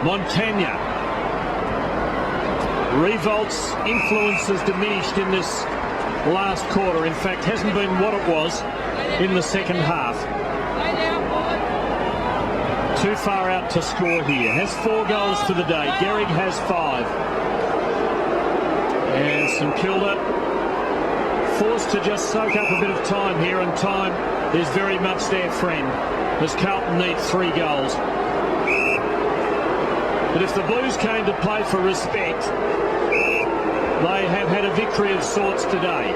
Montagna. Revolt's influence has diminished in this last quarter. In fact, hasn't been what it was in the second half. Too far out to score here. Has 4 goals for the day. Gehrig has 5. And St Kilda forced to just soak up a bit of time here, and time is very much their friend, as Carlton need 3 goals. But if the Blues came to play for respect, they have had a victory of sorts today.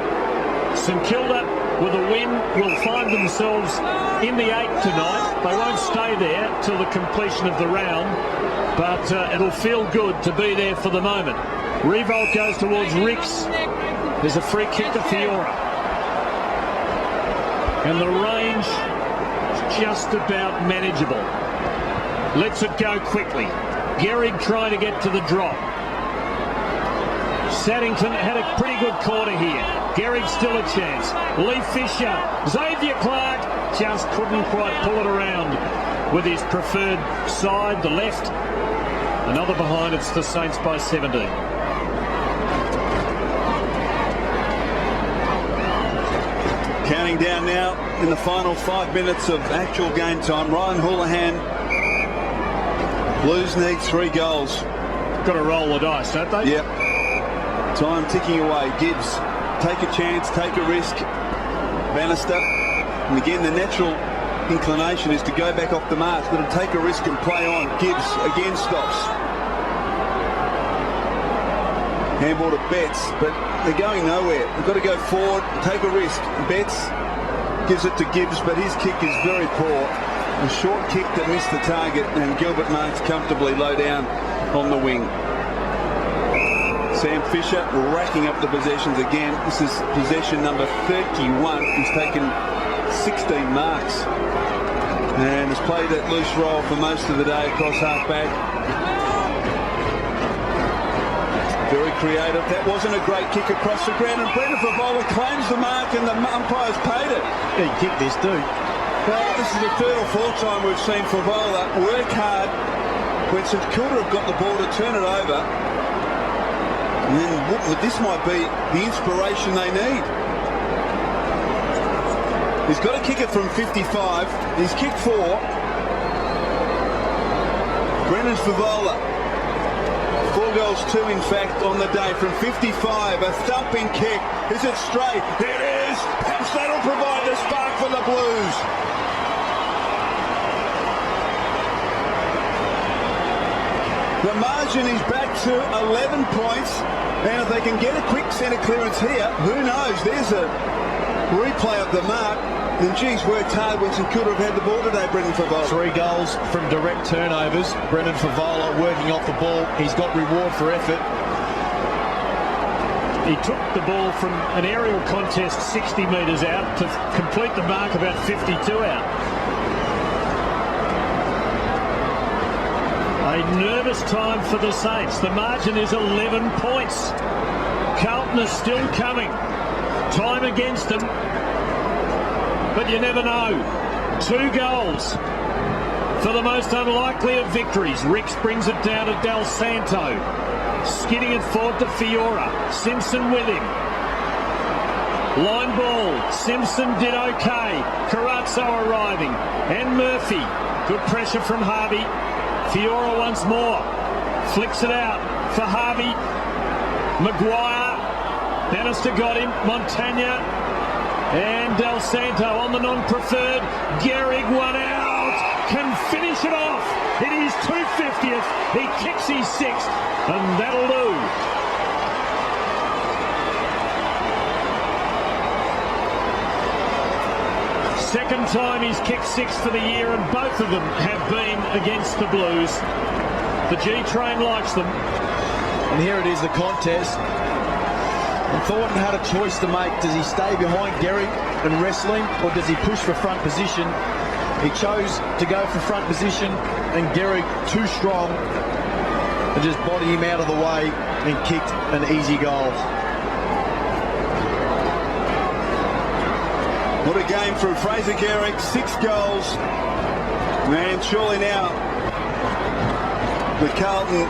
St Kilda, with a win, will find themselves in the 8 tonight. They won't stay there till the completion of the round, but it'll feel good to be there for the moment. Revolt goes towards Ricks. There's a free kick to Fiora. And the range is just about manageable. Lets it go quickly. Gehrig trying to get to the drop. Saddington had a pretty good quarter here. Gehrig still a chance. Lee Fisher, Xavier Clark just couldn't quite pull it around with his preferred side, the left. Another behind, it's the Saints by 17. Counting down now in the final 5 minutes of actual game time. Ryan Houlihan. Blues need 3 goals. Got to roll the dice, don't they? Yep. Time ticking away. Gibbs, take a chance, take a risk. Bannister. And again, the natural inclination is to go back off the mark. Got to take a risk and play on. Gibbs again stops. Handball to Betts, but they're going nowhere. They've got to go forward, take a risk. Betts gives it to Gibbs, but his kick is very poor. A short kick that missed the target, and Gilbert marks comfortably low down on the wing. Sam Fisher racking up the possessions again. This is possession number 31. He's taken 16 marks and has played that loose role for most of the day across half-back. Very creative. That wasn't a great kick across the ground, and Brendan Favola claims the mark, and the umpire's paid it. He kicked this too. Well, this is the 3rd or 4th time we've seen Favola work hard when St Kilda have got the ball to turn it over. And then this might be the inspiration they need. He's got to kick it from 55. He's kicked 4. Brendan Favola. 4 goals, 2 in fact on the day from 55. A thumping kick. Is it straight? It is. Perhaps that'll provide the spark for the Blues. The margin is back to 11 points. And if they can get a quick centre clearance here, who knows? There's a replay of the mark. And geez, worked hard when St Kilda have had the ball today, Brendan Favola. 3 goals from direct turnovers. Brendan Favola working off the ball. He's got reward for effort. He took the ball from an aerial contest 60 metres out to complete the mark about 52 out. A nervous time for the Saints. The margin is 11 points. Carlton is still coming. Time against them. But you never know. 2 goals for the most unlikely of victories. Ricks brings it down to Del Santo. Skidding it forward to Fiora. Simpson with him. Line ball. Simpson did okay. Carazzo arriving. And Murphy. Good pressure from Harvey. Fiora once more. Flicks it out for Harvey. Maguire. Bannister got him. Montagna. And Del Santo on the non-preferred. Gehrig one out. Can finish it off. It is 250th. He kicks his 6th. And that'll do. Second time he's kicked 6 for the year, and both of them have been against the Blues. The G train likes them. And here it is, the contest. And Thornton had a choice to make. Does he stay behind Gehrig and wrestle him, or does he push for front position? He chose to go for front position, and Gehrig, too strong, and just bodied him out of the way and kicked an easy goal. What a game from Fraser Gehrig, 6 goals. And surely now The Carlton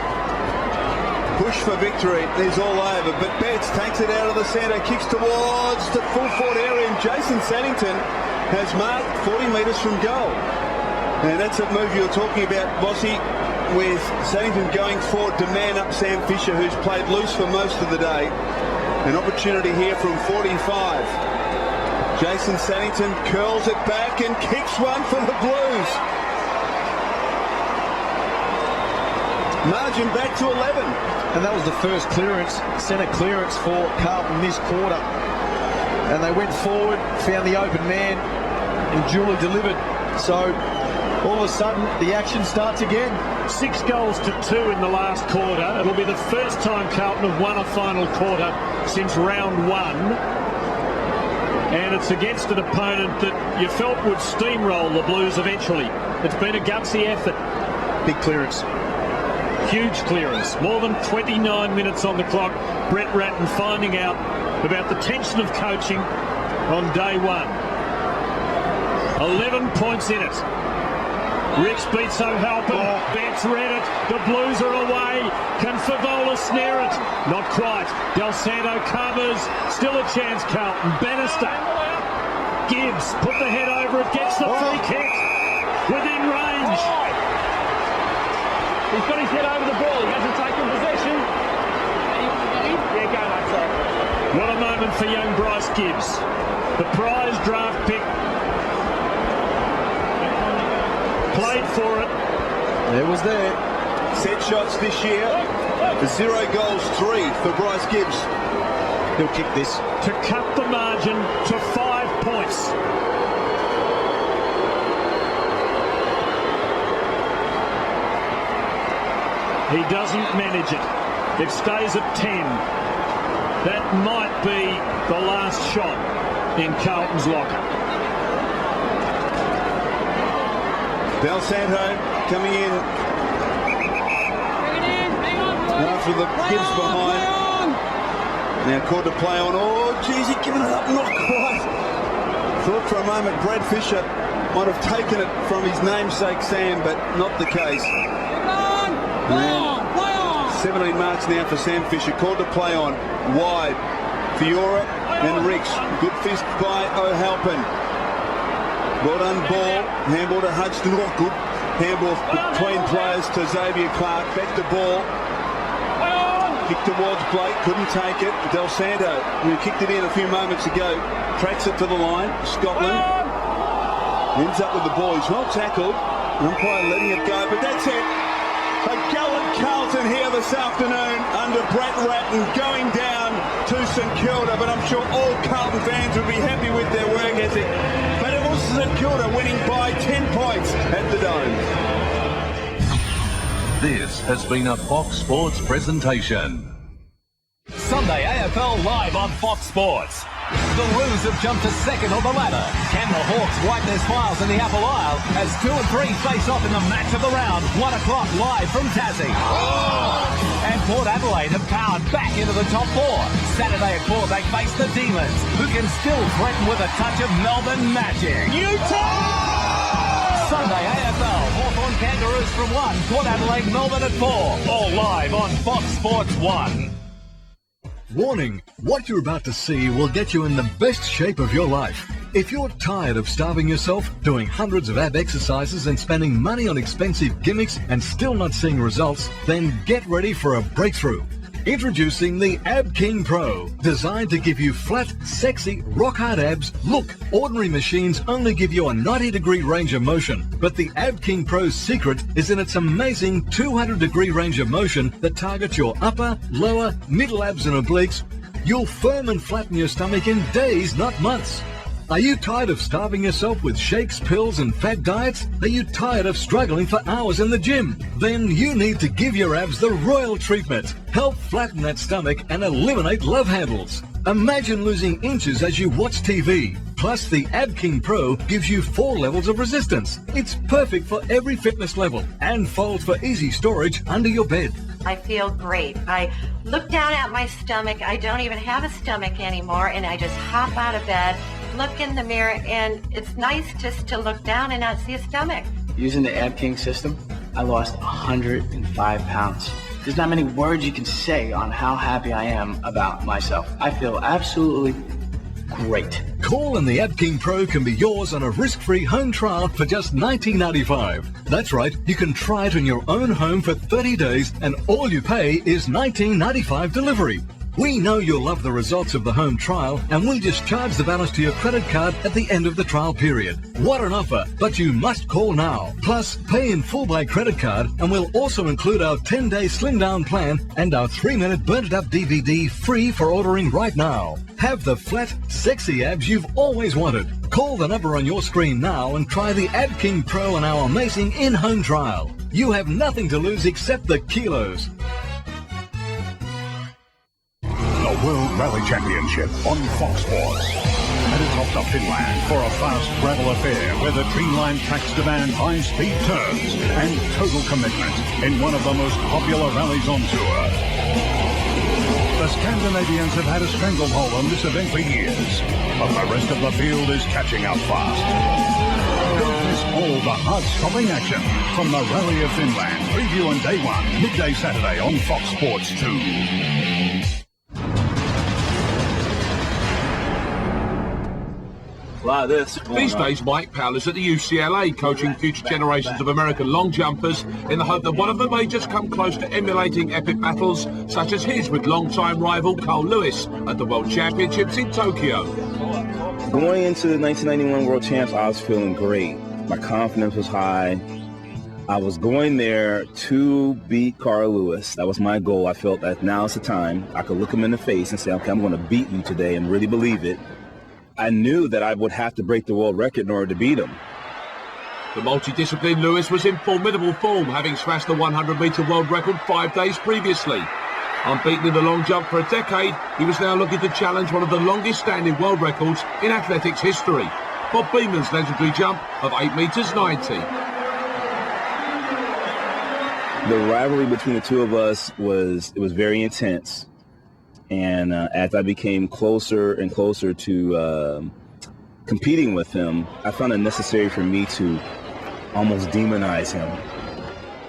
push for victory is all over, but Betts takes it out of the centre, kicks towards the full forward area, and Jason Sannington has marked 40 metres from goal. And that's a move you were talking about, Bossy, with Sannington going forward to man up Sam Fisher, who's played loose for most of the day. An opportunity here from 45. Jason Sannington curls it back and kicks one for the Blues. Margin back to 11. And that was the first clearance, centre clearance for Carlton this quarter. And they went forward, found the open man, and duly delivered. So all of a sudden, the action starts again. 6 goals to 2 in the last quarter. It'll be the first time Carlton have won a final quarter since round 1. And it's against an opponent that you felt would steamroll the Blues eventually. It's been a gutsy effort. Big clearance. Huge clearance. More than 29 minutes on the clock. Brett Ratton finding out about the tension of coaching on day 1. 11 points in it. Ricks beats O'Halpin. Betts read it. The Blues are away. Can Favola snare it? Not quite. Del Santo covers. Still a chance, Carlton. Bannister. Gibbs put the head over it. Gets the free kick. Within range. He's got his head over the ball. He hasn't taken possession. Yeah, go, mate. Sorry. What a moment for young Bryce Gibbs. The prize draft pick. Played for it. There was there. Set shots this year. 0 goals, 3 for Bryce Gibbs. He'll kick this. To cut the margin to 5 points. He doesn't manage it. It stays at 10. That might be the last shot in Carlton's locker. Del Santo coming in. After the Gibbs behind. Now called to play on. Oh, geez, he's given it up. Not quite. Thought for a moment Brad Fisher might have taken it from his namesake Sam, but not the case. 17 marks now for Sam Fisher. Called to play on. Wide. Fiora and Ricks. Good fist by O'Halpin. Well done ball. Handball to Hudson. Oh, good handball between players to Xavier Clark. Back the ball. Kick towards Blake. Couldn't take it. Del Santo, who kicked it in a few moments ago, tracks it to the line. Scotland ends up with the ball. He's well tackled. Umpire letting it go, but that's it. A gallant Carlton here this afternoon under Brett Ratton going down to St Kilda, but I'm sure all Carlton fans would be happy with their work ethic. But it was St Kilda winning by 10 points at the Dome. This has been a Fox Sports presentation. Sunday AFL live on Fox Sports. The Roos have jumped to second on the ladder. Can the Hawks wipe their smiles in the Apple Isle as 2 and 3 face off in the match of the round? 1 o'clock live from Tassie. And Port Adelaide have powered back into the top 4. Saturday at 4 they face the Demons, who can still threaten with a touch of Melbourne magic. Sunday AFL, Hawthorn Kangaroos from 1, Port Adelaide, Melbourne at 4. All live on Fox Sports 1. Warning, what you're about to see will get you in the best shape of your life. If you're tired of starving yourself, doing hundreds of ab exercises and spending money on expensive gimmicks and still not seeing results, then get ready for a breakthrough. Introducing the Ab King Pro, designed to give you flat, sexy, rock-hard abs. Look, ordinary machines only give you a 90-degree range of motion, but the Ab King Pro's secret is in its amazing 200-degree range of motion that targets your upper, lower, middle abs and obliques. You'll firm and flatten your stomach in days, not months. Are you tired of starving yourself with shakes, pills and fat diets? Are you tired of struggling for hours in the gym? Then you need to give your abs the royal treatment. Help flatten that stomach and eliminate love handles. Imagine losing inches as you watch TV. Plus, the Ab King Pro gives you 4 levels of resistance. It's perfect for every fitness level and folds for easy storage under your bed. I feel great. I look down at my stomach. I don't even have a stomach anymore, and I just hop out of bed, look in the mirror, and it's nice just to look down and not see a stomach. Using the Ab King system, I lost 105 pounds. There's not many words you can say on how happy I am about myself. I feel absolutely great. Call and the Ab King Pro can be yours on a risk-free home trial for just $19.95. That's right, you can try it in your own home for 30 days and all you pay is $19.95 delivery. We know you'll love the results of the home trial and we'll just charge the balance to your credit card at the end of the trial period. What an offer, but you must call now. Plus, pay in full by credit card and we'll also include our 10-day slim down plan and our 3-minute Burn It Up DVD free for ordering right now. Have the flat, sexy abs you've always wanted. Call the number on your screen now and try the Ab King Pro on our amazing in-home trial. You have nothing to lose except the kilos. The World Rally Championship on Fox Sports. Headed off to Finland for a fast gravel affair where the Dreamline tracks demand high-speed turns and total commitment in one of the most popular rallies on tour. The Scandinavians have had a stranglehold on this event for years, but the rest of the field is catching up fast. Don't miss all the heart-stopping action from the Rally of Finland. Preview on day 1, midday Saturday on Fox Sports 2. Like this. These days, Mike Powell is at the UCLA coaching future generations of American long jumpers in the hope that one of them may just come close to emulating epic battles such as his with long-time rival Carl Lewis at the World Championships in Tokyo. Going into the 1991 World Champs, I was feeling great. My confidence was high. I was going there to beat Carl Lewis. That was my goal. I felt that now's the time. I could look him in the face and say, okay, I'm going to beat you today and really believe it. I knew that I would have to break the world record in order to beat him. The multidiscipline Lewis was in formidable form, having smashed the 100-metre world record 5 days previously. Unbeaten in the long jump for a decade, he was now looking to challenge one of the longest-standing world records in athletics history, Bob Beamon's legendary jump of 8 metres 90. The rivalry between the two of us was very intense. And as I became closer and closer to competing with him, I found it necessary for me to almost demonize him.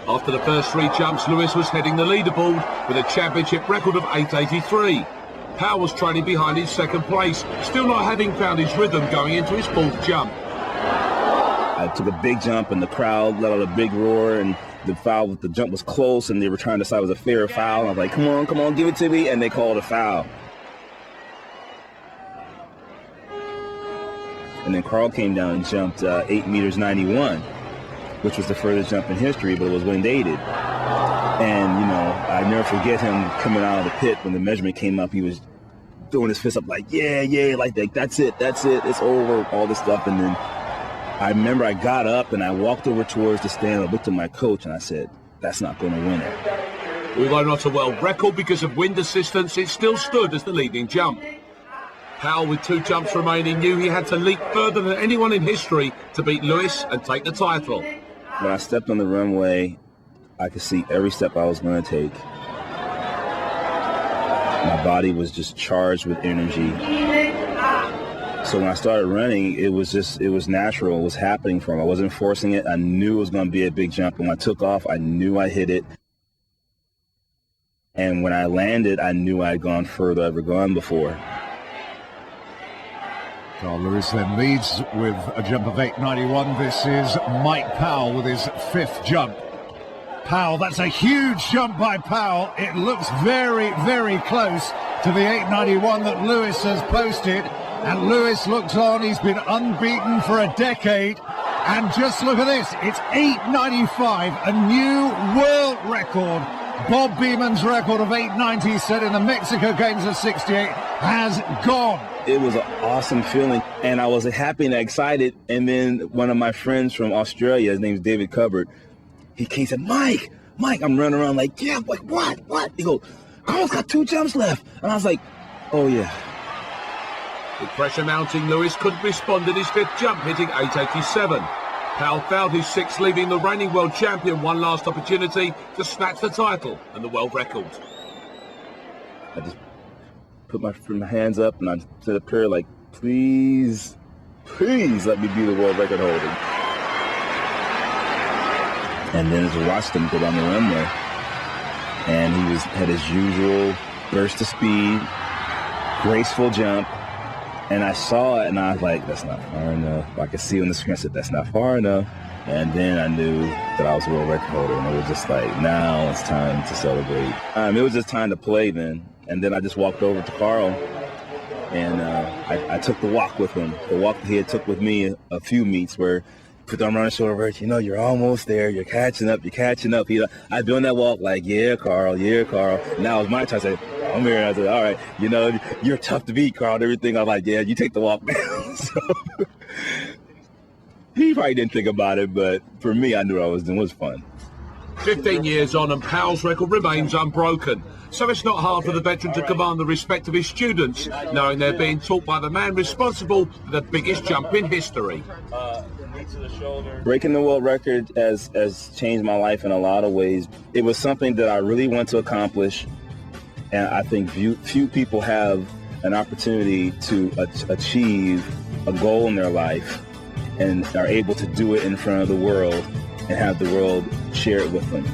After the first 3 jumps, Lewis was heading the leaderboard with a championship record of 8.83. Powell was trailing behind in second place, still not having found his rhythm going into his 4th jump. I took a big jump and the crowd let out a big roar, and the jump was close and they were trying to decide it was a fair foul. And I was like, come on, give it to me. And they called a foul. And then Carl came down and jumped 8 meters 91, which was the furthest jump in history, but it was wind aided. And, you know, I never forget him coming out of the pit when the measurement came up. He was throwing his fist up like, yeah, like that's it, it's over, all this stuff. And then I remember I got up and I walked over towards the stand. I looked at my coach and I said, that's not going to win it. Although not a world record because of wind assistance, it still stood as the leading jump. Powell, with 2 jumps remaining, knew he had to leap further than anyone in history to beat Lewis and take the title. When I stepped on the runway, I could see every step I was going to take. My body was just charged with energy. So when I started running, it was natural. It was happening for me. I wasn't forcing it. I knew it was going to be a big jump. When I took off, I knew I hit it. And when I landed, I knew I had gone further than I've ever gone before. Carl Lewis then leads with a jump of 8.91. This is Mike Powell with his 5th jump. Powell, that's a huge jump by Powell. It looks very, very close to the 8.91 that Lewis has posted. And Lewis looks on, he's been unbeaten for a decade. And just look at this, it's 8.95, a new world record. Bob Beamon's record of 8.90 set in the Mexico Games of 68 has gone. It was an awesome feeling, and I was happy and excited. And then one of my friends from Australia, his name's David Cubbert, he came and said, Mike, I'm running around like, yeah, like, what? He goes, Carl's got 2 jumps left. And I was like, oh, yeah. With pressure mounting, Lewis couldn't respond in his 5th jump, hitting 8.87. Powell fouled his 6th, leaving the reigning world champion one last opportunity to snatch the title and the world record. I just put my hands up and I said a prayer like, please let me be the world record holder. And then as I watched him go down the runway, and he had his usual burst of speed, graceful jump, and I saw it, and I was like, that's not far enough. I could see on the screen, I said, that's not far enough. And then I knew that I was a world record holder, and it was just like, now it's time to celebrate. It was just time to play then. And then I just walked over to Carl, and I took the walk with him. The walk that he had took with me a few meets where put the arm around his shoulder, you're almost there, you're catching up. I'd be on that walk like, yeah, Carl. Now it was my turn to say, I'm here. I said, all right, you're tough to beat, Carl, and everything. I'm like, yeah, you take the walk now. So he probably didn't think about it, but for me, I knew what I was doing. It was fun. 15 years on, and Powell's record remains unbroken. So it's not hard for the veteran to command the respect of his students, knowing they're being taught by the man responsible for the biggest jump in history. Breaking the world record has changed my life in a lot of ways. It was something that I really want to accomplish, and I think few people have an opportunity to achieve a goal in their life and are able to do it in front of the world and have the world share it with them.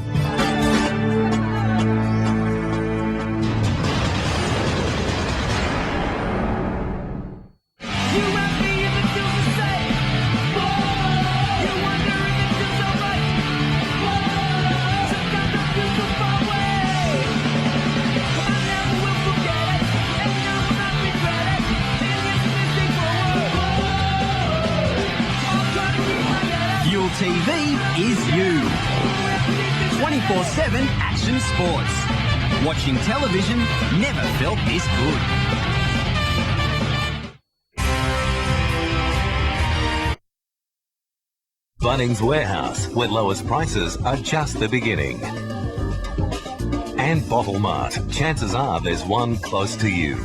TV is you. 24/7 action sports. Watching television never felt this good. Bunnings Warehouse, where lowest prices are just the beginning. And Bottle Mart. Chances are there's one close to you.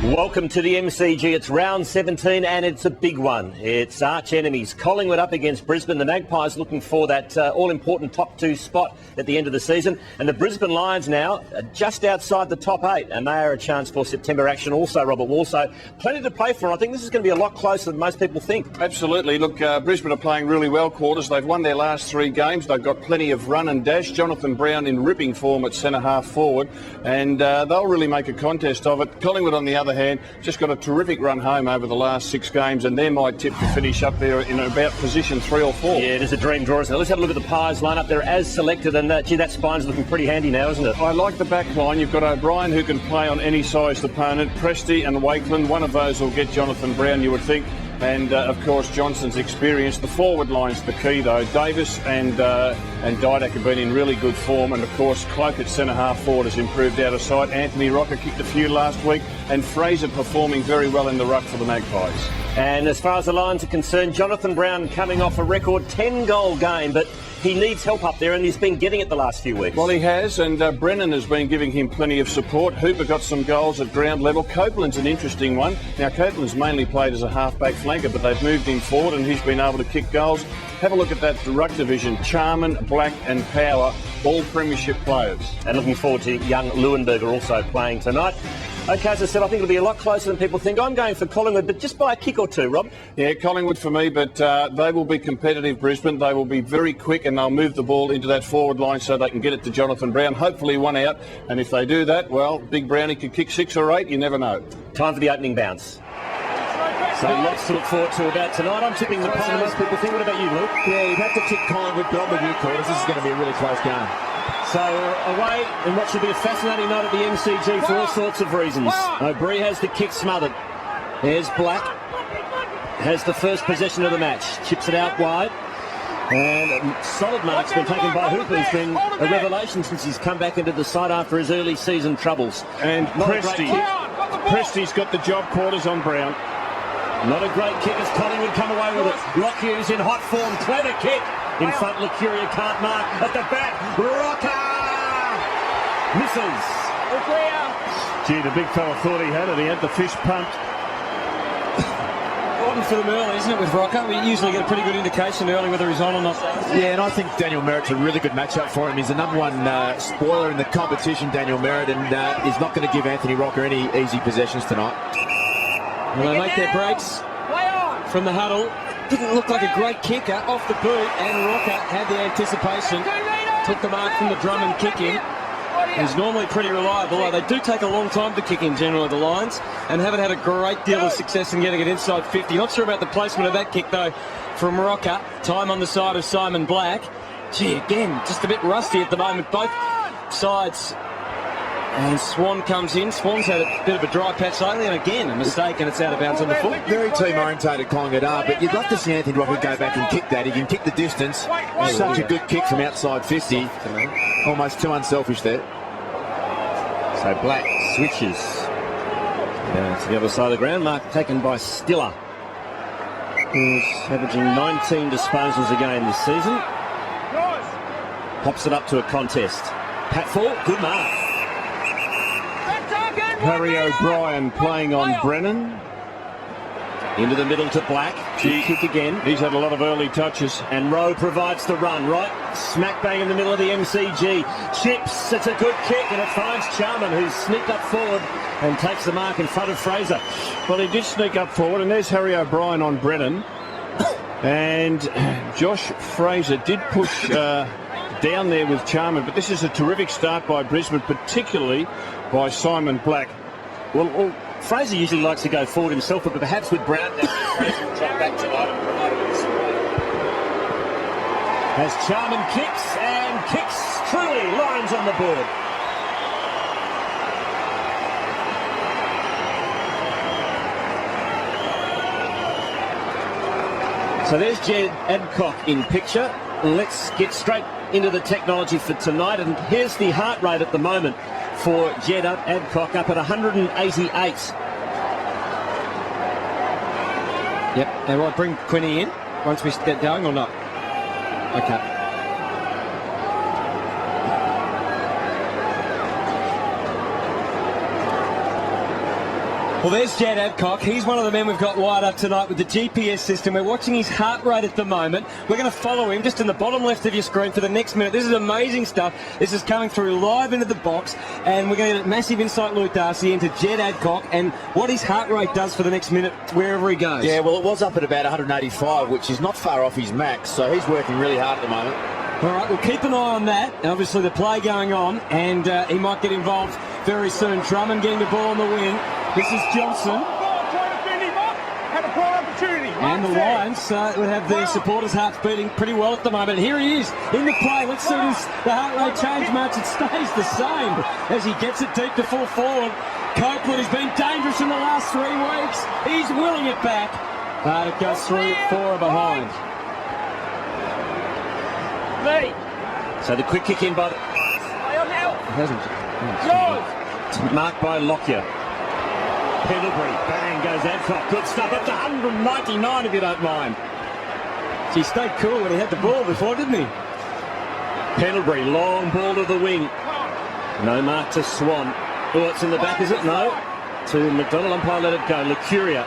Welcome to the MCG. It's round 17 and it's a big one. It's arch enemies. Collingwood up against Brisbane. The Magpies looking for that all-important top 2 spot at the end of the season. And the Brisbane Lions now are just outside the top 8, and they are a chance for September action also, Robert Wall. So plenty to play for. I think this is going to be a lot closer than most people think. Absolutely. Look, Brisbane are playing really well, Quarters. They've won their last 3 games. They've got plenty of run and dash. Jonathan Brown in ripping form at centre-half forward, and they'll really make a contest of it. Collingwood, on the other hand, just got a terrific run home over the last 6 games, and they're my tip to finish up there in about position 3 or 4. Yeah, it is a dream draw. So let's have a look at the Pies line up there as selected, and gee, that spine's looking pretty handy now, isn't it? I like the back line. You've got O'Brien, who can play on any sized opponent. Presty and Wakeland, one of those will get Jonathan Brown, you would think. And, of course, Johnson's experience. The forward line's the key, though. Davis and Didak have been in really good form. And, of course, Cloak at centre-half forward has improved out of sight. Anthony Rocker kicked a few last week. And Fraser performing very well in the ruck for the Magpies. And as far as the Lions are concerned, Jonathan Brown coming off a record 10-goal game, but he needs help up there, and he's been getting it the last few weeks. Well, he has, and Brennan has been giving him plenty of support. Hooper got some goals at ground level. Copeland's an interesting one. Now, Copeland's mainly played as a half-back flanker, but they've moved him forward, and he's been able to kick goals. Have a look at that ruck division. Charman, Black and Power, all premiership players. And looking forward to young Leuenberger also playing tonight. OK, as I said, I think it'll be a lot closer than people think. I'm going for Collingwood, but just by a kick or two, Rob. Yeah, Collingwood for me, but they will be competitive, Brisbane. They will be very quick, and they'll move the ball into that forward line so they can get it to Jonathan Brown. Hopefully 1 out, and if they do that, well, Big Brownie could kick 6 or 8, you never know. Time for the opening bounce. So lots to look forward to about tonight. I'm tipping the Collingwood. Most people think. What about you, Luke? Yeah, you'd have to tip Collingwood, but I'm with you, Quarters. This is going to be a really close game. So away in what should be a fascinating night at the MCG for all sorts of reasons. O'Brien has the kick smothered. There's Black. Has the first possession of the match. Chips it out wide. And solid mark's been taken by Hooper. He's been a revelation since he's come back into the side after his early season troubles. And Presty's got the job, Quarters, on Brown. Not a great kick as Collingwood come away with it. Lockhughes in hot form. Clever kick. In front, Lucuria can't mark. At the back, Rocker misses. Gee, the big fella thought he had it. He had the fist pumped. Important for them early, isn't it, with Rocker? We usually get a pretty good indication early whether he's on or not. Yeah, and I think Daniel Merritt's a really good matchup for him. He's the number one spoiler in the competition, Daniel Merritt, and he's not going to give Anthony Rocker any easy possessions tonight. Well, they make their breaks from the huddle. Didn't look like a great kicker off the boot, and Rocker had the anticipation. Took the mark from the Drummond kick in. He's normally pretty reliable, although they do take a long time to kick in generally, the Lions, and haven't had a great deal of success in getting it inside 50. Not sure about the placement of that kick, though, from Rocker. Time on the side of Simon Black. Gee, again, just a bit rusty at the moment, both sides. And Swan comes in. Swan's had a bit of a dry patch lately, and again, a mistake, and it's out of bounds on the foot. Very team-orientated Collingwood are, but you'd love to see Anthony Rocker go back and kick that. He can kick the distance. Such a good kick from outside 50. Almost too unselfish there. So Black switches to the other side of the ground. Mark taken by Stiller, who's averaging 19 disposals a game this season. Pops it up to a contest. Pat Ford, good mark. Harry O'Brien playing on Brennan. Into the middle to Black. Good kick again. He's had a lot of early touches. And Rowe provides the run, right? Smack bang in the middle of the MCG. Chips, it's a good kick, and it finds Charman, who's sneaked up forward and takes the mark in front of Fraser. Well, he did sneak up forward, and there's Harry O'Brien on Brennan. And Josh Fraser did push down there with Charman, but this is a terrific start by Brisbane, particularly by Simon Black. Well, Fraser usually likes to go forward himself, but perhaps with Brown, Fraser will drop back tonight and provide a bit of support. As Charman kicks, and kicks truly, Lions on the board. So there's Jed Adcock in picture. Let's get straight into the technology for tonight, and here's the heart rate at the moment for Jed Adcock, up at 188. Yep, and will I bring Quinny in once we get going or not? Okay. Well, there's Jed Adcock. He's one of the men we've got wired up tonight with the GPS system. We're watching his heart rate at the moment. We're going to follow him just in the bottom left of your screen for the next minute. This is amazing stuff. This is coming through live into the box, and we're going to get a massive insight, Luke Darcy, into Jed Adcock and what his heart rate does for the next minute wherever he goes. Yeah, well, it was up at about 185, which is not far off his max, so he's working really hard at the moment. All right, we'll keep an eye on that. Obviously, the play going on, and he might get involved very soon. Drummond getting the ball on the wing. This is Johnson. And the Lions would have their supporters' hearts beating pretty well at the moment. Here he is in the play. Let's see the heart rate change much. It stays the same as he gets it deep to full forward. Copeland has been dangerous in the last 3 weeks. He's willing it back. But it goes through 4 behind. So the quick kick in by the... Marked by Lockyer. Pendlebury, bang goes Adcock. Good stuff up to 199 if you don't mind. He stayed cool when he had the ball before, didn't he? Pendlebury, long ball to the wing. No mark to Swan. Oh, it's in the back, is it? No. To McDonald, umpire let it go. Lucuria.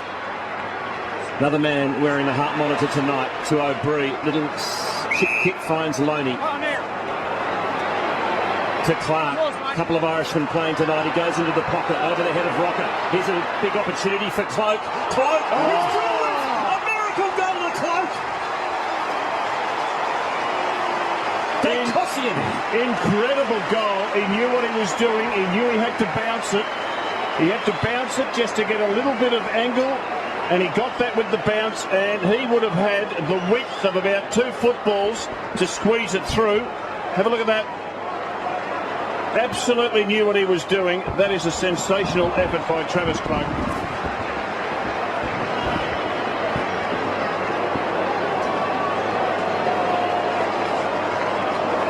Another man wearing the heart monitor tonight to O'Brien. Little kick finds Loney. To Clark. A couple of Irishmen playing tonight. He goes into the pocket over the head of Rocker. Here's a big opportunity for Cloak. Cloak! He's through it! A miracle goal to Cloak! Dankossian. Incredible goal. He knew what he was doing. He knew he had to bounce it. He had to bounce it just to get a little bit of angle, and he got that with the bounce, and he would have had the width of about 2 footballs to squeeze it through. Have a look at that. Absolutely knew what he was doing. That is a sensational effort by Travis Cloak.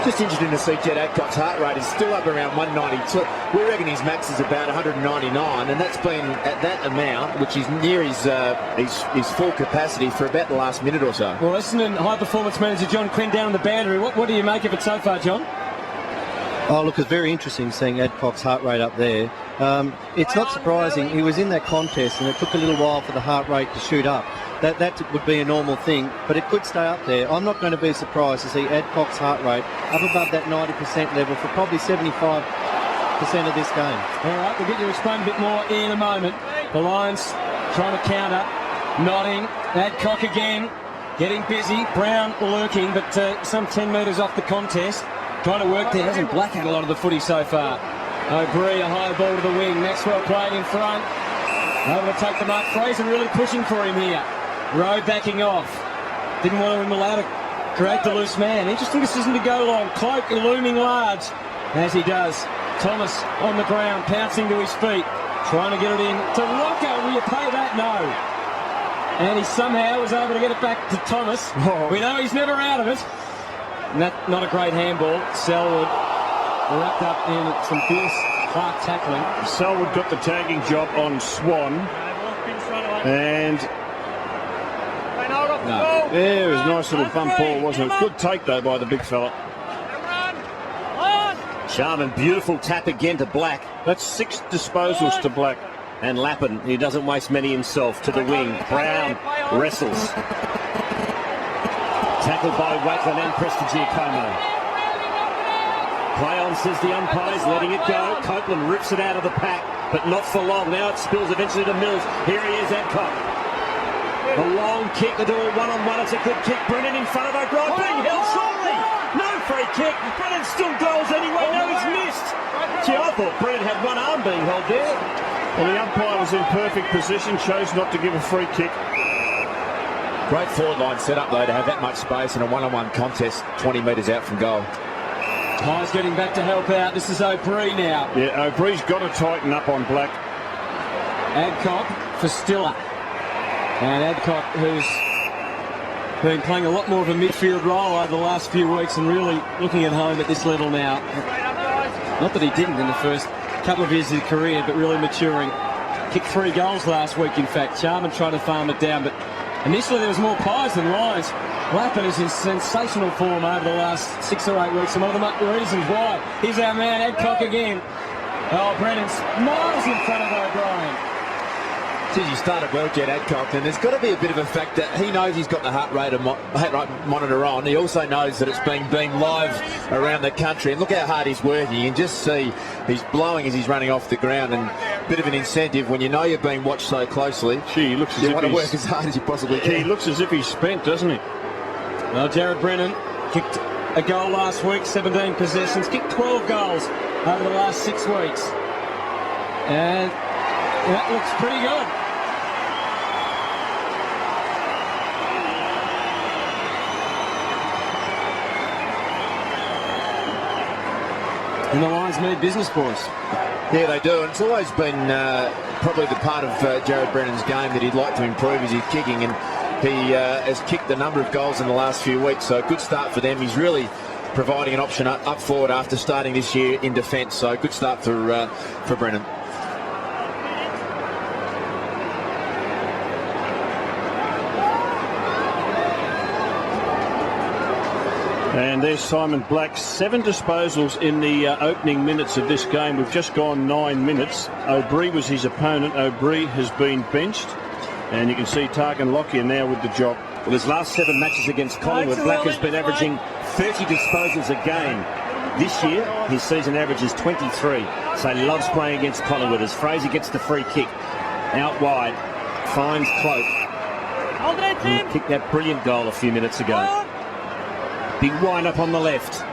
Just interesting to see Jed Adcock's heart rate is still up around 192. We reckon his max is about 199, and that's been at that amount, which is near his full capacity for about the last minute or so. Well, listening to high performance manager John Quinn down on the boundary, what do you make of it so far, John? Oh, look, it's very interesting seeing Adcock's heart rate up there. It's not surprising. He was in that contest, and it took a little while for the heart rate to shoot up. That would be a normal thing, but it could stay up there. I'm not going to be surprised to see Adcock's heart rate up above that 90% level for probably 75% of this game. All right, we'll get you to explain a bit more in a moment. The Lions trying to counter, nodding. Adcock again, getting busy. Brown lurking, but some 10 metres off the contest. Trying to work there. Hasn't Black had a lot of the footy so far. O'Brien, a high ball to the wing. Maxwell playing in front. Able to take the mark. Fraser really pushing for him here. Rowe backing off. Didn't want him allowed to create the loose man. Interesting decision to go long. Cloak looming large as he does. Thomas on the ground, pouncing to his feet. Trying to get it in to Rocco. Will you pay that? No. And he somehow was able to get it back to Thomas. Oh. We know he's never out of it. And that, not a great handball. Selwood wrapped up in some fierce Clark tackling. Selwood got the tagging job on Swan. And no. There was a nice little bump ball, wasn't it? Good take, though, by the big fella. Sharman, beautiful tap again to Black. That's 6 disposals to Black. And Lappin, he doesn't waste many himself, to the wing. Brown wrestles. Tackled by Wakelin and Prestigiacomo. Play on, says the umpires, letting it go. Copeland rips it out of the pack, but not for long. Now it spills eventually to Mills. Here he is, Adcock. A long kick, the door one-on-one. It's a good kick. Brennan in front of O'Brien, being held shortly. No free kick. Brennan still goes anyway. No, he's missed. Gee, I thought Brennan had one arm being held there. Well, the umpire was in perfect position, chose not to give a free kick. Great forward line set up, though, to have that much space in a one-on-one contest 20 metres out from goal. Ty's getting back to help out. This is O'Brien now. Yeah, O'Brien's got to tighten up on Black. Adcock for Stiller. And Adcock, who's been playing a lot more of a midfield role over the last few weeks and really looking at home at this level now. Not that he didn't in the first couple of years of his career, but really maturing. Kicked 3 goals last week, in fact. Sharman trying to farm it down, but initially there was more pies than lies. Lappin is in sensational form over the last 6 or 8 weeks, and one of the reasons why. Here's our man, Adcock again. Oh, Brennan's miles in front of O'Brien. Geez, you started well, Jed Adcock, and there's got to be a bit of a fact that he knows he's got the heart rate monitor on. He also knows that it's being live around the country, and look how hard he's working. You can just see he's blowing as he's running off the ground, and a bit of an incentive when you know you're being watched so closely. Gee, he looks as you if want to work as hard as you possibly can. He looks as if he's spent, doesn't he? Well, Jared Brennan kicked a goal last week, 17 possessions, kicked 12 goals over the last 6 weeks. And that looks pretty good. And the Lions need business, boys. Yeah, they do. And it's always been probably the part of Jared Brennan's game that he'd like to improve is his kicking. And he has kicked a number of goals in the last few weeks. So good start for them. He's really providing an option up forward after starting this year in defence. So good start for Brennan. And there's Simon Black, 7 disposals in the opening minutes of this game. We've just gone 9 minutes. O'Brien was his opponent. O'Brien has been benched. And you can see Targan Lockyer now with the job. Well, his last 7 matches against Collingwood, Black has been averaging 30 disposals a game. This year, his season average is 23. So he loves playing against Collingwood as Fraser gets the free kick. Out wide, finds Cloak. He kicked that brilliant goal a few minutes ago. Big wind-up on the left.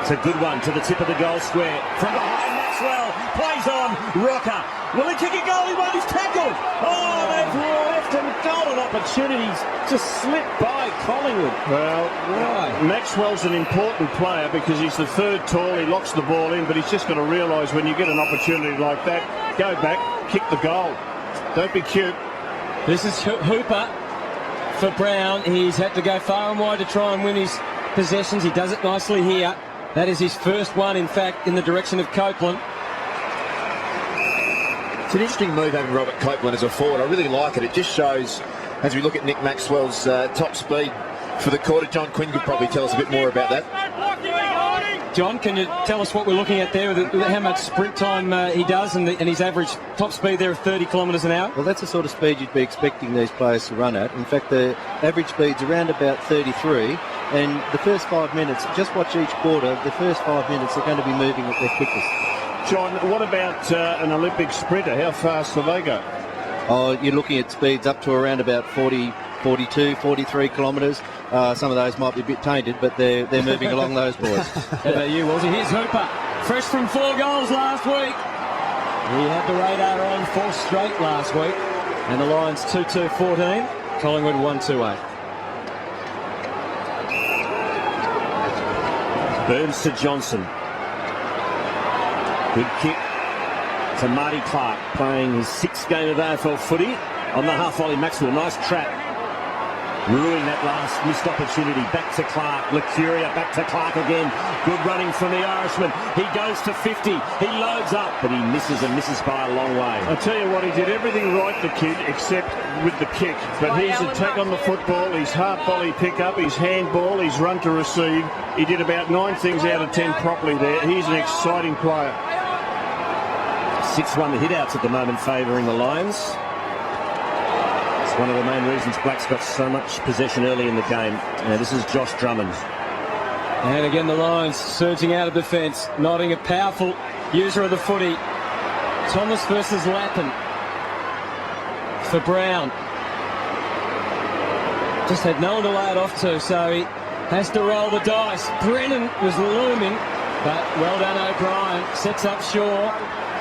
It's a good one to the tip of the goal square. From behind, Maxwell plays on. Rocker. Will he kick a goal? He won't. He's tackled. Oh, they've left him golden opportunities. Just slipped by Collingwood. Well, right. Maxwell's an important player because he's the 3rd tall. He locks the ball in, but he's just got to realise when you get an opportunity like that, go back, kick the goal. Don't be cute. This is Hooper for Brown. He's had to go far and wide to try and win his possessions. He does it nicely here. That is his first one, in fact, in the direction of Copeland. It's an interesting move having Robert Copeland as a forward. I really like it. It just shows, as we look at Nick Maxwell's top speed for the quarter, John Quinn could probably tell us a bit more about that. John, can you tell us what we're looking at there, how much sprint time he does and his average top speed there of 30 kilometres an hour? Well, that's the sort of speed you'd be expecting these players to run at. In fact, the average speed's around about 33, and the first 5 minutes, just watch each quarter, the first 5 minutes are going to be moving at their quickest. John, what about an Olympic sprinter? How fast do they go? Oh, you're looking at speeds up to around about 40, 42, 43 kilometres. Some of those might be a bit tainted, but they're moving along those boys. How about you, Wolsey? Here's Hooper, fresh from 4 goals last week. He had the radar on 4 straight last week. And the Lions 2-2-14, Collingwood 1-2-8. Burns to Johnson. Good kick to Marty Clark, playing his 6th game of AFL footy on the half volley. Maxwell, nice trap. Ruining that last missed opportunity. Back to Clark. Lecuria back to Clark again. Good running from the Irishman. He goes to 50. He loads up, but he misses and misses by a long way. I tell you what, he did everything right, the kid, except with the kick. But his attack on the football, his half volley pick up, his handball, his run to receive. He did about 9 things out of 10 properly there. He's an exciting player. 6-1 the hit-outs at the moment favouring the Lions. It's one of the main reasons Black's got so much possession early in the game. Now this is Josh Drummond. And again the Lions surging out of defence, nodding a powerful user of the footy. Thomas versus Lappin for Brown. Just had no one to lay it off to, so he has to roll the dice. Brennan was looming, but well done O'Brien. Sets up Shaw,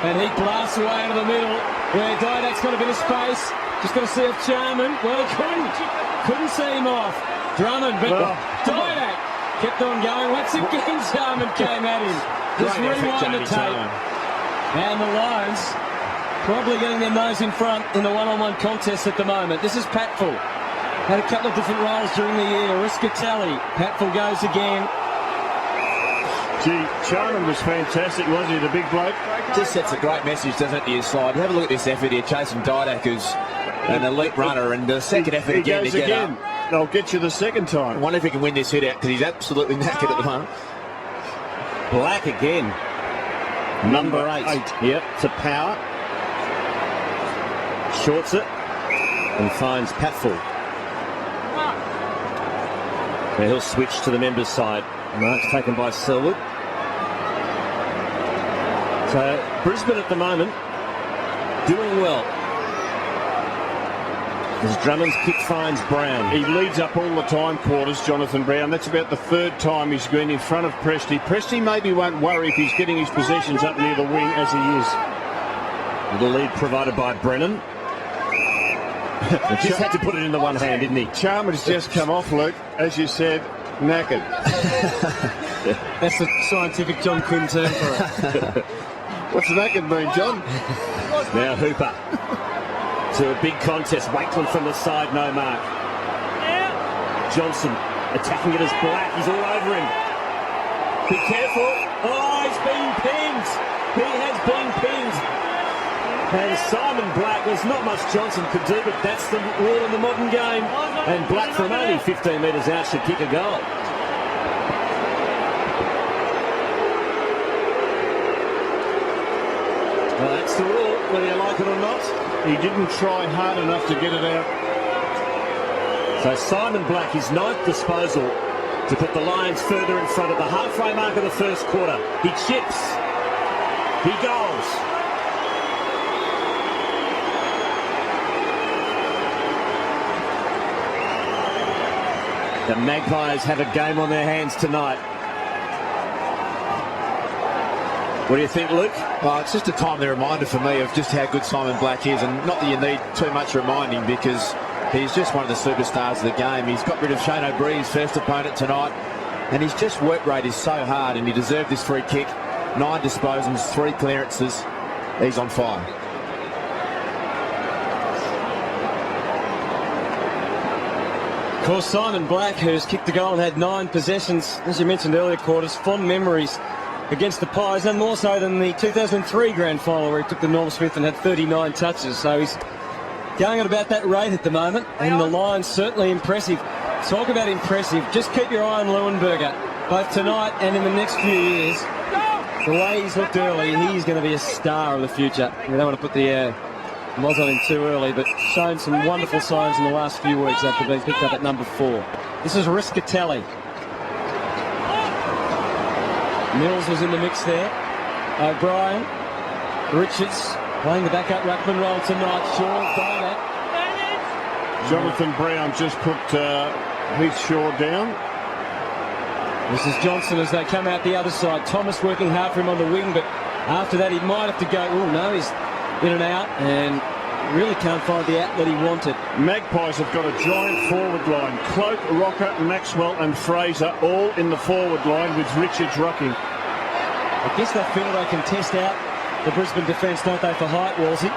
and he blasts away into the middle, where Didak's got a bit of space. Just got to see if Charman, well, couldn't see him off. Drummond, but Didak kept on going. Once again, Charman came at him. Just rewind the tape. And the Lions probably getting their nose in front in the one-on-one contest at the moment. This is Patfull. Had a couple of different roles during the year. Riscatelli. Patfull goes again. Gee, Charman was fantastic, wasn't he, the big bloke? Just sets a great message, doesn't it, to your side. Have a look at this effort here, chasing Didak, who's an elite runner, and the second effort again to get up. They'll get you the second time. I wonder if he can win this hit out, because he's absolutely knackered at the moment. Black again. Number 8. Yep, to Power. Shorts it and finds Patfull. Now he'll switch to the members' side. Mark's taken by Selwood. So Brisbane at the moment doing well. As Drummond's kick finds Brown. He leads up all the time quarters, Jonathan Brown. That's about the 3rd time he's been in front of Presti. Presti maybe won't worry if he's getting his possessions up near the wing as he is. The lead provided by Brennan. Just had to put it in the one hand, didn't he? Charman's just come off, Luke, as you said, knackered. That's the scientific John Quinn term for it. What's knackered mean, John? Now Hooper to a big contest. Wakeland from the side, no mark. Johnson attacking it as Black. He's all over him. Be careful. Oh, he's been pinned. He has been pinned. And Simon Black, there's not much Johnson could do, but that's the rule in the modern game. And Black from only 15 metres out should kick a goal. Well, that's the rule, whether you like it or not. He didn't try hard enough to get it out. So Simon Black, his 9th disposal to put the Lions further in front at the halfway mark of the first quarter. He chips. He goals. The Magpies have a game on their hands tonight. What do you think, Luke? Well, it's just a timely reminder for me of just how good Simon Black is, and not that you need too much reminding, because he's just one of the superstars of the game. He's got rid of Shane O'Brien, his first opponent tonight, and his just work rate is so hard, and he deserved this free kick. 9 disposals, 3 clearances. He's on fire. Of course, Simon Black, who's kicked a goal and had 9 possessions, as you mentioned earlier, Quarters, fond memories against the Pies, and more so than the 2003 grand final where he took the Norm Smith and had 39 touches. So he's going at about that rate at the moment, and the Lions certainly impressive. Talk about impressive. Just keep your eye on Leuenberger, both tonight and in the next few years. The way he's looked early, he's going to be a star of the future. We don't want to put the moz on him too early, but shown some wonderful signs in the last few weeks after being picked up at number 4. This is Riscatelli. Mills was in the mix there. O'Brien, Richards playing the backup ruckman role tonight. Shaw, Barnett. Jonathan Brown just put Heath Shaw down. This is Johnson as they come out the other side. Thomas working hard for him on the wing, but after that he might have to go. Oh no, he's in and out and really can't find the outlet he wanted. Magpies have got a giant forward line. Cloak, Rocker, Maxwell and Fraser all in the forward line with Richards rucking. I guess they feel they can test out the Brisbane defence, don't they, for height, Wolsey?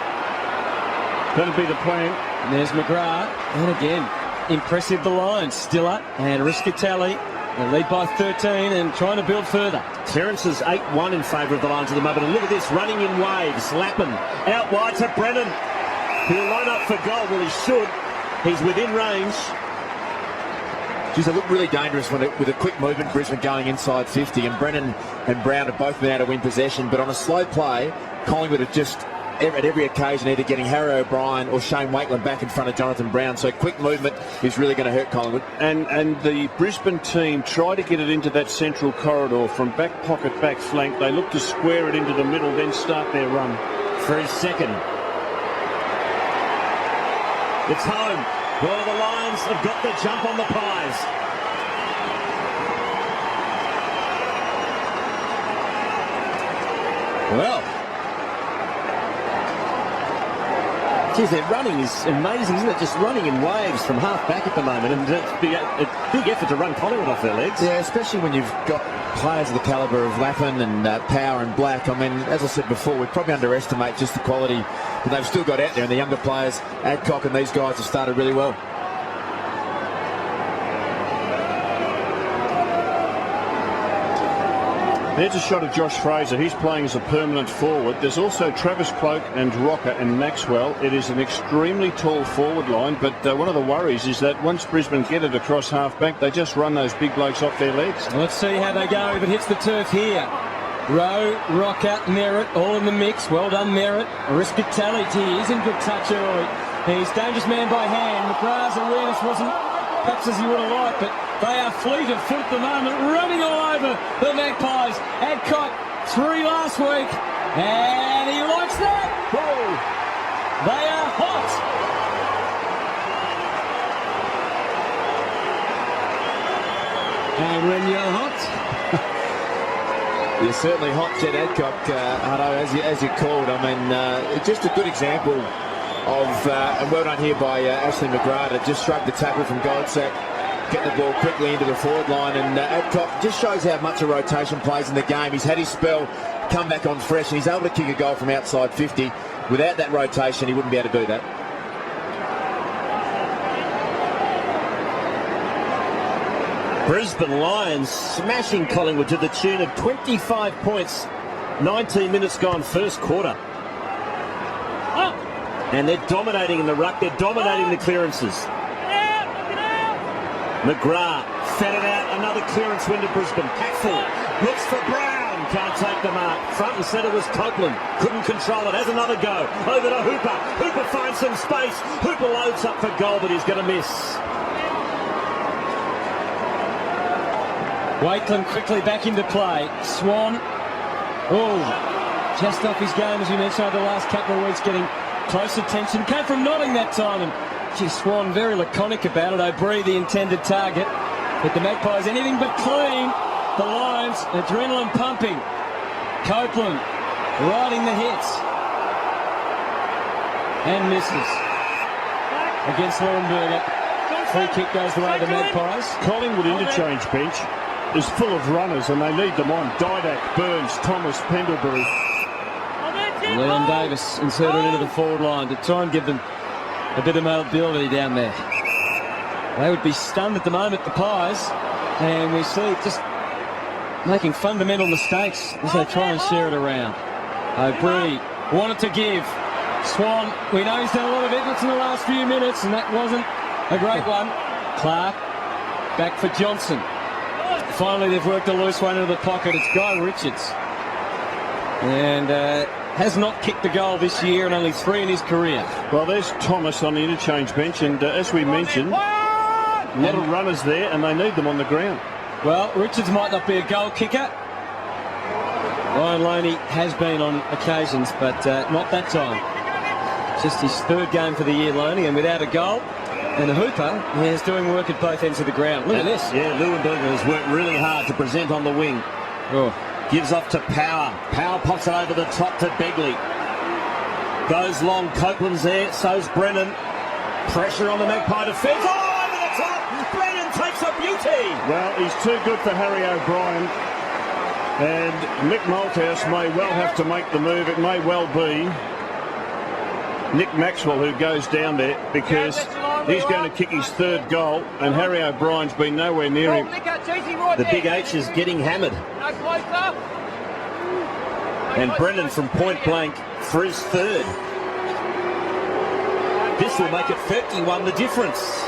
That'll be the plan. And there's McGrath. And again, impressive the Lions. Stiller and Riscatelli. They lead by 13 and trying to build further. Clearances 8-1 in favour of the Lions at the moment. And look at this, running in waves. Lappin out wide to Brennan. He'll line up for goal. Well, he should. He's within range. Geez, they look really dangerous with a quick movement, Brisbane going inside 50. And Brennan and Brown have both been able to win possession. But on a slow play, Collingwood have just, at every occasion, either getting Harry O'Brien or Shane Wakeland back in front of Jonathan Brown. So quick movement is really going to hurt Collingwood. And the Brisbane team try to get it into that central corridor from back pocket, back flank. They look to square it into the middle, then start their run. For his second. It's home. Well, the Lions have got the jump on the Pies. Well. Geez, their running is amazing, isn't it? Just running in waves from half back at the moment, and it's a big effort to run Collingwood off their legs. Yeah, especially when you've got players of the calibre of Lappin and Power and Black. I mean, as I said before, we probably underestimate just the quality that they've still got out there, and the younger players, Adcock and these guys, have started really well. There's a shot of Josh Fraser. He's playing as a permanent forward. There's also Travis Cloak and Rocker and Maxwell. It is an extremely tall forward line, but one of the worries is that once Brisbane get it across half-back, they just run those big blokes off their legs. Let's see how they go if it hits the turf here. Rowe, Rocker, Merritt, all in the mix. Well done, Merritt. Riscatelli, gee, he's in good touch early. He's dangerous man by hand. McGrath's awareness wasn't perhaps as he would have liked, but they are fleet of foot at the moment, running all over the Magpies. Adcock, 3 last week, and he likes that. Oh, they are hot. And when you're hot, you're certainly hot, Jed Adcock, Hutto, as you called. I mean, just a good example of, and well done here by Ashley McGrath, to just shrug the tackle from Goldsack, get the ball quickly into the forward line, and Adcock just shows how much a rotation plays in the game. He's had his spell, come back on fresh, and he's able to kick a goal from outside 50. Without that rotation, he wouldn't be able to do that. Brisbane Lions smashing Collingwood to the tune of 25 points. 19 minutes gone first quarter. And they're dominating in the ruck. They're dominating the clearances. McGrath fed it out. Another clearance win to Brisbane. Hatfield looks for Brown. Can't take the mark. Front and centre was Copeland. Couldn't control it. Has another go. Over to Hooper. Hooper finds some space. Hooper loads up for goal, but he's going to miss. Wakeland quickly back into play. Swan. Oh, just off his game, as we mentioned over the last couple of weeks, getting close attention. Came from Notting that time, and gee, Swan very laconic about it. O'Brien, the intended target. But the Magpies, anything but clean. The Lions, adrenaline pumping. Copeland riding the hits. And misses. Against Leuenberger. Free kick goes the way of the Magpies. Collingwood interchange bench is full of runners, and they lead them on. Didak, Burns, Thomas, Pendlebury. Leon Davis inserted into the forward line to try and give them a bit of mobility down there. They would be stunned at the moment, the Pies. And we see just making fundamental mistakes as they try and share it around. O'Brien wanted to give. Swan, we know he's done a lot of efforts in the last few minutes, and that wasn't a great one. Clark, back for Johnson. Finally, they've worked a loose one into the pocket. It's Guy Richards. And has not kicked a goal this year, and only 3 in his career. Well, there's Thomas on the interchange bench, and as we mentioned, a lot of runners there, and they need them on the ground. Well, Richards might not be a goal kicker. Ryan Loney has been on occasions, but not that time. Just his 3rd game for the year, Loney, and without a goal. And Hooper is doing work at both ends of the ground. Look at this. Yeah, Leuenberger has worked really hard to present on the wing. Oh. Gives off to Power. Power pops it over the top to Begley. Goes long. Copeland's there. So's Brennan. Pressure on the Magpie defence. Oh, over the top. Brennan takes a beauty. Well, he's too good for Harry O'Brien. And Mick Malthouse may well have to make the move. It may well be Nick Maxwell who goes down there, because he's going to kick his 3rd goal, and Harry O'Brien's been nowhere near him. The Big H is getting hammered. And Brendan from point blank for his 3rd. This will make it 31 the difference.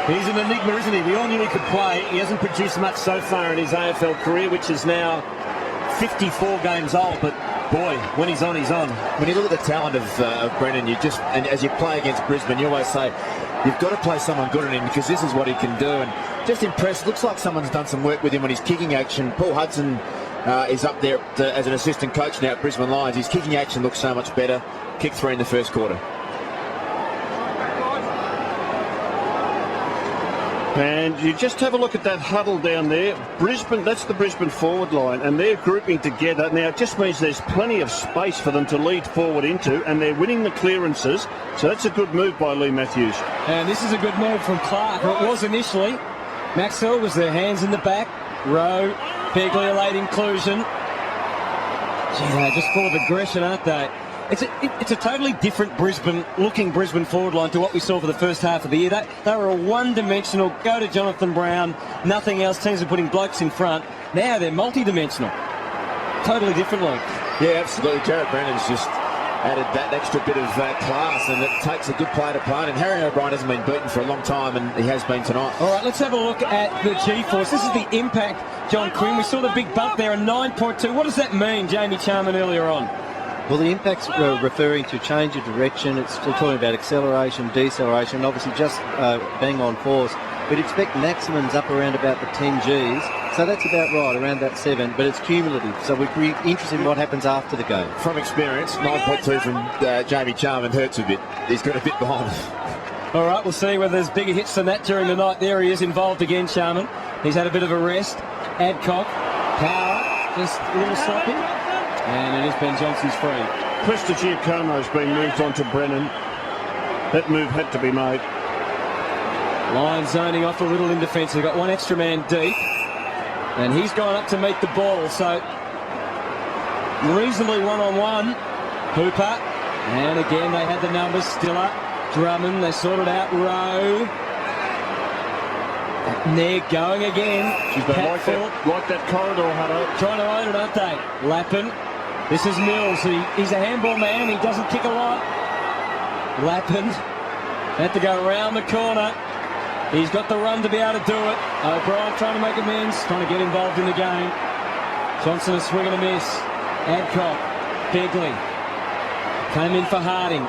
He's an enigma, isn't he? We all knew he could play. He hasn't produced much so far in his AFL career, which is now 54 games old. But boy, when he's on, he's on. When you look at the talent of Brennan, and as you play against Brisbane, you always say, you've got to play someone good on him, because this is what he can do. And just impressed. Looks like someone's done some work with him on his kicking action. Paul Hudson is up there as an assistant coach now at Brisbane Lions. His kicking action looks so much better. Kick 3 in the first quarter. And you just have a look at that huddle down there. Brisbane, that's the Brisbane forward line, and they're grouping together. Now, it just means there's plenty of space for them to lead forward into, and they're winning the clearances. So that's a good move by Lee Matthews. And this is a good move from Clark. It was initially. Maxwell was their hands in the back. Rowe, Begley, a late inclusion. Gee, they're just full of aggression, aren't they? It's a totally different looking Brisbane forward line to what we saw for the first half of the year. They were a one-dimensional, go to Jonathan Brown, nothing else. Teams are putting blokes in front. Now they're multi-dimensional. Totally different look. Yeah, absolutely. Jared Brennan's just added that extra bit of class, and it takes a good player to play. And Harry O'Brien hasn't been beaten for a long time, and he has been tonight. All right, let's have a look at the G-force. This is the impact, John Quinn. We saw the big bump there, a 9.2. What does that mean, Jamie Charman, earlier on? Well, the impact's referring to change of direction. It's still talking about acceleration, deceleration, obviously just bang on force. We'd expect maximums up around about the 10 Gs, so that's about right, around that 7, but it's cumulative, so we'd be interested in what happens after the game. From experience, 9.2 from Jamie Charman hurts a bit. He's got a bit behind him. All right, we'll see whether there's bigger hits than that during the night. There he is, involved again, Charman. He's had a bit of a rest. Adcock, Power, just a little sloppy. And it is Ben Johnson's free. Prestigiacomo's been moved on to Brennan. That move had to be made. Lions zoning off a little in defence. They've got one extra man deep. And he's gone up to meet the ball. So reasonably one-on-one. Hooper. And again, they had the numbers. Stiller. Drummond. They sorted out Rowe. And they're going again. Like that corridor, Hutto. Trying to own it, aren't they? Lappin. This is Mills. He's a handball man. He doesn't kick a lot. Lappin had to go around the corner. He's got the run to be able to do it. O'Brien trying to make amends, trying to get involved in the game. Johnson a swing and a miss. Adcock, Begley came in for Harding.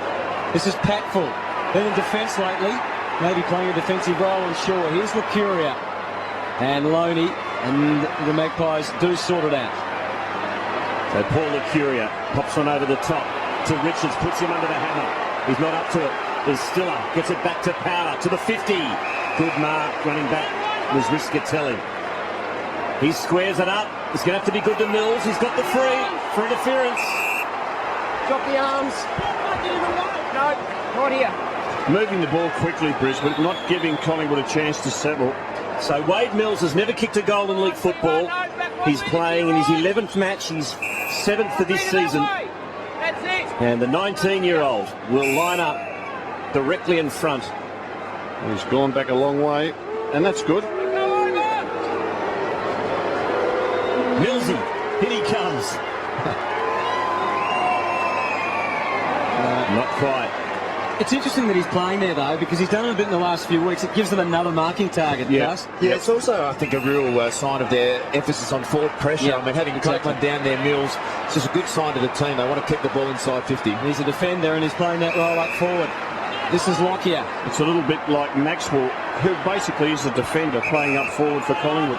This is Patfull. Been in defence lately, maybe playing a defensive role on shore. Here's Lucuria and Loney, and the Magpies do sort it out. So Paul Lucuria pops one over the top to Richards, puts him under the hammer. He's not up to it. There's Stiller, gets it back to Power, to the 50. Good mark, running back was Riscatelli. He squares it up. It's going to have to be good to Mills. He's got the free for interference. Drop the arms. No, not here. Moving the ball quickly, Brisbane, not giving Collingwood a chance to settle. So Wade Mills has never kicked a goal in league football. He's playing in his 11th match. He's 7th for this season. And the 19-year-old will line up directly in front. He's gone back a long way, and that's good. Millsy, in he comes. Not quite. It's interesting that he's playing there, though, because he's done it a bit in the last few weeks. It gives them another marking target, Gus. Yeah, it's also, I think, a real sign of their emphasis on forward pressure. Yeah, I mean, having Copeland down there, Mills, it's just a good sign to the team. They want to keep the ball inside 50. He's a defender, and he's playing that role up forward. This is Lockyer. It's a little bit like Maxwell, who basically is a defender playing up forward for Collingwood.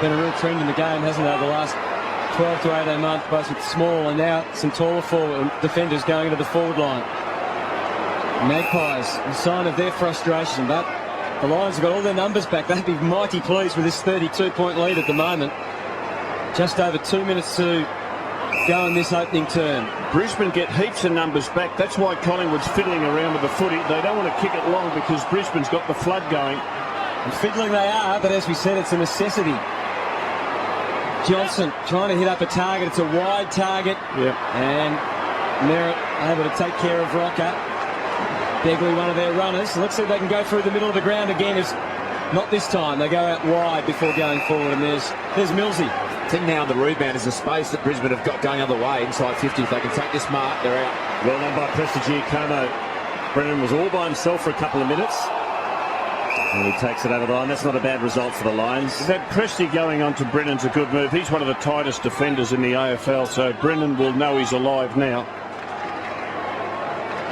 Been a real trend in the game, hasn't it, over the last 12 to 18 months, both with small and now some taller forward defenders going into the forward line. Magpies, a sign of their frustration, but the Lions have got all their numbers back. They'd be mighty pleased with this 32-point lead at the moment. Just over 2 minutes to go in this opening term. Brisbane get heaps of numbers back. That's why Collingwood's fiddling around with the footy. They don't want to kick it long because Brisbane's got the flood going. And fiddling they are, but as we said, it's a necessity. Johnson trying to hit up a target. It's a wide target. Yep. And Merritt able to take care of Rocker. Begley, one of their runners. Let's see if they can go through the middle of the ground again. It's not this time. They go out wide before going forward. And there's Millsy. I think now the rebound is the space that Brisbane have got going other way inside 50. If they can take this mark, they're out. Well done by Prestigiacomo. Brennan was all by himself for a couple of minutes. And he takes it over the line. That's not a bad result for the Lions. That Presti going on to Brennan's a good move. He's one of the tightest defenders in the AFL, so Brennan will know he's alive now.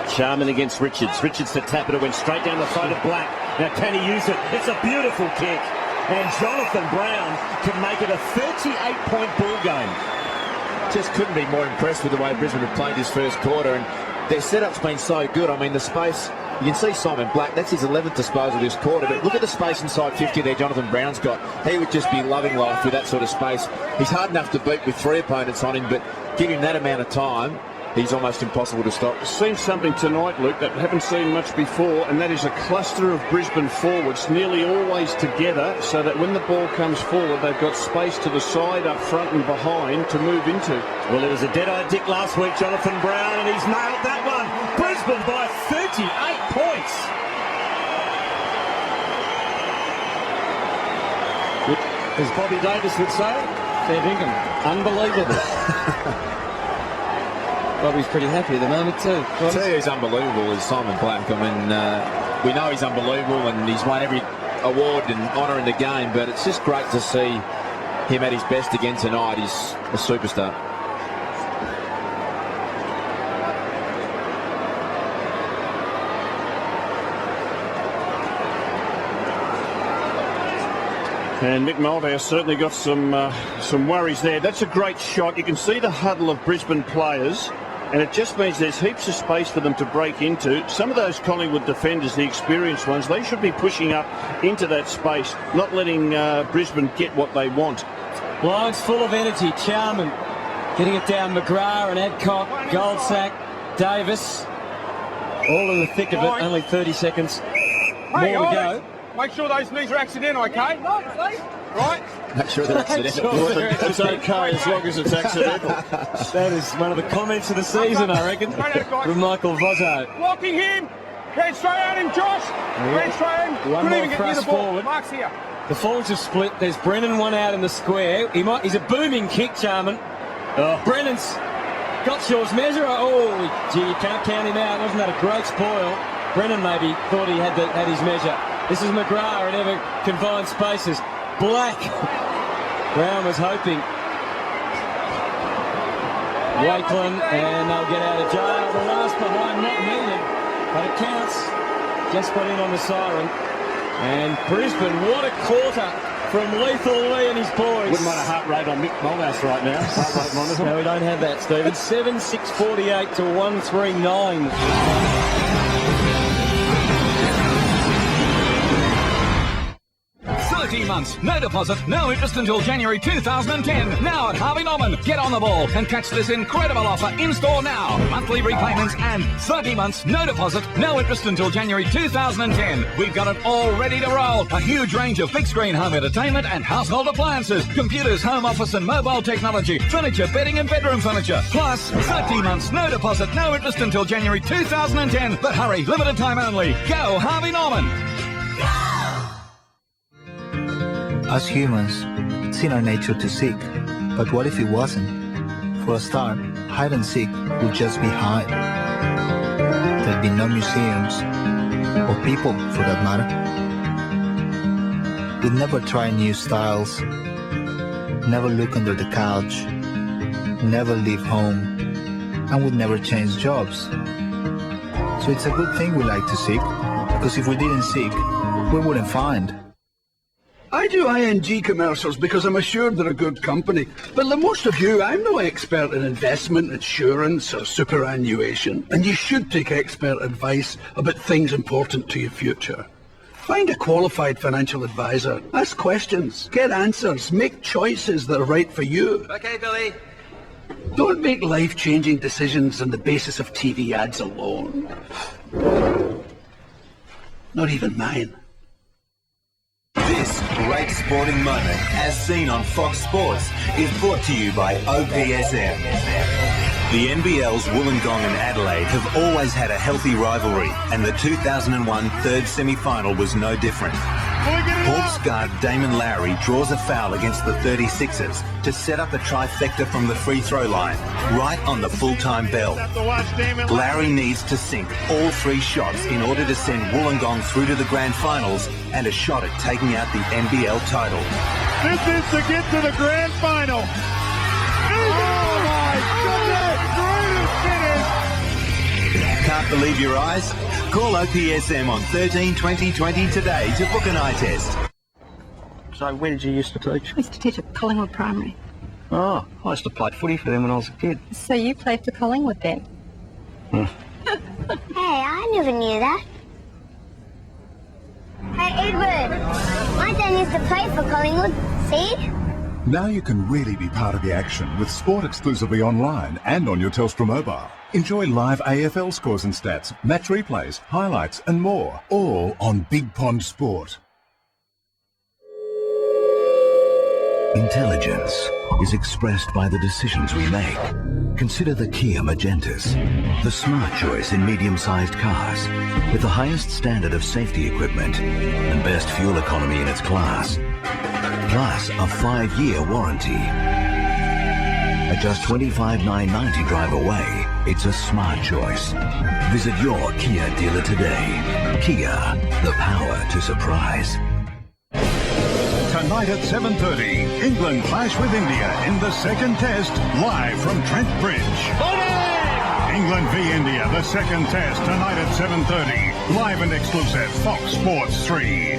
Sharman against Richards. Richards to tap it. It went straight down the throat of Black. Now can he use it? It's a beautiful kick. And Jonathan Brown can make it a 38-point ball game. Just couldn't be more impressed with the way Brisbane have played this first quarter. And their setup's been so good. I mean, the space... You can see Simon Black, that's his 11th disposal this quarter, but look at the space inside 50 there Jonathan Brown's got. He would just be loving life with that sort of space. He's hard enough to beat with 3 opponents on him, but give him that amount of time, he's almost impossible to stop. Seen something tonight, Luke, that haven't seen much before, and that is a cluster of Brisbane forwards, nearly always together, so that when the ball comes forward, they've got space to the side, up front and behind to move into. Well, it was a dead-eyed dick last week, Jonathan Brown, and he's nailed that one. Brisbane by 38 points. As Bobby Davis would say, fair dinkum. Unbelievable. Bobby's pretty happy at the moment too. I'll tell you who's unbelievable is Simon Black. I mean, we know he's unbelievable and he's won every award and honour in the game, but it's just great to see him at his best again tonight. He's a superstar. And Mick Malthouse certainly got some worries there. That's a great shot. You can see the huddle of Brisbane players, and it just means there's heaps of space for them to break into. Some of those Collingwood defenders, the experienced ones, they should be pushing up into that space, not letting Brisbane get what they want. Lions full of energy. Charman getting it down. McGrath and Adcock, Goldsack, Davis, all in the thick of it. Only 30 seconds more to go. Make sure those knees are accidental, okay? Right? Make sure they're accidental. It's okay as long as it's accidental. That is one of the comments of the season, I reckon, from Michael Vozzo. Blocking him! Head straight at him, Josh! Head straight at him! One Couldn't more even get near the thrust ball. forward. Mark's here. The forwards have split. There's Brennan, one out in the square. He's a booming kick, Charman. Brennan's got Shaw's measure. Oh, gee, you can't count him out. Wasn't that a great spoil? Brennan maybe thought he had his measure. This is McGrath in ever confined spaces. Black. Brown was hoping. Wakeland, and they'll get out of jail. The last behind not needed, but it counts. Just put in on the siren. And Brisbane, what a quarter from Lethal Lee and his boys. Wouldn't mind a heart rate on Mick Malthouse right now. Heart rate monitor. No, we don't have that, Stephen. 7-6-48 to 139. 30 months, no deposit, no interest until January 2010. Now at Harvey Norman. Get on the ball and catch this incredible offer in-store now. Monthly repayments and 30 months, no deposit, no interest until January 2010. We've got it all ready to roll. A huge range of big screen home entertainment and household appliances, computers, home office and mobile technology, furniture, bedding and bedroom furniture. Plus 30 months, no deposit, no interest until January 2010. But hurry, limited time only. Go Harvey Norman. As humans, it's in our nature to seek. But what if it wasn't? For a start, hide and seek would just be hide. There'd be no museums, or people for that matter. We'd never try new styles, never look under the couch, never leave home, and would never change jobs. So it's a good thing we like to seek, because if we didn't seek, we wouldn't find. I do ING commercials because I'm assured they're a good company. But like most of you, I'm no expert in investment, insurance or superannuation. And you should take expert advice about things important to your future. Find a qualified financial advisor. Ask questions. Get answers. Make choices that are right for you. Okay, Billy. Don't make life-changing decisions on the basis of TV ads alone. Not even mine. This great sporting moment, as seen on Fox Sports, is brought to you by OPSM. The NBL's Wollongong and Adelaide have always had a healthy rivalry, and the 2001 third semi-final was no different. Hawks guard Damon Lowry draws a foul against the 36ers to set up a trifecta from the free throw line, right on the full-time bell. Lowry needs to sink all 3 shots in order to send Wollongong through to the grand finals and a shot at taking out the NBL title. This is to get to the grand final. Oh my goodness! Can't believe your eyes? Call OPSM on 13 20 20 today to book an eye test. So where did you used to teach? I used to teach at Collingwood Primary. Oh, I used to play footy for them when I was a kid. So you played for Collingwood then? Hey, I never knew that. Hey, Edward, my dad used to play for Collingwood, see? Now you can really be part of the action with sport exclusively online and on your Telstra mobile. Enjoy live AFL scores and stats, match replays, highlights and more, all on Big Pond Sport. Intelligence is expressed by the decisions we make. Consider the Kia Magentas, the smart choice in medium-sized cars, with the highest standard of safety equipment and best fuel economy in its class. Plus a 5-year warranty. At just $25,990 drive away, it's a smart choice. Visit your Kia dealer today. Kia, the power to surprise. Tonight at 7:30, England clash with India in the second test, live from Trent Bridge. England v India, the second test, tonight at 7:30, live and exclusive, Fox Sports 3.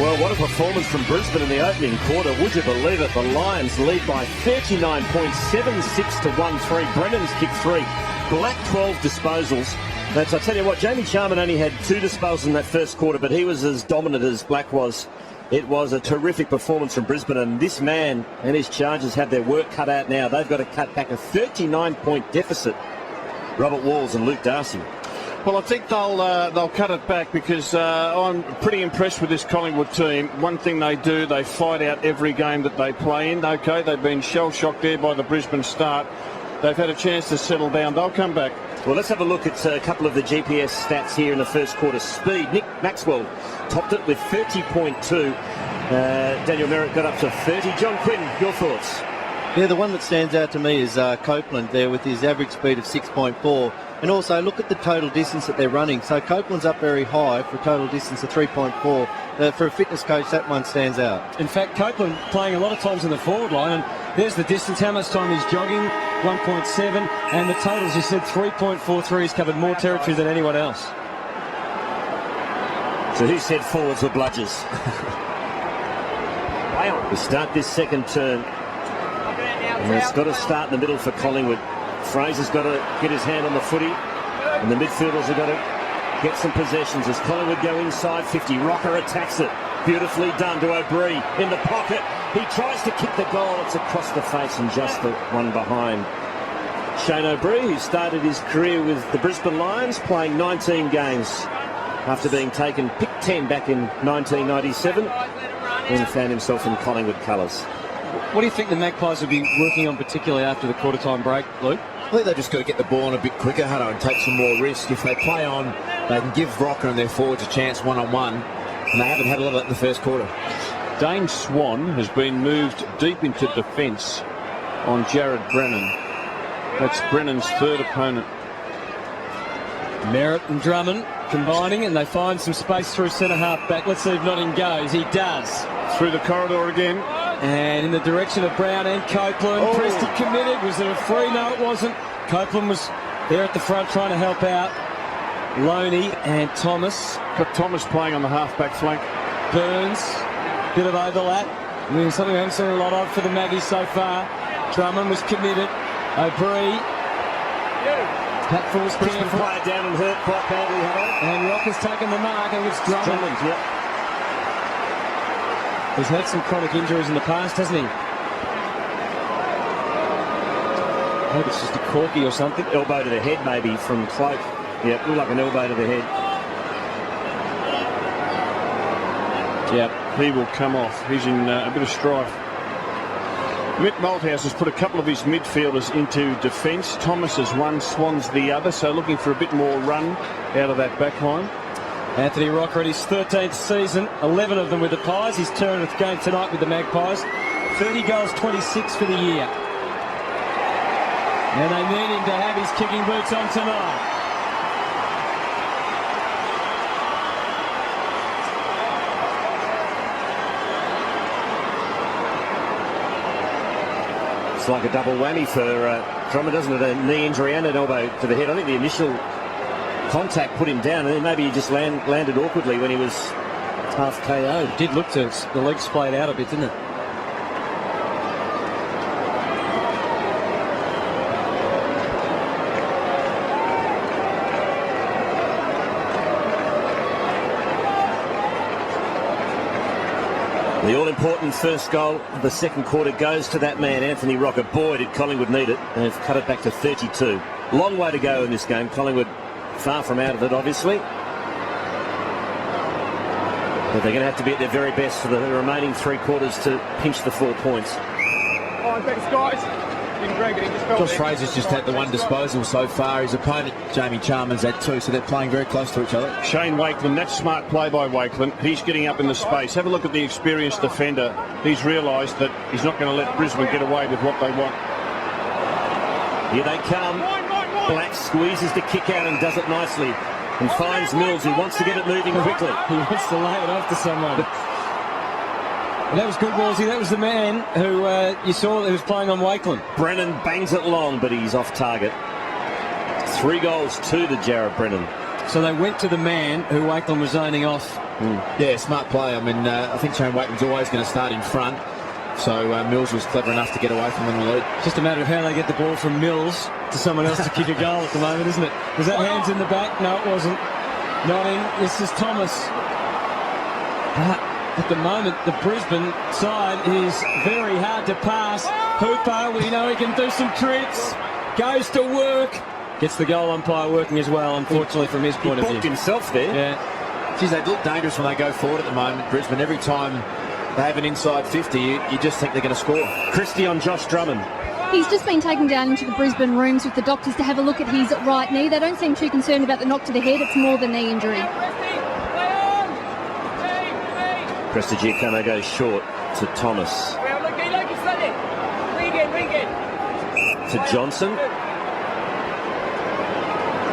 Well, what a performance from Brisbane in the opening quarter. Would you believe it? The Lions lead by 39 points, 7-6 to 1-3. Brennan's kicked 3. Black 12 disposals. I tell you what, Jamie Charman only had 2 disposals in that first quarter, but he was as dominant as Black was. It was a terrific performance from Brisbane, and this man and his Chargers have their work cut out now. They've got to cut back a 39-point deficit. Robert Walls and Luke Darcy. Well, I think they'll cut it back because I'm pretty impressed with this Collingwood team. One thing they do, they fight out every game that they play in. Okay, they've been shell-shocked there by the Brisbane start. They've had a chance to settle down. They'll come back. Well, let's have a look at a couple of the GPS stats here in the first quarter. Speed, Nick Maxwell topped it with 30.2. Daniel Merritt got up to 30. John Quinn, your thoughts? Yeah, the one that stands out to me is Copeland there with his average speed of 6.4. And also look at the total distance that they're running. So Copeland's up very high for a total distance of 3.4. For a fitness coach, that one stands out. In fact, Copeland playing a lot of times in the forward line. And there's the distance, how much time he's jogging, 1.7. And the totals, you said 3.43. He's covered more territory than anyone else. So who said forwards were bludgers? Wow. We start this second term. And it's got to start in the middle for Collingwood. Fraser's got to get his hand on the footy, and the midfielders have got to get some possessions as Collingwood go inside 50. Rocker attacks it. Beautifully done to O'Brien in the pocket. He tries to kick the goal. It's across the face and just the one behind. Shane O'Brien, who started his career with the Brisbane Lions, playing 19 games after being taken pick 10 back in 1997, and found himself in Collingwood colours. What do you think the Magpies will be working on particularly after the quarter-time break, Luke? I think they've just got to get the ball on a bit quicker, Hutto, and take some more risk. If they play on, they can give Rocker and their forwards a chance one-on-one, and they haven't had a lot of that in the first quarter. Dane Swan has been moved deep into defence on Jared Brennan. That's Brennan's third opponent. Merritt and Drummond combining, and they find some space through centre-half back. Let's see if Notting goes. He does. Through the corridor again. And in the direction of Brown and Copeland. Oh. Presti committed. Was it a free? No, it wasn't. Copeland was there at the front trying to help out Loney and Thomas. Got Thomas playing on the half-back flank. Burns. Bit of overlap. Something we haven't seen a lot of for the Maggies so far. Drummond was committed. O'Brien. Patfull's Brisbane player down and hurt quite badly, and Rocker's taken the mark, and it's Drummond. Yep. He's had some chronic injuries in the past, hasn't he? I hope it's just a corky or something. Elbow to the head, maybe, from Cloak. Yeah, looked like an elbow to the head. Yep, he will come off. He's in a bit of strife. Mick Malthouse has put a couple of his midfielders into defence. Thomas is one, Swan's the other, so looking for a bit more run out of that back line. Anthony Rocker at his 13th season, 11 of them with the Pies. His 10th game tonight with the Magpies. 30 goals, 26 for the year. And they need him to have his kicking boots on tonight. It's like a double whammy for Drummond, doesn't it? A knee injury and an elbow to the head. I think the initial contact put him down, and then maybe he just landed awkwardly when he was half KO. It did look to the leg splayed out a bit, didn't it? The all-important first goal of the second quarter goes to that man, Anthony Rocker. Boy, did Collingwood need it. They've cut it back to 32. Long way to go in this game. Collingwood far from out of it, obviously. But they're going to have to be at their very best for the remaining 3 quarters to pinch the 4 points. Oh, thanks, guys. Josh Fraser's just had the one disposal so far. His opponent, Jamie Charman's, had 2, so they're playing very close to each other. Shane Wakeland, that's smart play by Wakeland. He's getting up in the space. Have a look at the experienced defender. He's realised that he's not going to let Brisbane get away with what they want. Here they come. Black squeezes the kick out and does it nicely. And finds Mills, who wants to get it moving quickly. He wants to lay it off to someone. And that was good, Wolsey. That was the man who you saw that was playing on Wakeland. Brennan bangs it long, but he's off target. 3 goals to the Jared Brennan. So they went to the man who Wakeland was zoning off. Yeah, smart play. I mean, I think Shane Wakeland's always going to start in front. So Mills was clever enough to get away from them in the lead. Just a matter of how they get the ball from Mills to someone else to kick a goal at the moment, isn't it? Was that hands in the back? No, it wasn't. Not in. This is Thomas. At the moment, the Brisbane side is very hard to pass. Hooper, we know he can do some tricks. Goes to work. Gets the goal umpire working as well, unfortunately, from his point of view. He booked himself there. Yeah. Geez, they look dangerous when they go forward at the moment, Brisbane. Every time they have an inside 50, you just think they're going to score. Christie on Josh Drummond. He's just been taken down into the Brisbane rooms with the doctors to have a look at his right knee. They don't seem too concerned about the knock to the head. It's more the knee injury. Prestigiacomo goes short to Thomas. To Johnson.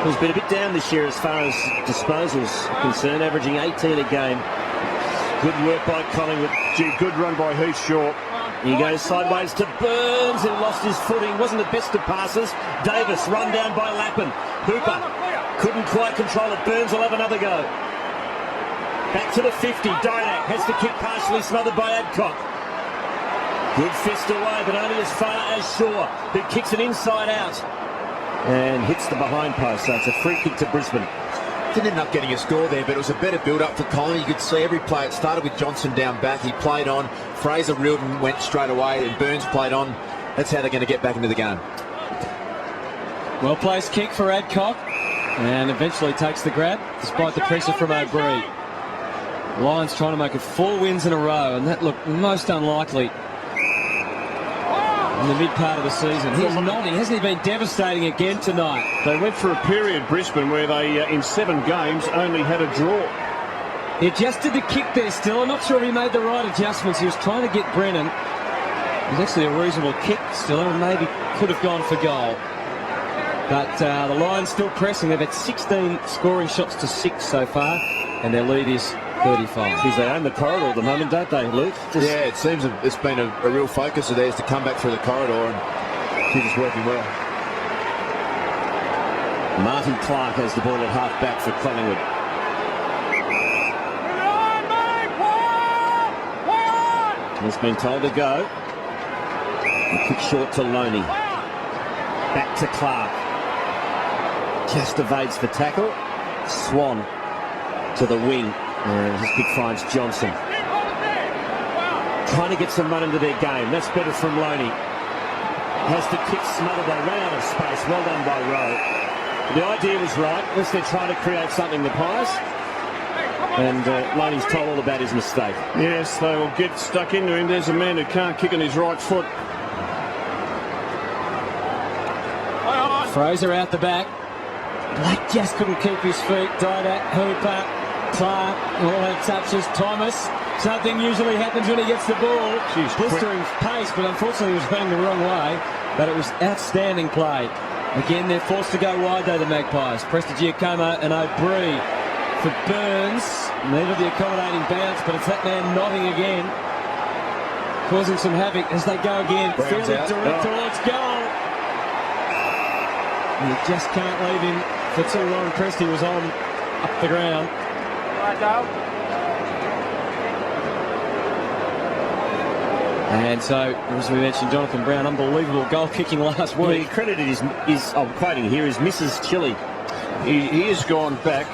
He's been a bit down this year as far as disposals are concerned, averaging 18 a game. Good work by Collingwood. Gee, good run by Heath Shaw. He goes sideways to Burns, who lost his footing. Wasn't the best of passes. Davis run down by Lappin. Hooper couldn't quite control it. Burns will have another go. Back to the 50. Didak has to kick, partially smothered by Adcock. Good fist away, but only as far as Shaw, who kicks it inside out. and hits the behind post. So it's a free kick to Brisbane. Didn't end up getting a score there, but it was a better build-up for Collingwood. You could see every play. It started with Johnson down back. He played on. Fraser reeled and went straight away, and Burns played on. That's how they're going to get back into the game. Well-placed kick for Adcock, and eventually takes the grab, despite the pressure from O'Brien. Lions trying to make it 4 wins in a row, and that looked most unlikely in the mid part of the season. He's nodding. Hasn't he been devastating again tonight? They went for a period, Brisbane, where they, in 7 games, only had a draw. He adjusted the kick there still. I'm not sure he made the right adjustments. He was trying to get Brennan. It was actually a reasonable kick still, and maybe could have gone for goal. But the Lions still pressing. They've had 16 scoring shots to 6 so far, and their lead is 35. Because they own the corridor at the moment, don't they, Luke? Yeah, it seems it's been a real focus of theirs to come back through the corridor, and it's working well. Martin Clark has the ball at half-back for Collingwood. He's been told to go. A kick short to Loney. Back to Clark. Just evades the tackle. Swan to the wing. And his kick finds Johnson. Trying to get some run into their game. That's better from Loney. Has the kick smothered. They ran out of space. Well done by Rowe. The idea was right. Unless they're trying to create something, the Pies. And Loney's told all about his mistake. Yes, they will get stuck into him. There's a man who can't kick on his right foot. Fraser out the back. Blake just couldn't keep his feet. Didak, Hooper, Clark, all had touches. Thomas. Something usually happens when he gets the ball. Blistering pace, but unfortunately he was running the wrong way. But it was outstanding play. Again, they're forced to go wide though, the Magpies. Prestigiacomo and O'Brien for Burns. Needed the accommodating bounce, but it's that man nodding again. Causing some havoc as they go again. Brown's fairly out. direct towards goal. You just can't leave him for too long. Presti was on up the ground. And so, as we mentioned, Jonathan Brown, unbelievable goal kicking last week. Well, he credited his I'm quoting here, his Mrs. Chili. He has gone back.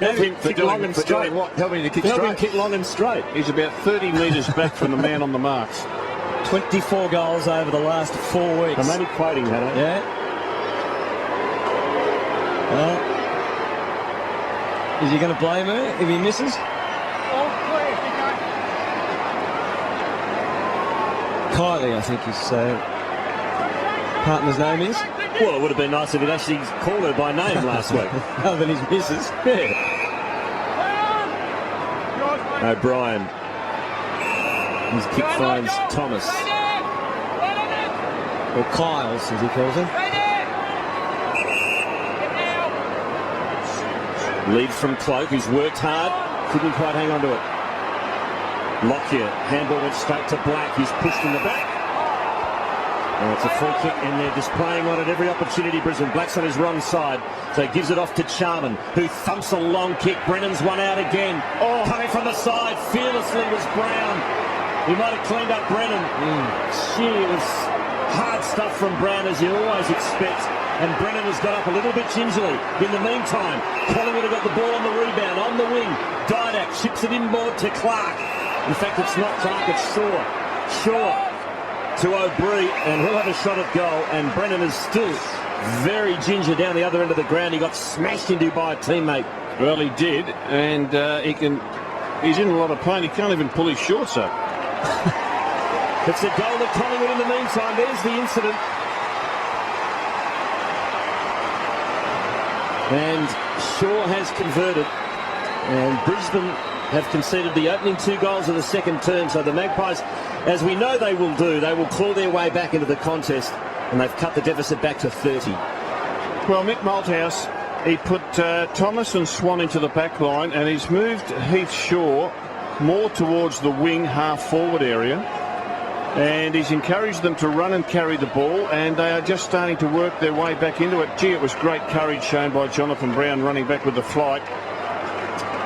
Helping kick long and straight. Helping to kick Helping straight. kick long and straight. He's about 30 metres back from the man on the marks. 24 goals over the last 4 weeks. I'm only quoting that, eh? Yeah. Well, is he going to blame her if he misses? Kylie, I think his partner's name is. Well, it would have been nice if he'd actually called her by name last week. Other than his missus. Yeah. O'Brien. His kick finds Thomas. Or Kyles, as he calls him. Lead from Cloak, who's worked hard. Couldn't quite hang on to it. Lockyer. Handball went straight to Black. He's pushed in the back. And it's a free kick, and they're just playing on it every opportunity. Brisbane. Black's on his wrong side, so he gives it off to Charman, who thumps a long kick. Brennan's one out again. Oh, coming from the side fearlessly was Brown. He might have cleaned up Brennan. Gee, it was hard stuff from Brown, as you always expect. And Brennan has got up a little bit gingerly. In the meantime, Collingwood have got the ball on the rebound, on the wing. Didak chips it inboard to Clark. In fact, it's not Clark, it's Shaw. Shaw to O'Brien, and he'll have a shot at goal. And Brennan is still very ginger down the other end of the ground. He got smashed into by a teammate. Well, he did, and he's in a lot of pain. He can't even pull his shorts up. It's a goal to Collingwood in the meantime. There's the incident. And Shaw has converted. And Brisbane have conceded the opening 2 goals of the second term. So the Magpies, as we know they will do, they will claw their way back into the contest. And they've cut the deficit back to 30. Well, Mick Malthouse, he put Thomas and Swan into the back line, and he's moved Heath Shaw more towards the wing half-forward area. And he's encouraged them to run and carry the ball, and they are just starting to work their way back into it. Gee, it was great courage shown by Jonathan Brown running back with the flight.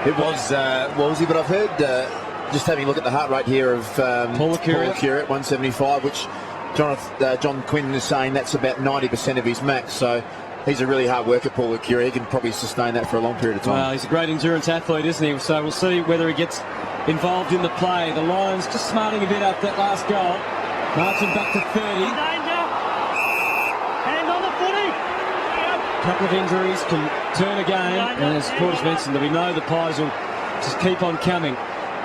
It was Wallsy, but I've heard, just having a look at the heart rate here of Paul Curriett, 175, which John Quinn is saying that's about 90% of his max. So he's a really hard worker, Paul Lucuria. He can probably sustain that for a long period of time. Well, he's a great endurance athlete, isn't he? So we'll see whether he gets involved in the play. The Lions just smarting a bit after that last goal. Marching back to 30. Hand on the footy. A couple of injuries can turn a game. And as Porter's mentioned, we know the Pies will just keep on coming.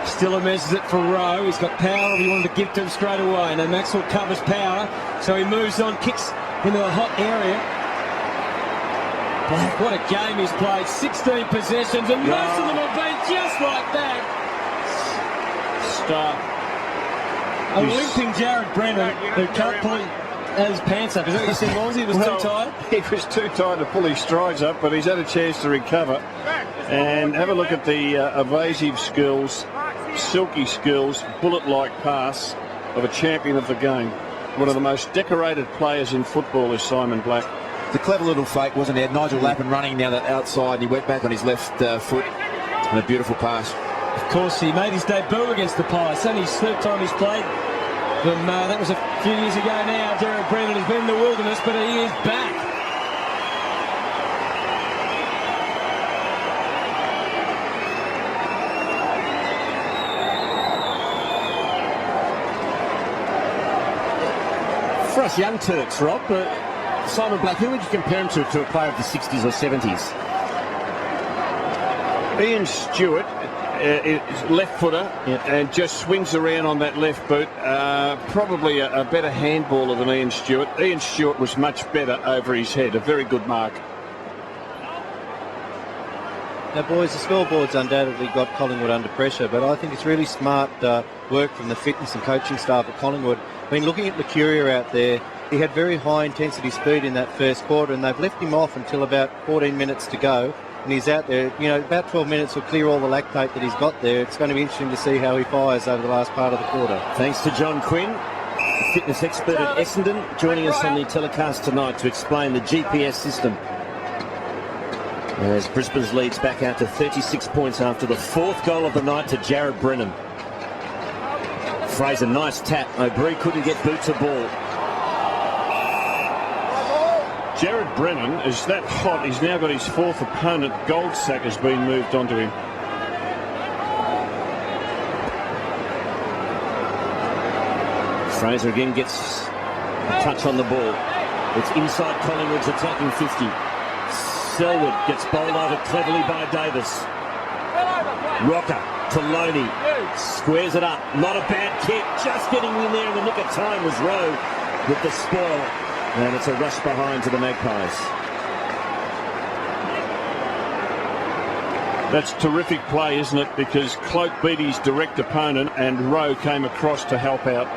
Stiller measures it for Rowe. He's got power. He wanted to give to him straight away. Now Maxwell covers power. So he moves on, kicks into a hot area. Black, what a game he's played. 16 possessions, and most of them have been just like that. Start. A limping Jared Brennan, who can't pull his pants up. Is that what you said, was he? Was too tired? He was too tired to pull his strides up, but he's had a chance to recover. And have a look at the evasive skills, silky skills, bullet-like pass of a champion of the game. One of the most decorated players in football is Simon Black. The clever little fake, wasn't it? Nigel Lappin running down that outside, and he went back on his left foot. And a beautiful pass. Of course, he made his debut against the Pies. It's only his third time he's played. That was a few years ago now. Jared Brennan has been in the wilderness, but he is back. For us young Turks, Rob, but Simon Black, who would you compare him to a player of the 60s or 70s? Ian Stewart, left footer, and just swings around on that left boot. Probably a better handballer than Ian Stewart. Ian Stewart was much better over his head. A very good mark. Now, boys, the scoreboard's undoubtedly got Collingwood under pressure, but I think it's really smart work from the fitness and coaching staff at Collingwood. I mean, looking at Lucuria out there, he had very high intensity speed in that first quarter, and they've left him off until about 14 minutes to go. And he's out there, you know, about 12 minutes will clear all the lactate that he's got there. It's going to be interesting to see how he fires over the last part of the quarter. Thanks to John Quinn, a fitness expert at Essendon, joining us on the telecast tonight to explain the GPS system. As Brisbane's leads back out to 36 points after the fourth goal of the night to Jared Brennan. Fraser, nice tap. O'Brien couldn't get boots a ball. Jared Brennan is that hot, he's now got his fourth opponent. Goldsack has been moved onto him. Fraser again gets a touch on the ball. It's inside Collingwood's attacking 50. Selwood gets bowled over cleverly by Davis. Rocker to Loney. Squares it up. Not a bad kick. Just getting in there in the nick of time was Rowe with the spoil. And it's a rush behind to the Magpies. That's terrific play, isn't it? Because Cloak beat his direct opponent and Rowe came across to help out.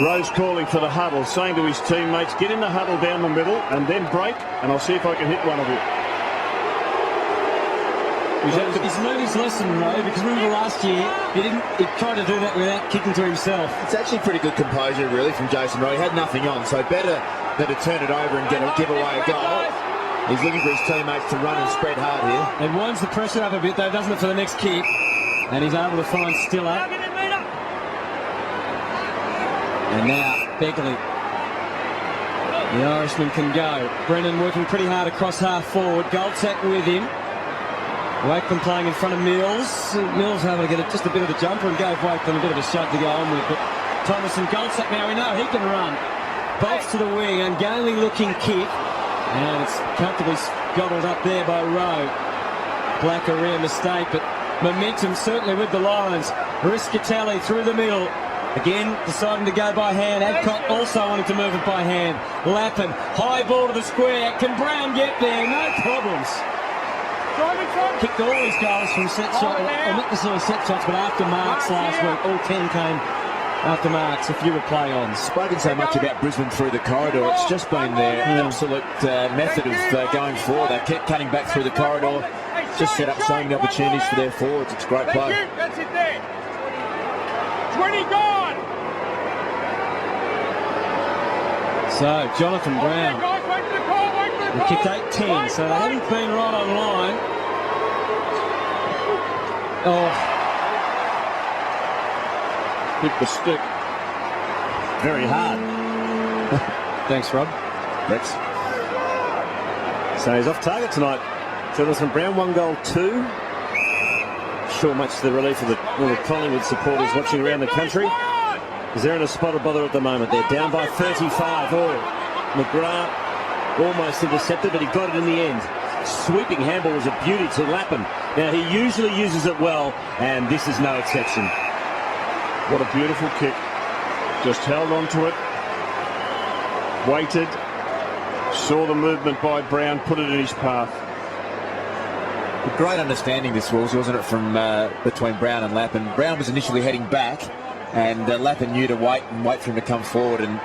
Rowe's calling for the huddle, saying to his teammates, get in the huddle down the middle and then break, and I'll see if I can hit one of you. He's learned his lesson, Rowe, because remember last year he tried to do that without kicking to himself. It's actually pretty good composure, really, from Jason Rowe. He had nothing on, so better than to turn it over and give away a goal. He's looking for his teammates to run and spread hard here. And winds the pressure up a bit, though, doesn't it, for the next kick? And he's able to find Stiller. And now Beckley. The Irishman can go. Brennan working pretty hard across half forward. Goldsack with him. Wakeland playing in front of Mills. Mills able to get just a bit of the jumper and gave Wakeland a bit of a shot to go on with. But Thomas and Goldsack now, we know he can run. Bolts to the wing, ungainly looking kick. And it's comfortably gobbled up there by Rowe. Black a rare mistake, but momentum certainly with the Lions. Riscatelli through the middle. Again, deciding to go by hand. Adcock also wanted to move it by hand. Lappin, high ball to the square. Can Brown get there? No problems. Kicked all his goals from set shots, well, not necessarily set shots, but after marks last week. All 10 came after marks, a few were play-ons. Spoken so much about Brisbane through the corridor. It's just been their absolute method of going forward. They kept cutting back through the corridor. Just set up so many opportunities for their forwards. It's a great play. That's it there. 20 gone. So, Jonathan Brown. He kicked 8-10, so they haven't been right on line. Oh. Hit the stick. Very hard. Thanks, Rob. Thanks. So he's off target tonight. Jonathan Brown, 1 goal, 2. Sure, much to the relief of all the Collingwood supporters watching around the country. Is there in a spot of bother at the moment? They're down by 35. Oh, McGrath almost intercepted, but he got it in the end. Sweeping handball was a beauty to Lappin. Now, he usually uses it well, and this is no exception. What a beautiful kick. Just held on to it. Waited. Saw the movement by Brown, put it in his path. A great understanding this was, wasn't it, from between Brown and Lappin. Brown was initially heading back, and Lappin knew to wait for him to come forward, and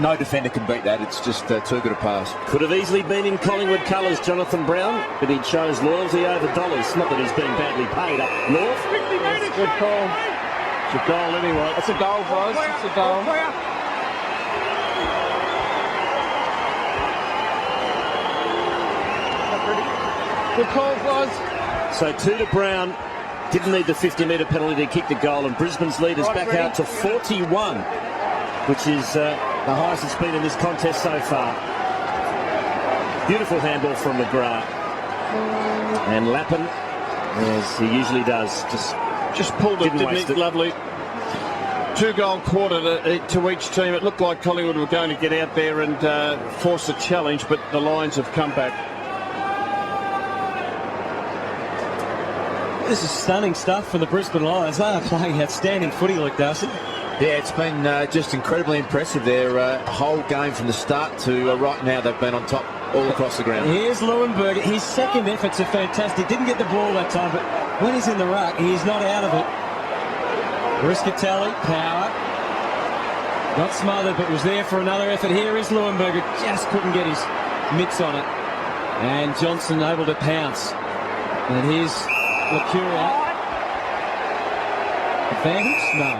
no defender can beat that. It's just too good a pass. Could have easily been in Collingwood colours, Jonathan Brown, but he chose loyalty over dollars. Not that he's been badly paid up north. Good call. It's a goal anyway. It's a goal, guys. It's a goal. Good call, guys. So 2 to Brown. Didn't need the 50-metre penalty to kick the goal, and Brisbane's lead is back out to 41, which is the highest it's been in this contest so far. Beautiful handball from McGrath. And Lappin, as he usually does, just pulled it, didn't it? Lovely. 2-goal quarter to each team. It looked like Collingwood were going to get out there and force a challenge, but the Lions have come back. This is stunning stuff from the Brisbane Lions. They are playing outstanding footy, Luke Darcy. Yeah, it's been just incredibly impressive. Their whole game from the start to right now, they've been on top all across the ground. Here's Leuenberger. His second efforts are fantastic. Didn't get the ball that time, but when he's in the ruck, he's not out of it. Riscatelli, power. Not smothered, but was there for another effort. Here is Leuenberger. Just couldn't get his mitts on it. And Johnson able to pounce. And here's Lacuria. Advantage? No.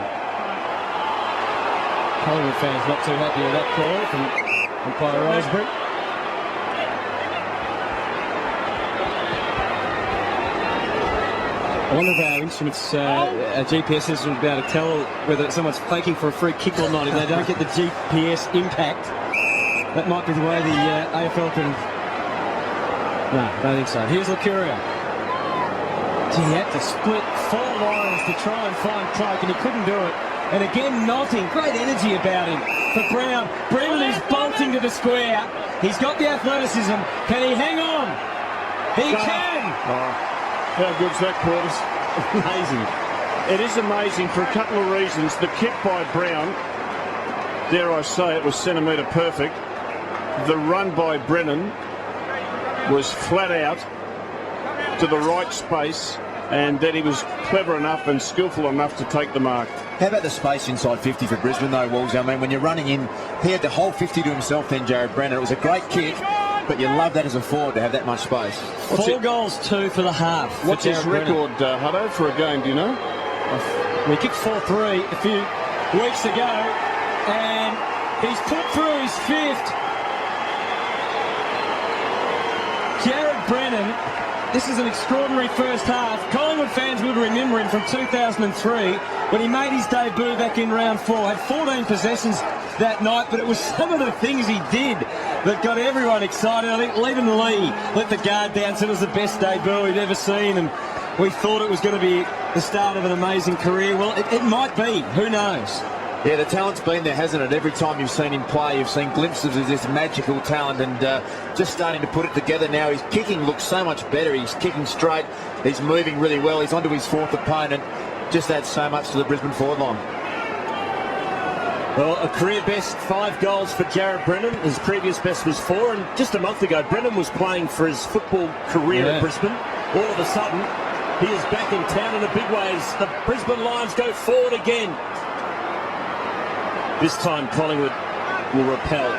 Collingwood fans not too happy with that call from umpire Roseberry. I wonder if our instruments, our GPS system will be able to tell whether someone's faking for a free kick or not if they don't get the GPS impact. That might be the way the AFL can... No, I don't think so. Here's Lacuria. He had to split 4 lines to try and find Cloak, and he couldn't do it. And again, nothing. Great energy about him. For Brown. Brennan is bolting to the square. He's got the athleticism. Can he hang on? He can! Oh, how good's that, Quarters? Amazing. It is amazing for a couple of reasons. The kick by Brown, dare I say it, was centimetre perfect. The run by Brennan was flat out to the right space, and then he was clever enough and skillful enough to take the mark. How about the space inside 50 for Brisbane, though, Wolves? I mean, when you're running in, he had the whole 50 to himself then, Jared Brennan. It was a great kick, but you love that as a forward to have that much space. 4 goals, 2 for the half. What's his record, Hutto, for a game, do you know? We kicked 4-3 a few weeks ago, and he's put through his 5th. Jared Brennan, this is an extraordinary first half. Collingwood fans would remember him from 2003 when he made his debut back in round 4. Had 14 possessions that night, but it was some of the things he did that got everyone excited. I think even Lee let the guard down, said it was the best debut he'd ever seen, and we thought it was going to be the start of an amazing career. Well, it might be. Who knows? Yeah, the talent's been there, hasn't it? Every time you've seen him play, you've seen glimpses of this magical talent, and just starting to put it together now. His kicking looks so much better. He's kicking straight. He's moving really well. He's onto his 4th opponent. Just adds so much to the Brisbane forward line. Well, a career best 5 goals for Jared Brennan. His previous best was 4, and just a month ago, Brennan was playing for his football career at Brisbane. All of a sudden, he is back in town in a big way as the Brisbane Lions go forward again. This time Collingwood will repel.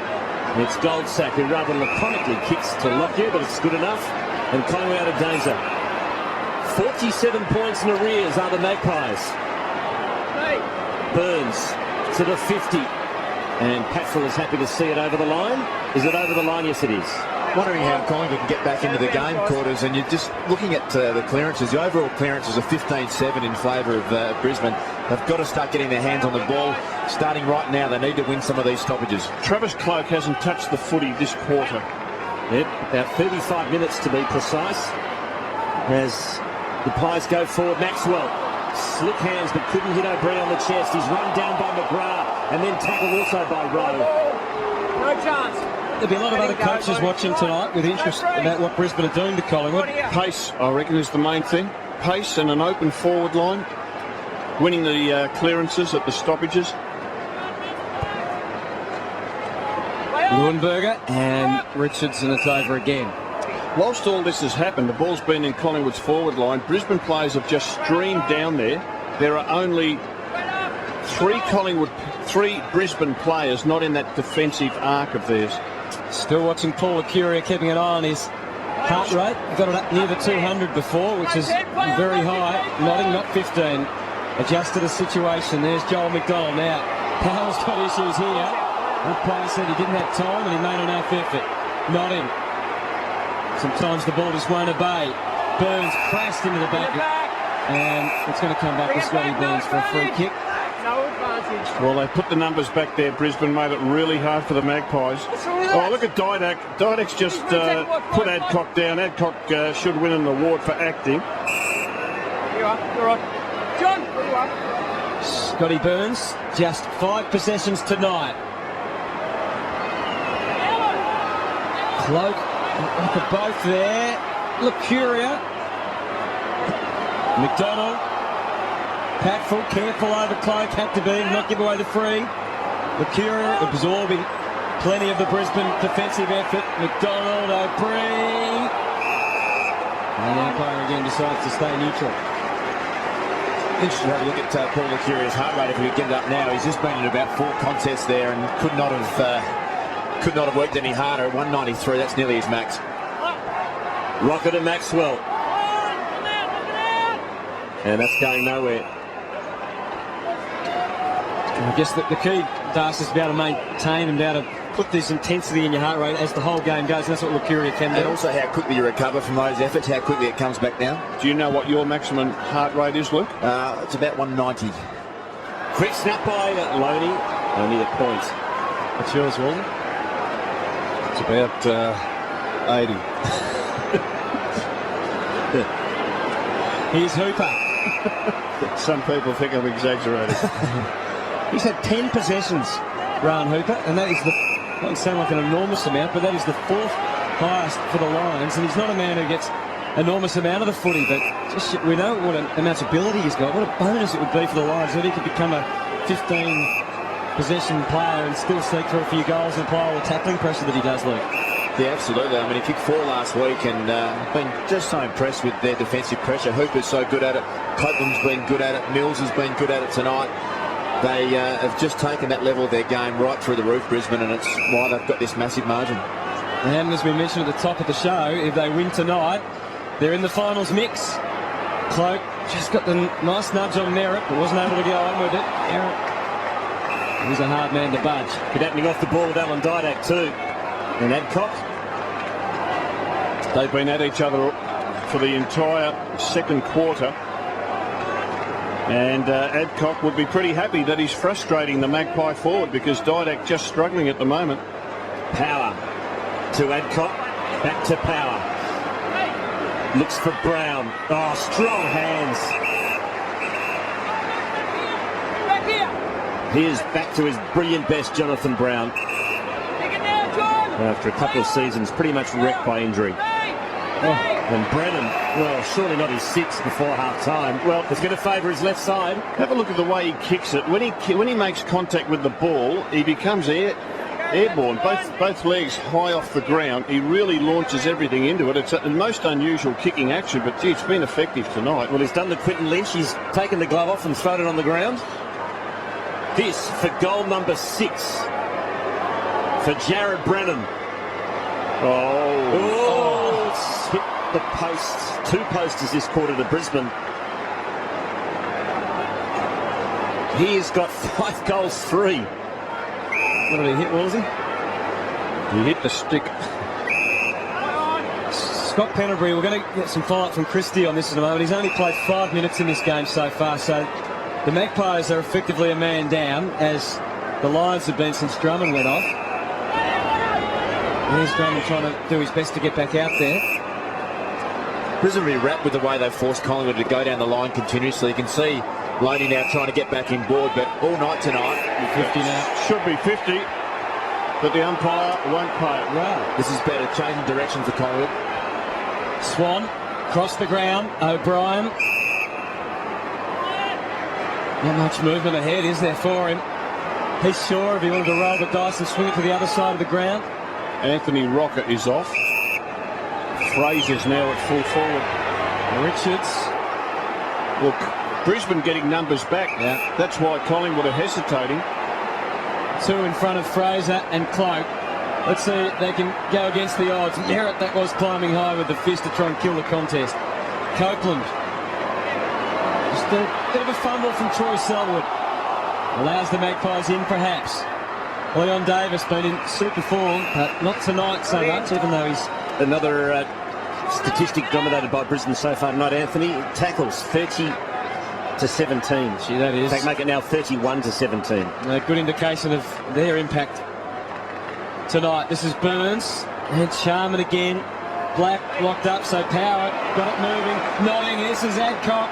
And it's Goldsack who rather laconically kicks to Lockyer, but it's good enough. And Collingwood out of danger. 47 points in arrears are the Magpies. Burns to the 50. And Patfrell is happy to see it over the line. Is it over the line? Yes, it is. Wondering how Collingwood can get back into the game, Quarters, and you're just looking at the clearances. The overall clearances are 15-7 in favour of Brisbane. They've got to start getting their hands on the ball. Starting right now, they need to win some of these stoppages. Travis Cloak hasn't touched the footy this quarter. Yep, about 35 minutes to be precise. As the Pies go forward, Maxwell. Slick hands, but couldn't hit O'Brien on the chest. He's run down by McGrath, and then tackled also by Rowe. No chance. There'll be a lot of other coaches watching tonight with interest about what Brisbane are doing to Collingwood. Pace, I reckon, is the main thing. Pace and an open forward line. Winning the clearances at the stoppages. Leuenberger and Richards, and it's over again. Whilst all this has happened, the ball's been in Collingwood's forward line. Brisbane players have just streamed down there. There are only three Brisbane players not in that defensive arc of theirs. Still watching Paul Acuria, keeping an eye on his heart rate. Got it up near the 200 before, which is very high. Nodding, not 15. Adjust to the situation. There's Joel McDonald now. Powell's got issues here. Umpire said he didn't have time and he made enough effort. Nodding. Sometimes the ball just won't obey. Burns crashed into the back, and it's going to come back with Scotty Burns for a free kick. No advantage. Well, they put the numbers back there. Brisbane made it really hard for the Magpies. Oh, look at Didac. Didac's just put Adcock down. Adcock should win an award for acting. You're up. John, you up. Scotty Burns, just 5 possessions tonight. Cloak, up at both there. Lucuria. McDonald. Packful, careful over Cloak, had to be, not give away the free. Lucuria absorbing plenty of the Brisbane defensive effort. McDonald, O'Brien. And the umpire again decides to stay neutral. Interesting to have a look at Paul Lucuria's heart rate if we get it up now. He's just been in about 4 contests there and could not have worked any harder at 193. That's nearly his max. Rocket and Maxwell. And that's going nowhere. I guess the key, Das, is to be able to maintain and be able to put this intensity in your heart rate as the whole game goes. And that's what Lucuria can do. And also how quickly you recover from those efforts, how quickly it comes back down. Do you know what your maximum heart rate is, Luke? It's about 190. Quick snap by Loney. Only a point. What's yours, Walden? It's about 80. Here's Hooper. Some people think I'm exaggerating. He's had 10 possessions, Ryan Hooper, and that is doesn't sound like an enormous amount, but that is the 4th highest for the Lions, and he's not a man who gets enormous amount of the footy, but just, we know what amounts of ability he's got. What a bonus it would be for the Lions if he could become a 15-possession player and still sneak through a few goals and apply all the tackling pressure that he does, Luke. Yeah, absolutely. I mean, he kicked 4 last week and been just so impressed with their defensive pressure. Hooper's so good at it. Copeland's been good at it. Mills has been good at it tonight. They have just taken that level of their game right through the roof, Brisbane, and it's why they've got this massive margin. And as we mentioned at the top of the show, if they win tonight, they're in the finals mix. Cloak just got the nice nudge on Merritt, but wasn't able to go on with it. Merritt, he's a hard man to budge. Good happening off the ball with Alan Didac too. And Adcock. They've been at each other for the entire second quarter. And Adcock would be pretty happy that he's frustrating the Magpie forward because Didac just struggling at the moment. Power to Adcock. Back to Power. Looks for Brown. Oh, strong hands. Here's back to his brilliant best, Jonathan Brown. After a couple of seasons, pretty much wrecked by injury. And Brennan, well, surely not his 6th before half-time. Well, it's going to favour his left side. Have a look at the way he kicks it. When he makes contact with the ball, he becomes airborne. Both legs high off the ground. He really launches everything into it. It's a most unusual kicking action, but gee, it's been effective tonight. Well, he's done the Quinton Lynch. He's taken the glove off and thrown it on the ground. This for goal number 6 for Jared Brennan. Oh, it's hit the posts. 2 posters this quarter to Brisbane. He's got 5 goals, 3. What did he hit, Wolsey? He hit the stick. Scott Pendlebury, we're going to get some follow-up from Christie on this in a moment. He's only played 5 minutes in this game so far, so the Magpies are effectively a man down, as the Lions have been since Drummond went off. There's Drummond trying to do his best to get back out there. Brisbane will be wrapped with the way they've forced Collingwood to go down the line continuously. You can see Loney now trying to get back in board, but all night tonight. 50 now. Should be 50, but the umpire won't pay it. Right. This is better, changing direction for Collingwood. Swan, across the ground, O'Brien. Not much movement ahead, is there, for him? He's sure if he wanted to roll the dice and swing it to the other side of the ground. Anthony Rocker is off. Fraser's now at full forward. Richards. Look, Brisbane getting numbers back. Yeah. That's why Collingwood are hesitating. 2 in front of Fraser and Cloak. Let's see if they can go against the odds. Merritt, that was climbing high with the fist to try and kill the contest. Copeland. Just a bit of a fumble from Troy Selwood. Allows the Magpies in, perhaps. Leon Davis been in super form, but not tonight so much, even though he's... Another statistic dominated by Brisbane so far tonight, Anthony. Tackles 30 to 17. Gee, that is. They make it now 31 to 17. A good indication of their impact tonight. This is Burns and Sharman again. Black locked up, so Power got it moving. Nodding. This is Adcock.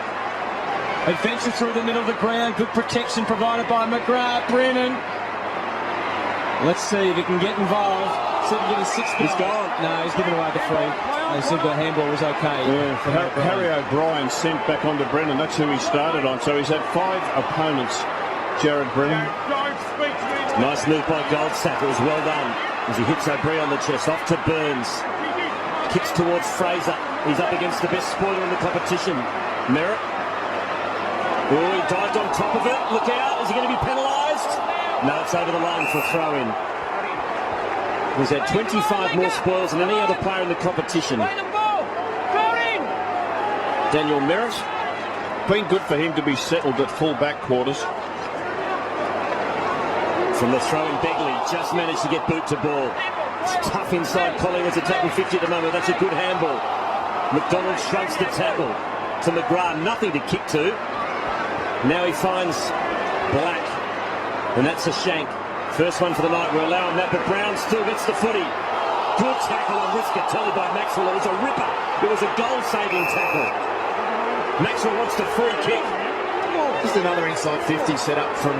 Adventure through the middle of the ground. Good protection provided by McGrath. Brennan. Let's see if he can get involved. See if he can get a 6. He's gone. No, he's given away the free. They said the handball was okay. Yeah, Harry O'Brien sent back onto Brennan. That's who he started on. So he's had 5 opponents. Jared Brennan. Nice move by Goldsack. It was well done as he hits O'Brien on the chest. Off to Burns. Kicks towards Fraser. He's up against the best spoiler in the competition. Merritt. Oh, he dived on top of it. Look out. Is he going to be penalised? No, it's over the line for a throw-in. He's had 25 more spoils than any other player in the competition. Daniel Merritt. Been good for him to be settled at full back quarters. From the throw-in, Begley just managed to get boot to ball. It's tough inside Collingwood's attacking 50 at the moment. That's a good handball. McDonald shrugs the tackle to McGrath. Nothing to kick to. Now he finds Black. And that's a shank. First one for the night. We're allowing that, but Brown still gets the footy. Good tackle on Riscatelli by Maxwell. It was a ripper. It was a goal-saving tackle. Maxwell wants the free kick. Just another inside 50 set up from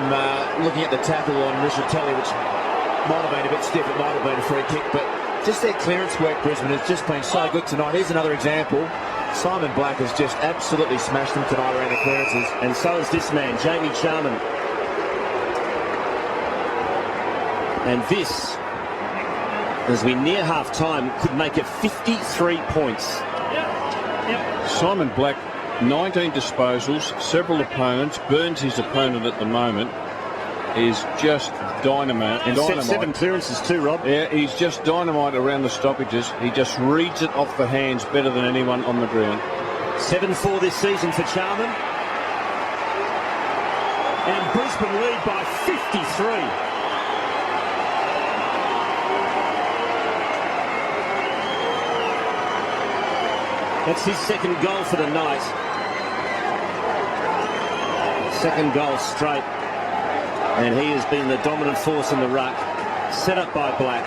looking at the tackle on Riscatelli, which might have been a bit stiff. It might have been a free kick, but just their clearance work, Brisbane, has just been so good tonight. Here's another example. Simon Black has just absolutely smashed them tonight around the clearances. And so is this man, Jamie Charman. And this, as we near half-time, could make it 53 points. Simon Black, 19 disposals, several opponents. Burns, his opponent at the moment, is just dynamite. And 7 clearances too, Rob. Yeah, he's just dynamite around the stoppages. He just reads it off the hands better than anyone on the ground. 7-4 this season for Charman. And Brisbane lead by 53. That's his second goal for the night. Second goal straight. And he has been the dominant force in the ruck. Set up by Black.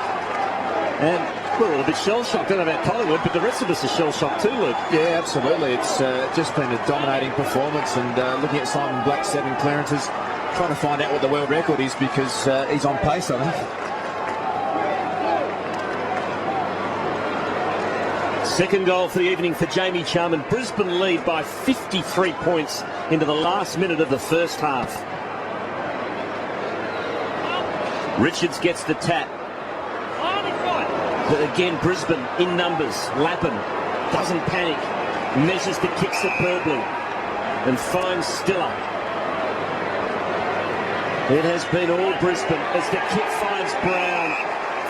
And we're all a bit shell-shocked. I don't know about Collingwood, but the rest of us are shell-shocked too, Luke. Yeah, absolutely. It's just been a dominating performance. And looking at Simon Black's 7 clearances, trying to find out what the world record is because he's on pace, I think. Second goal for the evening for Jamie Charman. Brisbane lead by 53 points into the last minute of the first half. Richards gets the tap. But again, Brisbane in numbers. Lappin doesn't panic. Measures the kick superbly. And finds Stiller. It has been all Brisbane as the kick finds Brown.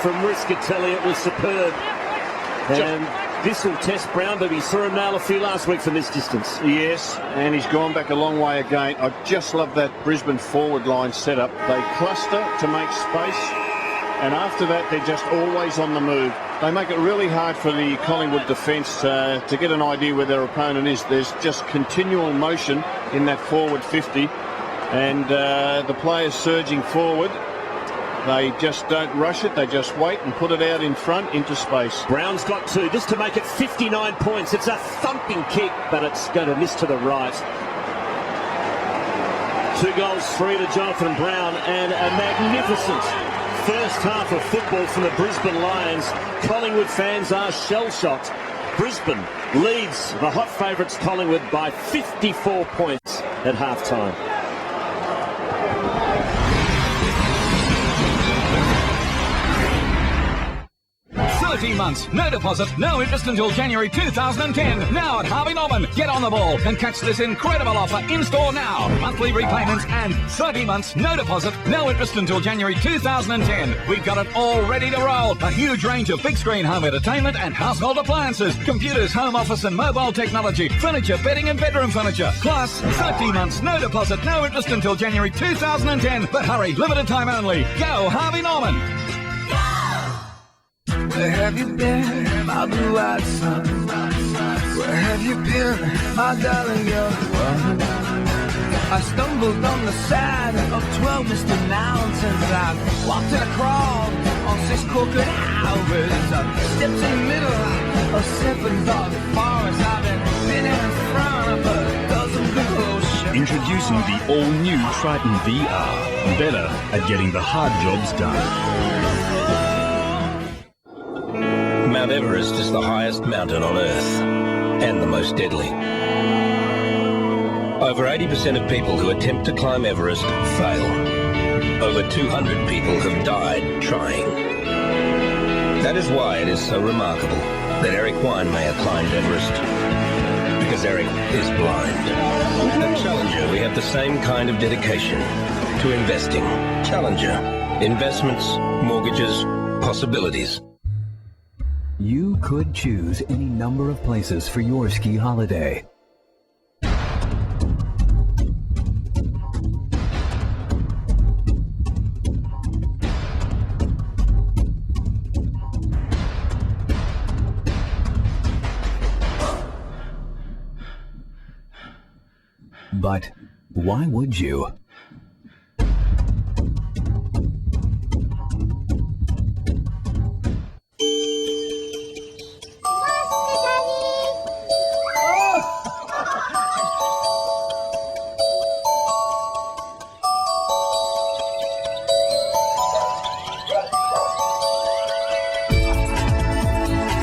From Riscatelli, it was superb. And this will test Brown, but he saw him nail a few last week from this distance. Yes, and he's gone back a long way again. I just love that Brisbane forward line setup. They cluster to make space, and after that, they're just always on the move. They make it really hard for the Collingwood defence to get an idea where their opponent is. There's just continual motion in that forward 50, and the players surging forward. They just don't rush it. They just wait and put it out in front into space. Brown's got 2, just to make it 59 points. It's a thumping kick, but it's going to miss to the right. 2 goals, 3 to Jonathan Brown, and a magnificent first half of football from the Brisbane Lions. Collingwood fans are shell-shocked. Brisbane leads the hot favourites Collingwood by 54 points at half-time. 13 months, no deposit, no interest until January 2010. Now at Harvey Norman. Get on the ball and catch this incredible offer in-store now. Monthly repayments and 30 months, no deposit, no interest until January 2010. We've got it all ready to roll. A huge range of big screen home entertainment and household appliances, computers, home office and mobile technology, furniture, bedding and bedroom furniture. Plus 30 months, no deposit, no interest until January 2010. But hurry, limited time only. Go Harvey Norman. Where have you been, my blue-eyed son? Where have you been, my darling, you're the one? I stumbled on the side of 12 misty mountains. I walked and I crawled on 6 crooked highways. I stepped in the middle of 7 dog forests. I've been in front of a dozen ghost ships. Introducing the all-new Triton VR. Better at getting the hard jobs done. Mount Everest is the highest mountain on Earth and the most deadly. Over 80% of people who attempt to climb Everest fail. Over 200 people have died trying. That is why it is so remarkable that Eric Weinmayer climbed Everest. Because Eric is blind. At Challenger, we have the same kind of dedication to investing. Challenger. Investments, mortgages, possibilities. You could choose any number of places for your ski holiday. But why would you?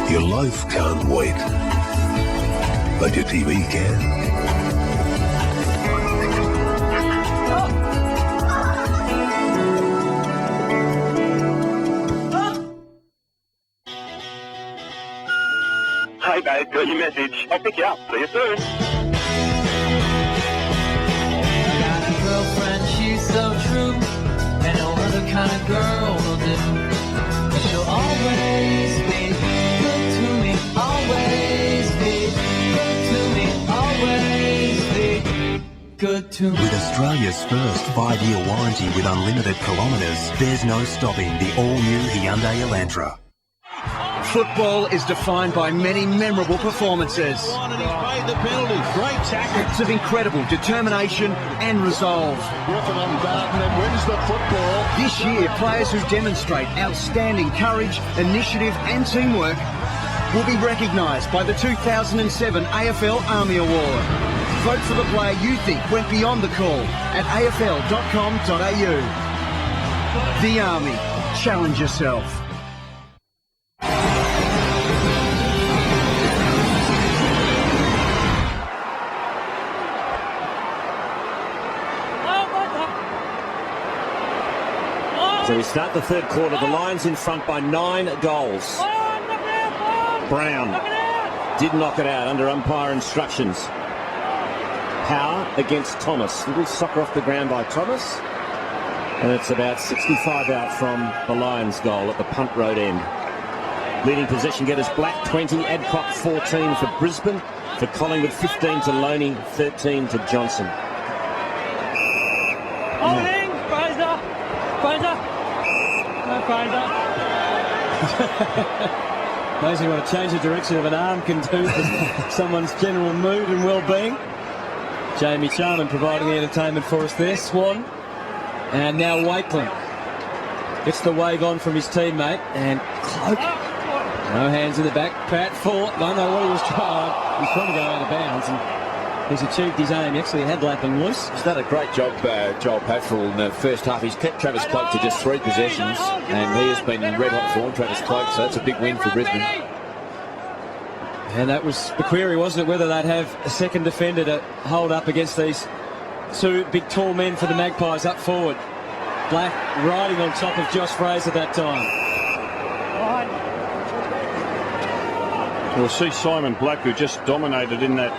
Your life can't wait, but your TV can. Hey babe, got your message. I'll pick you up. See you soon. Got a girlfriend, she's so true, and no other kind of girl will do. But she'll always be good to me, always be good to me, always be good to me. With Australia's first 5-year warranty with unlimited kilometres, there's no stopping the all-new Hyundai Elantra. Football is defined by many memorable performances. The penalty, great tackle. Acts of incredible determination and resolve. Griffin unbeaten and wins the football. This year, players who demonstrate outstanding courage, initiative and teamwork will be recognised by the 2007 AFL Army Award. Vote for the player you think went beyond the call at afl.com.au. The Army. Challenge yourself. So we start the third quarter. The Lions in front by 9 goals. Brown did knock it out under umpire instructions. Power against Thomas. Little soccer off the ground by Thomas. And it's about 65 out from the Lions goal at the punt road end. Leading possession getters Black 20, Adcock 14 for Brisbane. For Collingwood 15 to Loney, 13 to Johnson. Holding, Fraser, Fraser. Amazing what a change of direction of an arm can do for someone's general mood and well-being. Jamie Charman providing the entertainment for us there. Swan. And now Wakeling. Gets the wave on from his teammate, and Cloak. No hands in the back. Pratt thought, don't know what he was trying. He's trying to go out of bounds, and he's achieved his aim. He actually had Lappin loose. He's done a great job, Joel Patfull, in the first half. He's kept Travis Cloak to just 3 possessions, and he has been in red-hot form, Travis Cloak, so that's a big win for Brisbane. And that was the query, wasn't it, whether they'd have a second defender to hold up against these 2 big tall men for the Magpies up forward. Black riding on top of Josh Fraser that time. We'll see Simon Black, who just dominated in that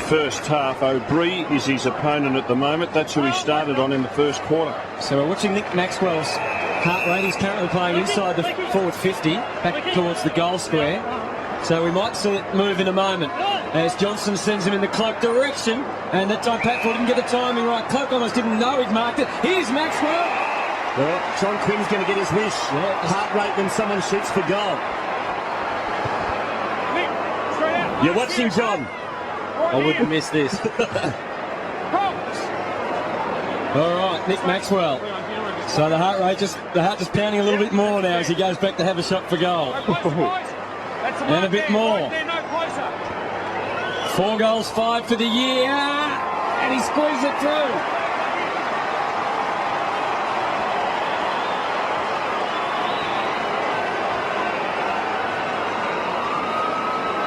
first half. O'Brien is his opponent at the moment. That's who he started on in the first quarter. So we're watching Nick Maxwell's heart rate. He's currently playing inside the forward 50, back towards the goal square. So we might see it move in a moment as Johnson sends him in the Cloak direction, and that time Patfull didn't get the timing right. Cloak almost didn't know he'd marked it. Here's Maxwell. Well, John Quinn's going to get his wish. Heart rate when someone shoots for goal. You're watching, John. I wouldn't miss this. All right, Nick Maxwell. So the heart just pounding a little bit more now as he goes back to have a shot for goal. And a bit more. 4 goals, 5 for the year. And he squeezed it through.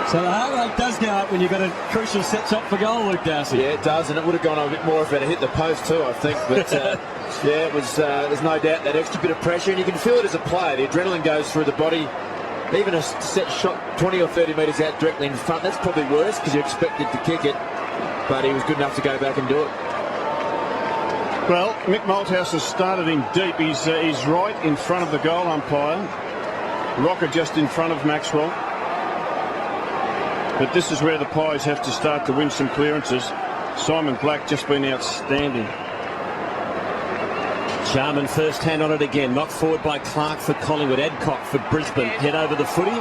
So the heart rate does go up when you've got a crucial set shot for goal, Luke Darcy. Yeah, it does, and it would have gone a bit more if it had hit the post too, I think. But yeah, it was. There's no doubt that extra bit of pressure, and you can feel it as a player. The adrenaline goes through the body. Even a set shot 20 or 30 metres out directly in front, that's probably worse because you expected to kick it. But he was good enough to go back and do it. Well, Mick Malthouse has started him deep. He's right in front of the goal umpire. Rocker just in front of Maxwell. But this is where the Pies have to start to win some clearances. Simon Black just been outstanding. Jarman first hand on it again. Knocked forward by Clark for Collingwood. Adcock for Brisbane. Head over the footy.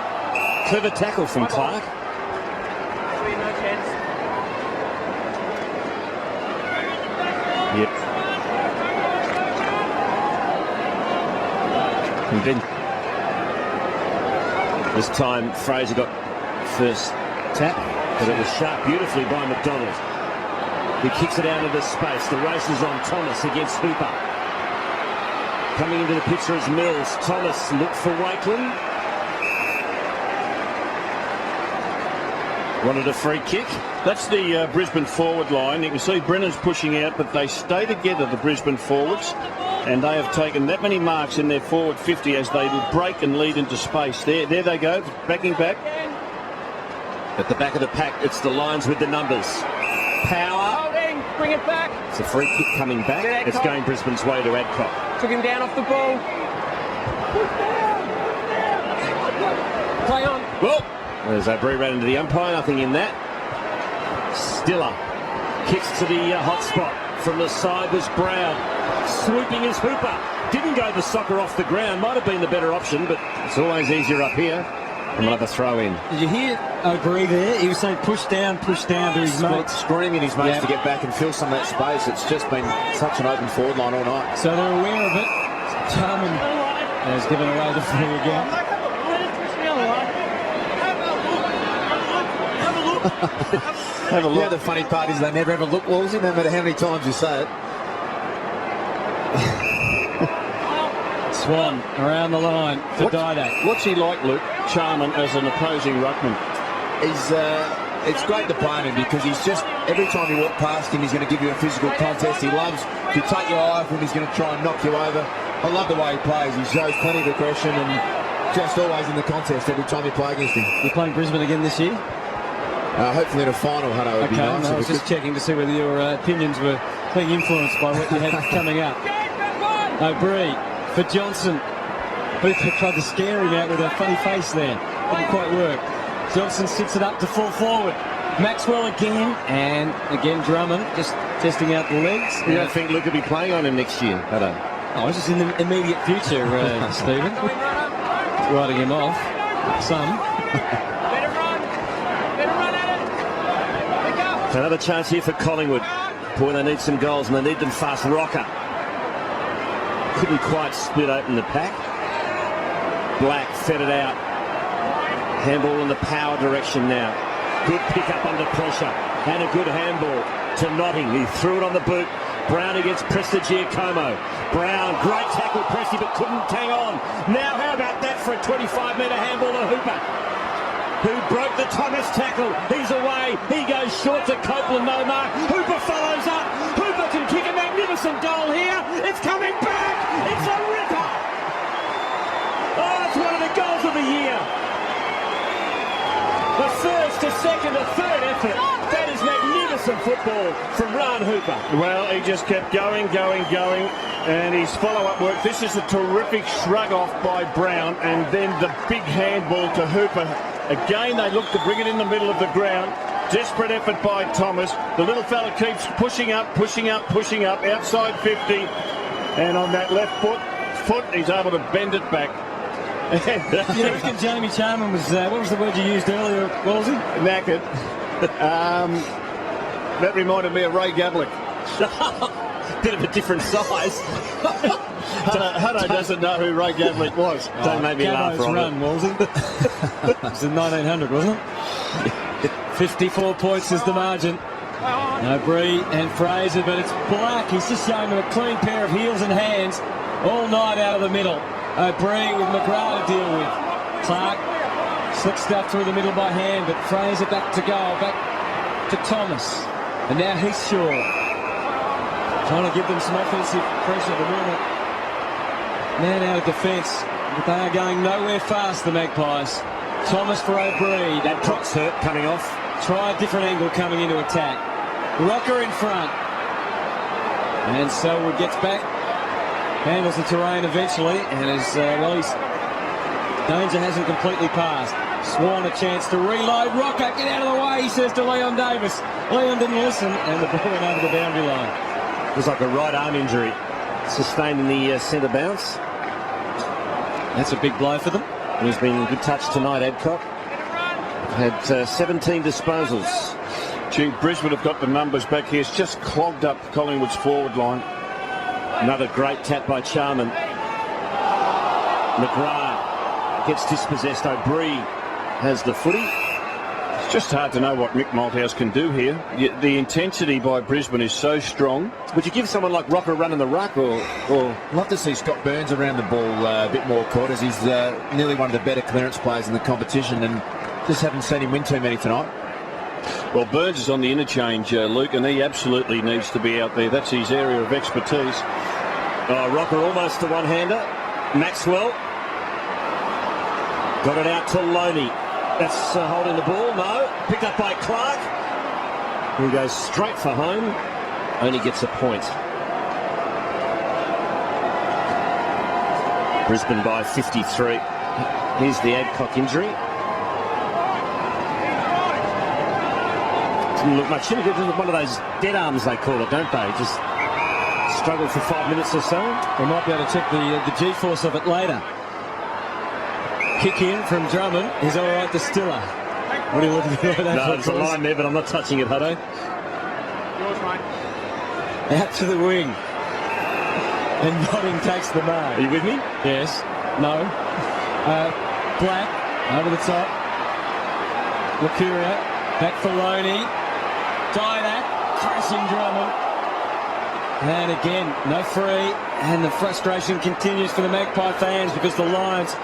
Clever tackle from Clark. Yep. And then this time Fraser got first tap, but it was sharp beautifully by McDonald. He kicks it out into space. The race is on. Thomas against Hooper. Coming into the picture is Mills. Thomas looked for Wakeland. Wanted a free kick. That's the Brisbane forward line. You can see Brennan's pushing out, but they stay together, the Brisbane forwards, and they have taken that many marks in their forward 50 as they break and lead into space. There they go, backing back. At the back of the pack, it's the Lions with the numbers. Power. Holding, bring it back. It's a free kick coming back. It's going Brisbane's way to Adcock. Took him down off the ball. Play on. Well, there's O'Brien ran into the umpire, nothing in that. Stiller kicks to the hot spot. From the side was Brown. Swooping is Hooper. Didn't go the soccer off the ground. Might have been the better option, but it's always easier up here. And we'll have a throw in. Did you hear O'Brien there? He was saying push down to his mates. Screaming his mates to get back and fill some of that space. It's just been such an open forward line all night. So they're aware of it. Jarman has given away the free again. Have a look. Yeah, the funny part is they never ever look, Wolsey, no matter how many times you say it. Swan around the line for Didac. What's he like, Luke? Jarman as an opposing ruckman. It's great to play him because he's just, every time you walk past him, he's going to give you a physical contest. He loves to take your eye off him. He's going to try and knock you over. I love the way he plays. He shows plenty of aggression and just always in the contest every time you play against him. You're playing Brisbane again this year? Hopefully in a final, Hutto, would be nice. I was just checking to see whether your opinions were being influenced by what you had coming up. O'Brien for Johnson. Hooper tried to scare him out with a funny face there. Didn't quite work. Johnson sits it up to full forward. Maxwell again, and again Drummond just testing out the legs. You don't think Luke will be playing on him next year, Hutto? Oh, it's just in the immediate future, Stephen. Writing him off. Some. Another chance here for Collingwood. Boy, they need some goals and they need them fast. Rocker. couldn't quite split open the pack. Black fed it out. Handball in the power direction now. Good pick up under pressure. And a good handball to Notting. He threw it on the boot. Brown against Prestigiacomo. Brown, great tackle, Presti, but couldn't hang on. Now how about that for a 25-metre handball to Hooper, who broke the Thomas tackle. He's away. He goes short to Copeland, no mark. Hooper follows up. Hooper can kick a magnificent goal here. It's coming back. It's a ripper. Oh, it's one of the goals of the year. The first, a second, a third effort. That is magnificent football from Ryan Hooper. Well, he just kept going, and his follow-up work. This is a terrific shrug off by Brown, and then the big handball to Hooper. Again, they look to bring it in the middle of the ground. Desperate effort by Thomas. The little fella keeps pushing up, outside 50. And on that left foot, he's able to bend it back. You reckon Jamie Charman was, what was the word you used earlier, Wolsey? Knackered. That reminded me of Ray Gavlik. Bit of a different size. Hutto doesn't know who Ray Gavlik was. Don't make me laugh, Robert. Run, Wolsey. It was in 1900, wasn't it? 54 points is the margin. Bree and Fraser, but it's Black. He's just showing them a clean pair of heels and hands all night out of the middle. Bree with McGrath to deal with. Clark slick stuff through the middle by hand, but Fraser back to goal, back to Thomas. And now he's sure. Trying to give them some offensive pressure at the moment. Man out of defence, but they are going nowhere fast, the Magpies. Thomas for O'Brien. That cross hurt coming off. Try a different angle coming into attack. Rocker in front. And Selwood gets back. Handles the terrain eventually. And as his danger hasn't completely passed. Swan a chance to reload. Rocker, get out of the way, he says to Leon Davis. Leon didn't listen, and the ball went over the boundary line. It was like a right arm injury sustained in the centre bounce. That's a big blow for them. There's been a good touch tonight, Adcock. Had 17 disposals. Gee, Brisbane have got the numbers back here. It's just clogged up Collingwood's forward line. Another great tap by Charman. McGrath gets dispossessed. O'Brien has the footy. It's just hard to know what Mick Malthouse can do here. The intensity by Brisbane is so strong. Would you give someone like Rocker a run in the ruck, or? Love to see Scott Burns around the ball a bit more, Cort, as he's nearly one of the better clearance players in the competition, and just haven't seen him win too many tonight. Well, Burns is on the interchange, Luke, and he absolutely needs to be out there. That's his area of expertise. Rocker almost a one-hander. Maxwell got it out to Loney. That's holding the ball. No. Picked up by Clark, who goes straight for home. Only gets a point. Brisbane by 53. Here's the Adcock injury. Didn't look much. Should have given one of those dead arms, they call it, don't they? Just struggle for 5 minutes or so. We might be able to check the G-force of it later. Kick in from Drummond. He's all right to Stiller. What are you looking for? No, there's a line there, but I'm not touching it, Hutto. Yours, mate. Out to the wing. And Notting takes the mark. Are you with me? Yes. No. Black over the top. Lucuria back for Loney. Didak crashing Drummond. And again, no free. And the frustration continues for the Magpie fans because the Lions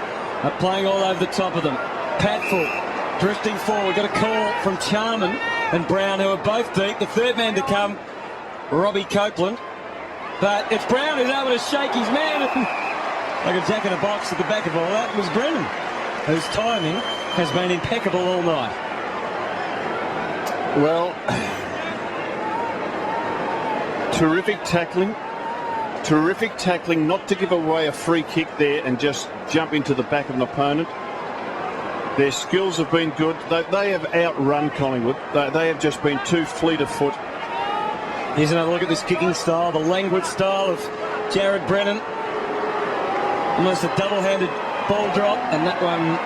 are playing all over the top of them. Patfull drifting forward. Got a call from Charman and Brown, who are both deep. The third man to come, Robbie Copeland. But it's Brown who's able to shake his man. Like a jack-in-a-box at the back of all that was Brennan, whose timing has been impeccable all night. Well, terrific tackling. Terrific tackling, not to give away a free kick there and just jump into the back of an opponent. Their skills have been good. They have outrun Collingwood. They have just been too fleet of foot. Here's another look at this kicking style, the languid style of Jared Brennan. Almost a double-handed ball drop, and that one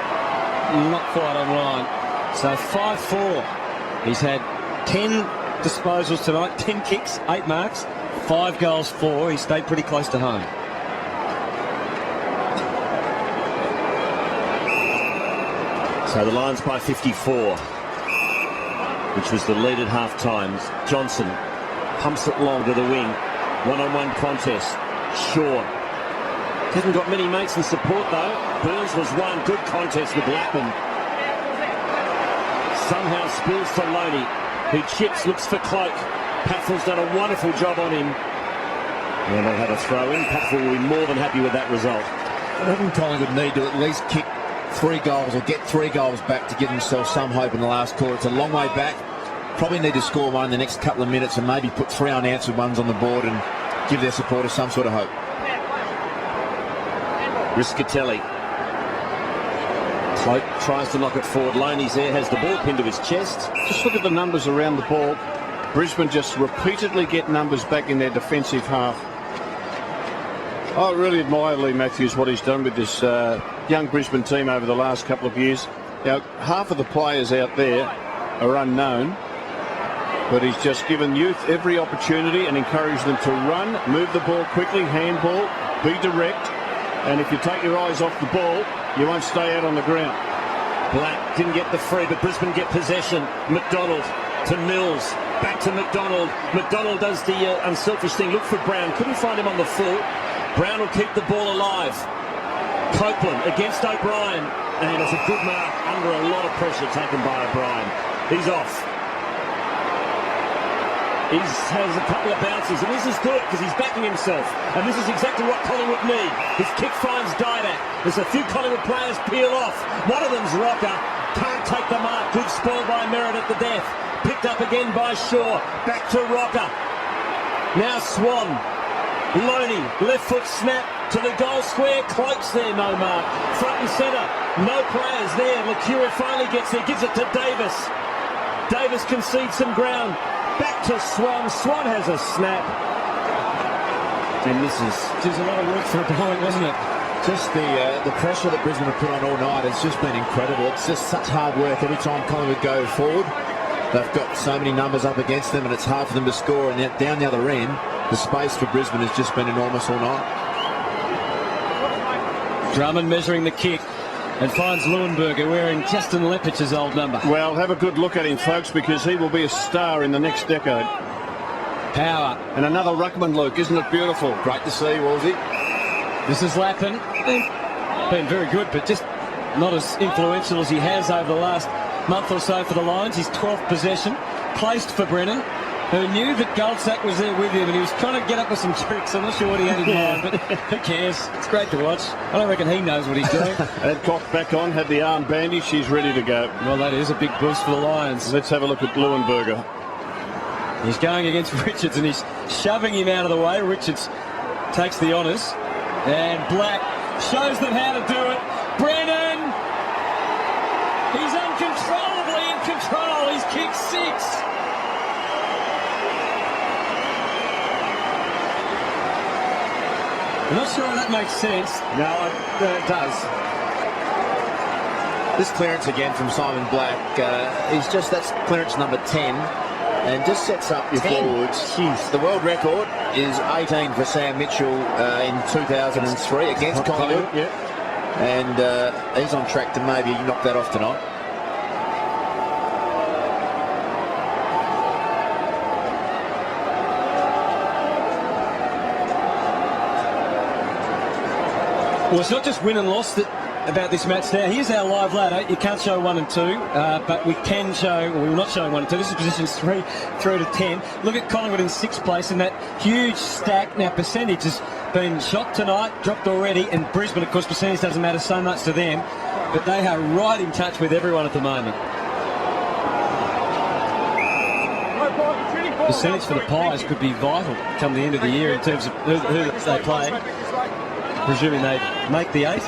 not quite on line. So 5-4. He's had 10 disposals tonight, 10 kicks, 8 marks, 5 goals, 4. He stayed pretty close to home. So the Lions by 54, which was the lead at half times. Johnson pumps it long to the wing. One-on-one contest. Shaw hasn't got many mates in support though. Burns was one. Good contest with Lappin. Somehow spills to Loney, who chips, looks for Cloak. Patfell's done a wonderful job on him. And they'll have a throw in. Patfell will be more than happy with that result. I think Collingwood need to at least kick 3 goals or get 3 goals back to give themselves some hope in the last quarter. It's a long way back. Probably need to score one in the next couple of minutes and maybe put 3 unanswered ones on the board and give their supporters some sort of hope. Riscatelli. Cloak tries to knock it forward. Loney's there, has the ball pinned to his chest. Just look at the numbers around the ball. Brisbane just repeatedly get numbers back in their defensive half. I really admire Lee Matthews, what he's done with this young Brisbane team over the last couple of years. Now, half of the players out there are unknown, but he's just given youth every opportunity and encouraged them to run, move the ball quickly, handball, be direct, and if you take your eyes off the ball, you won't stay out on the ground. Black didn't get the free, but Brisbane get possession. McDonald to Mills, back to McDonald. McDonald does the unselfish thing, look for Brown, couldn't find him on the full. Brown will keep the ball alive. Copeland against O'Brien, and it's a good mark under a lot of pressure taken by O'Brien. He's off. He has a couple of bounces, and this is good because he's backing himself, and this is exactly what Collingwood need. His kick finds Didak. There's a few Collingwood players peel off. One of them's Rocker. Can't take the mark. Good spoil by Merritt at the death. Picked up again by Shaw. Back to Rocker. Now Swan. Loney, left foot snap to the goal square. Cloak's there, no mark. Front and centre, no players there. Lecura finally gets there, gives it to Davis. Davis concedes some ground. Back to Swan. Swan has a snap. And this is just a lot of work for a point, wasn't it? Just the pressure that Brisbane have put on all night has just been incredible. It's just such hard work every time Collingwood go forward. They've got so many numbers up against them and it's hard for them to score. And yet down the other end, the space for Brisbane has just been enormous all night. Drummond measuring the kick and finds Leuenberger wearing Justin Lepich's old number. Well, have a good look at him, folks, because he will be a star in the next decade. Power. And another ruckman, Luke. Isn't it beautiful? Great to see, Wolsey. This is Lappin. Been very good, but just not as influential as he has over the last month or so for the Lions. His 12th possession, placed for Brennan, who knew that Goldsack was there with him, and he was trying to get up with some tricks. I'm not sure what he had in mind, but who cares? It's great to watch. I don't reckon he knows what he's doing. Adcock back on, had the arm bandage. She's ready to go. Well, that is a big boost for the Lions. Let's have a look at Leuenberger. He's going against Richards, and he's shoving him out of the way. Richards takes the honours, and Black shows them how to do it. Brennan! He's uncontrollably in control. He's kicked 6. I'm not sure if that makes sense. No, it does. This clearance again from Simon Black, that's clearance number 10, and just sets up your forwards. Jeez. The world record is 18 for Sam Mitchell in 2003 against Collingwood. Yeah. And he's on track to maybe knock that off tonight. Well, it's not just win and loss about this match now. Here's our live ladder. You can't show 1 and 2, but we can show, well, we're not showing 1 and 2. This is positions 3 through to 10. Look at Collingwood in 6th place in that huge stack. Now, percentage has been shot tonight, dropped already, and Brisbane, of course, percentage doesn't matter so much to them, but they are right in touch with everyone at the moment. Percentage for the Pies could be vital come the end of the year in terms of who they play. Presuming they make the 8.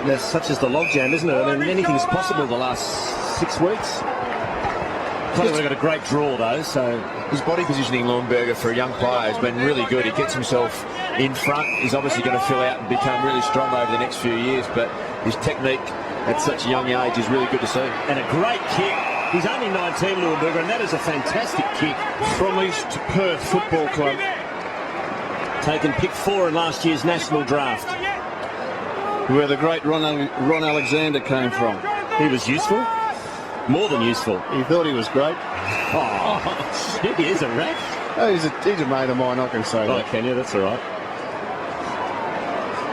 There's such as the logjam, isn't it? I mean, anything's possible the last 6 weeks. Collingwood got a great draw, though, so... His body positioning, Leuenberger, for a young player has been really good. He gets himself in front. He's obviously going to fill out and become really strong over the next few years, but his technique at such a young age is really good to see. And a great kick. He's only 19, Leuenberger, and that is a fantastic kick. From East Perth Football Club. Taken pick 4 in last year's national draft. Where the great Ron Alexander came from. He was useful. More than useful. He thought he was great. Oh, shit, he is a rat. Oh, he's a mate of mine, I can say that. Can you? That's all right.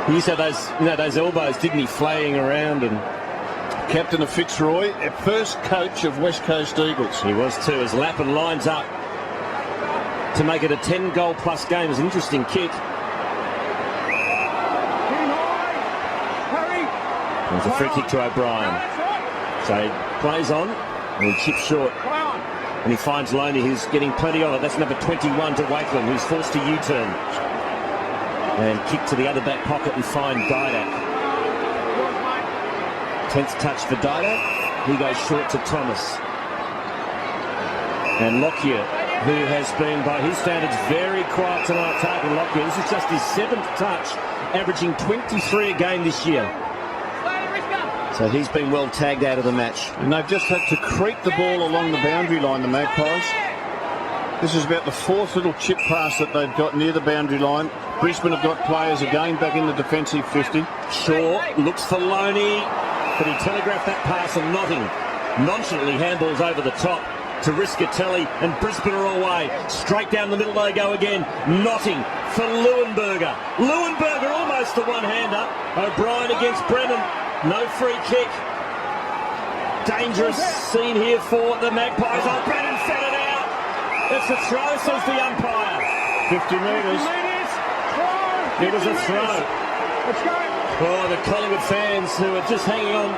He used to have those elbows, didn't he, flaying around and... Captain of Fitzroy, first coach of West Coast Eagles. He was too, as Lappin lines up to make it a 10-goal plus game. It's an interesting kick. There's a free kick to O'Brien. So he plays on and he chips short. And he finds Loney, who's getting plenty on it. That's number 21 to Wakeland, who's forced to U-turn. And kick to the other back pocket and find Didak. 10th touch for Didak. He goes short to Thomas. And Lockyer, who has been, by his standards, very quiet tonight, taking Lockyer. This is just his 7th touch, averaging 23 a game this year. So he's been well tagged out of the match. And they've just had to creep the ball along the boundary line, the Magpies. This is about the 4th little chip pass that they've got near the boundary line. Brisbane have got players again back in the defensive 50. Shaw looks for Loney, but he telegraphed that pass and Notting nonchalantly handballs over the top to Riscatelli, and Brisbane are away. Straight down the middle they go again. Notting for Leuenberger. Leuenberger almost the one-hander. O'Brien against Brennan. No free kick. Dangerous scene here for the Magpies. Oh, Brennan fed it out. It's a throw, says the umpire. 50 metres. It was a throw. Let's go. Oh, the Collingwood fans who are just hanging on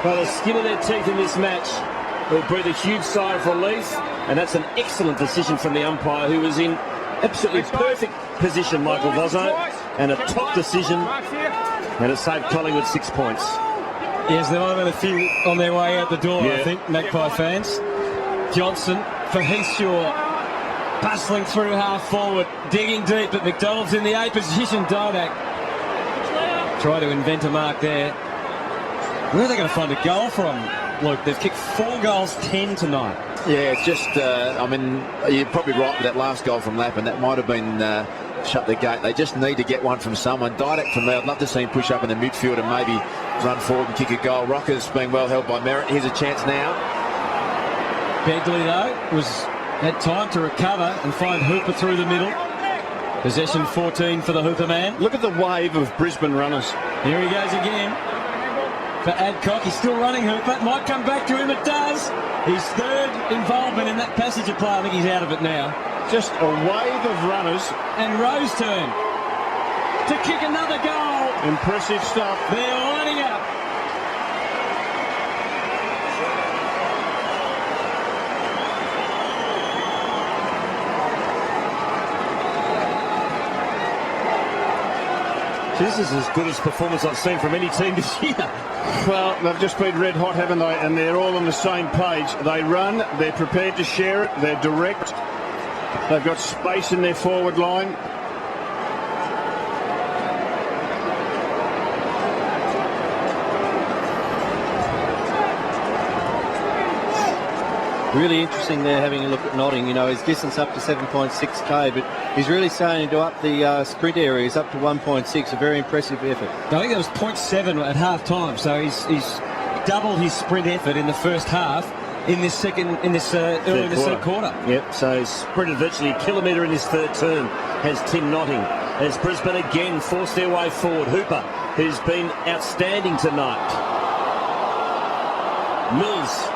by the skin of their teeth in this match will breathe a huge sigh of relief, and that's an excellent decision from the umpire, who was in absolutely perfect position, Michael Vozzo, and a top decision, and it saved Collingwood 6 points. Yes, there might have been a few on their way out the door, I think, Magpie fans. Johnson for Heathshaw, bustling through half forward, digging deep, but McDonald's in the A position. Didak try to invent a mark there. Where are they going to find a goal from, Luke? They've kicked 4 goals, 10 tonight. Yeah, it's just, I mean, you're probably right with that last goal from Lappin. That might have been shut the gate. They just need to get one from someone. Didak from there, I'd love to see him push up in the midfield and maybe run forward and kick a goal. Rocker's being well held by Merritt. Here's a chance now. Begley, though, had time to recover and find Hooper through the middle. Possession 14 for the Hooper man. Look at the wave of Brisbane runners. Here he goes again. For Adcock, he's still running, Hooper. Might come back to him, it does. His 3rd involvement in that passage of play. I think he's out of it now. Just a wave of runners. And Rose turn to kick another goal. Impressive stuff. They're lining up. This is as good as performance I've seen from any team this year. Well, they've just been red hot, haven't they? And they're all on the same page. They run, they're prepared to share it, they're direct. They've got space in their forward line. Really interesting there, having a look at Notting. You know, his distance up to 7.6k, but he's really starting to up the sprint areas up to 1.6. A very impressive effort. I think that was 0.7 at half time, so he's doubled his sprint effort in the first half in this early in the third quarter. Yep, so he's sprinted virtually a kilometre in his 3rd turn, has Tim Notting. As Brisbane again force their way forward. Hooper, who's been outstanding tonight. Mills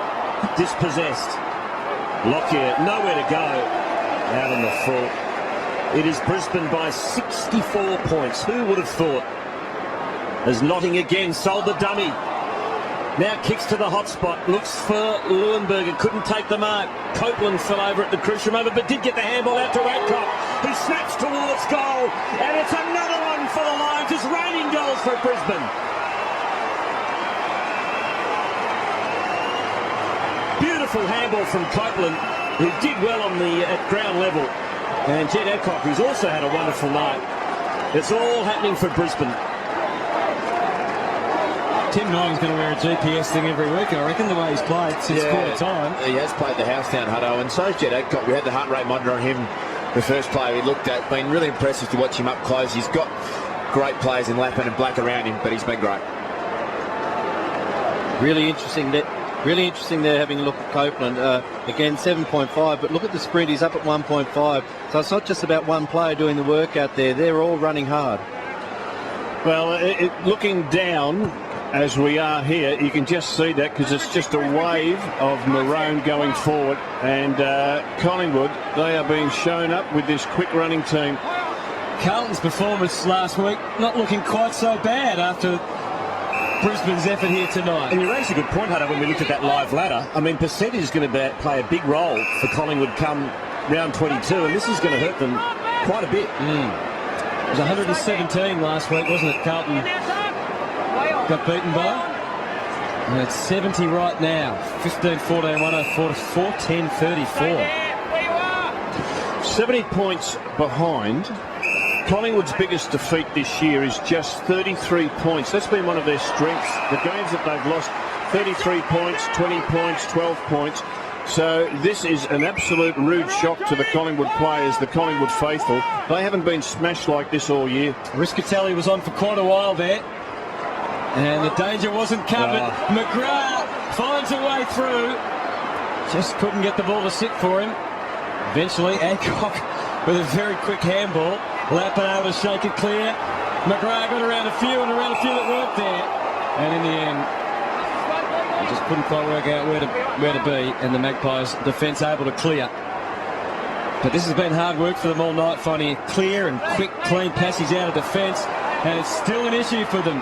dispossessed. Lockyer, nowhere to go. Out on the full. It is Brisbane by 64 points. Who would have thought? As Notting again sold the dummy. Now kicks to the hot spot. Looks for Leuenberger. Couldn't take the mark. Copeland fell over at the crucial moment, but did get the handball out to Adcock, who snaps towards goal. And it's another one for the Lions. It's raining goals for Brisbane. Beautiful handball from Copeland, who did well on the at ground level. And Jed Adcock, who's also had a wonderful night. It's all happening for Brisbane. Tim Notting's going to wear a GPS thing every week, I reckon, the way he's played since quarter time. He has played the house down, Hutto, and so's Jed Adcock. We had the heart rate monitor on him, the first player we looked at. Been really impressive to watch him up close. He's got great players in Lappin and Black around him, but he's been great. Really interesting there having a look at Copeland. Again, 7.5, but look at the sprint. He's up at 1.5. So it's not just about one player doing the work out there. They're all running hard. Well, looking down as we are here, you can just see that because it's just a wave of maroon going forward. And Collingwood, they are being shown up with this quick running team. Carlton's performance last week not looking quite so bad after Brisbane's effort here tonight. And you raised a good point, Hunter, when we looked at that live ladder. I mean, percentage is going to play a big role for Collingwood come round 22, and this is going to hurt them quite a bit. It was 117 last week, wasn't it? Carlton got beaten by. And it's 70 right now. 15-14, 104 to 4-10-34. 70 points behind. Collingwood's biggest defeat this year is just 33 points. That's been one of their strengths. The games that they've lost, 33 points, 20 points, 12 points. So this is an absolute rude shock to the Collingwood players, the Collingwood faithful. They haven't been smashed like this all year. Riscatelli was on for quite a while there. And the danger wasn't covered. McGrath finds a way through. Just couldn't get the ball to sit for him. Eventually, Adcock with a very quick handball. Lappin able to shake it clear. McGrath got around a few that weren't there. And in the end, he just couldn't quite work out where to be. And the Magpies defence able to clear. But this has been hard work for them all night, finding a clear and quick, clean passage out of defence. And it's still an issue for them.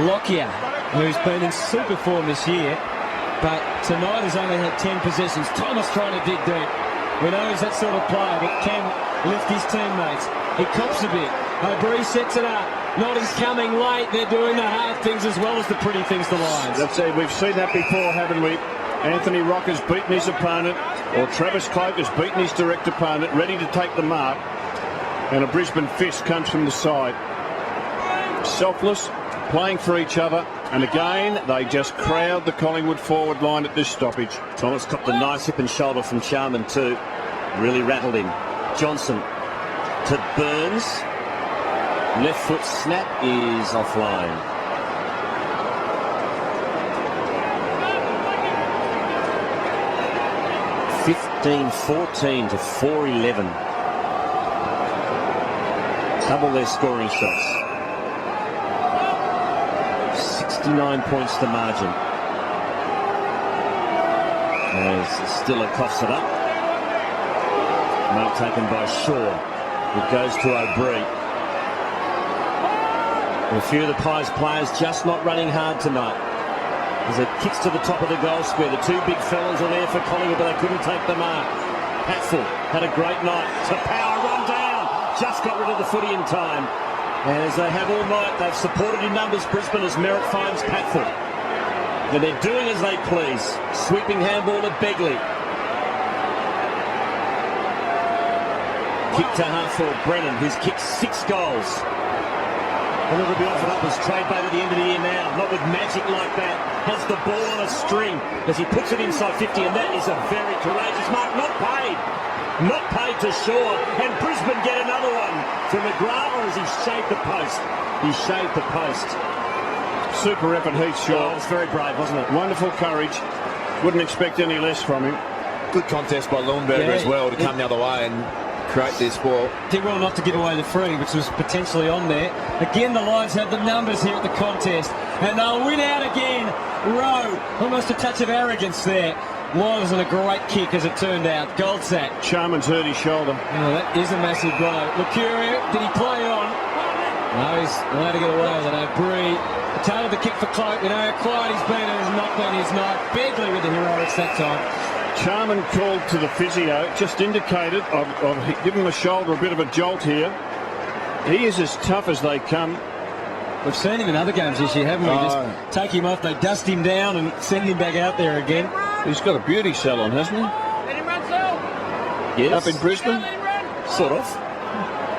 Lockyer, who's been in super form this year, but tonight has only had 10 possessions. Thomas trying to dig deep. We know he's that sort of player that can lift his teammates. He cops a bit. O'Brien sets it up. Notting's coming late. They're doing the hard things as well as the pretty things, the Lions. That's it. We've seen that before, haven't we? Anthony Rocker's beaten his opponent, or Travis Cloak has beaten his direct opponent, ready to take the mark, and a Brisbane fist comes from the side. Selfless, playing for each other, and again they just crowd the Collingwood forward line at this stoppage. Thomas copped a nice hip and shoulder from Charman too. Really rattled him. Johnson to Burns. Left foot snap is offline. (15-14 to 4-11). Double their scoring shots. 69 points the margin. As Stiller coughs it up. Mark taken by Shaw. It goes to O'Brien. A few of the Pies players just not running hard tonight. As it kicks to the top of the goal square. The two big fellas are there for Collingwood, but they couldn't take the mark. Patfull had a great night. To power, run down. Just got rid of the footy in time. And as they have all night, they've supported in numbers Brisbane as Merritt finds Patfull. And they're doing as they please. Sweeping handball to Begley. Kick to half forward Brennan, who's kicked 6 goals. And it'll be offered up as trade bait at the end of the year now. Not with magic like that. Has the ball on a string as he puts it inside 50, and that is a very courageous mark. Not paid. Not paid to Shaw. And Brisbane get another one to McGrath, or has he shaved the post? He shaved the post. Super effort, Heath Shaw. Oh, it was very brave, wasn't it? Wonderful courage. Wouldn't expect any less from him. Good contest by Lundberger as well to come the other way and create this ball. Did well not to give away the free, which was potentially on there. Again, the Lions have the numbers here at the contest, and they'll win out again. Rowe, almost a touch of arrogance there. Wasn't a great kick as it turned out. Goldsack. Charman's hurt his shoulder. Oh, that is a massive blow. Lucurio, did he play on? No, he's allowed to get away with it. O'Brien tailed the kick for Cloak. We know how quiet he's been, and has not been his night. Begley with the heroics that time. Charman called to the physio, just indicated, I've given the shoulder a bit of a jolt here. He is as tough as they come. We've seen him in other games this year, haven't we? Just take him off, they dust him down and send him back out there again. He's got a beauty cell on, hasn't he? Let him run, Sal. Yes. Up in Brisbane? Sort of.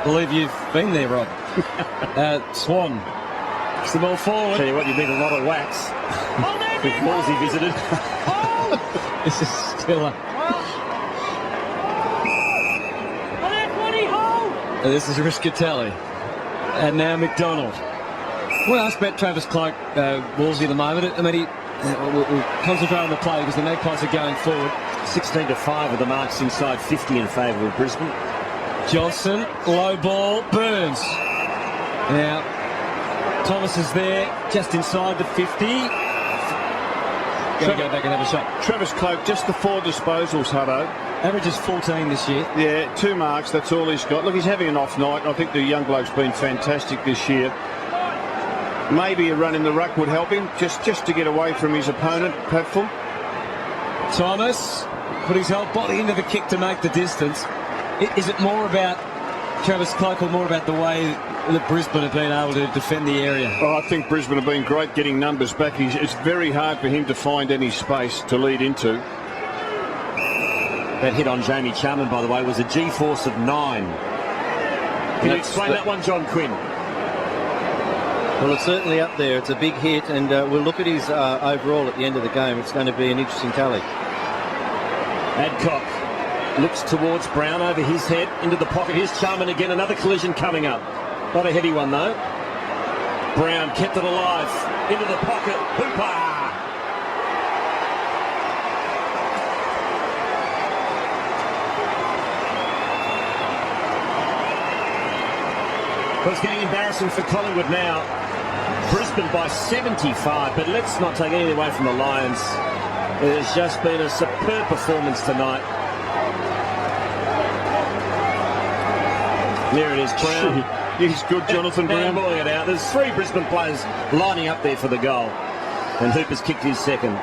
Believe you've been there, Rob. Swan. It's the ball forward. Tell you what, you need a lot of wax. With Wolsey visited. This is Stiller. This is Riscatelli. And now McDonald. We'll ask about Travis Cloke, Wolsey at the moment. I mean, we'll concentrate on the play because the Magpies are going forward. 16-5 with the marks inside 50 in favour of Brisbane. Johnson, low ball, Burns. Now, Thomas is there, just inside the 50. Go back and have a shot. Travis Cloke, just the 4 disposals, Hutto. Averages 14 this year. Yeah, 2 marks, that's all he's got. Look, he's having an off night, and I think the young bloke's been fantastic this year. Maybe a run in the ruck would help him, just to get away from his opponent, Patful. Thomas put his whole body into the kick to make the distance. Is it more about Travis Cloke or more about the way that Brisbane have been able to defend the area? Oh, I think Brisbane have been great getting numbers back. It's very hard for him to find any space to lead into. That hit on Jamie Charman, by the way, was a G-force of 9. Can you explain that one, John Quinn? Well, it's certainly up there. It's a big hit, and we'll look at his overall at the end of the game. It's going to be an interesting tally. Adcock looks towards Brown over his head, into the pocket. Here's Charman again, another collision coming up. Not a heavy one, though. Brown kept it alive, into the pocket. Hooper! Well, it's getting embarrassing for Collingwood now. Brisbane by 75, but let's not take anything away from the Lions. It has just been a superb performance tonight. There it is, Brown. He's good, Jonathan Brown. Balling it out. There's 3 Brisbane players lining up there for the goal. And Hooper's kicked his second.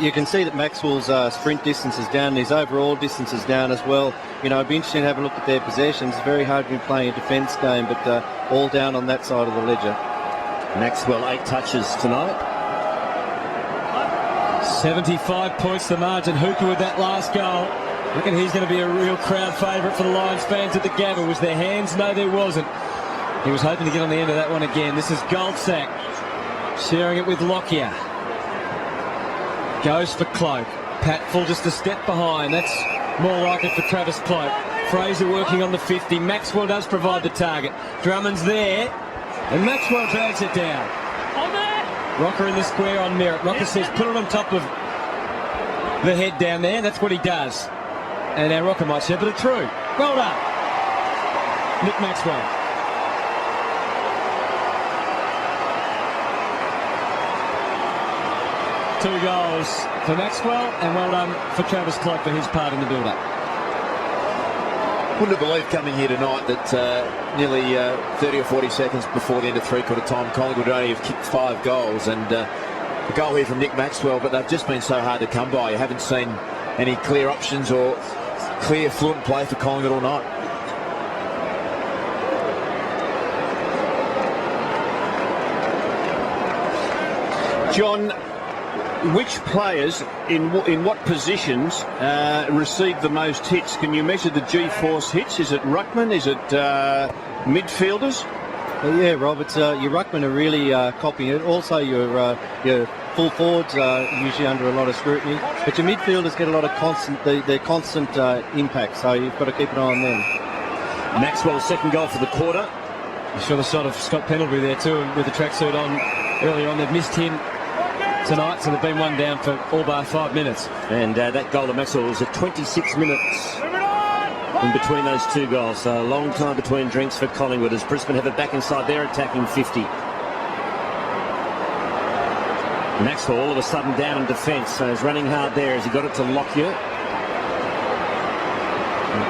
You can see that Maxwell's sprint distance is down, and his overall distance is down as well. You know, it'd be interesting to have a look at their possessions. It's very hard to be playing a defence game, but all down on that side of the ledger. Maxwell 8 touches tonight. 75 points the margin. Hooper with that last goal. I reckon he's going to be a real crowd favourite for the Lions fans at the Gabba. Was there hands? No, there wasn't. He was hoping to get on the end of that one again. This is Goldsack sharing it with Lockyer. Goes for Cloke. Patful just a step behind. That's more like it for Travis Cloke. Fraser working on the 50. Maxwell does provide the target. Drummond's there. And Maxwell drags it down. Rocker in the square on Merritt. Rocker says put it on top of the head down there. That's what he does. And our Rocker might shepherd it through. Well done, Nick Maxwell. Two goals for Maxwell, and well done for Travis Cloke for his part in the build-up. Wouldn't have believed coming here tonight that nearly 30 or 40 seconds before the end of three-quarter time, Collingwood would only have kicked 5 goals, and a goal here from Nick Maxwell, but they've just been so hard to come by. You haven't seen any clear options or clear, fluent play for Collingwood all night. John, which players in what positions received the most hits? Can you measure the G-force hits? Is it ruckman? Is it midfielders? Well, yeah, Rob, it's your ruckmen are really copying it. Also, your full forwards are usually under a lot of scrutiny, but your midfielders get a lot of constant impact. So you've got to keep an eye on them. Maxwell's second goal for the quarter. You saw the shot of Scott Pendlebury there too, with the tracksuit on earlier on. They've missed him tonight, so they've been one down for all bar 5 minutes. And that goal of Maxwell was at 26 minutes in between those 2 goals. So a long time between drinks for Collingwood as Brisbane have it back inside their attacking 50. Maxwell all of a sudden down in defence, so he's running hard there as he got it to Lockyer.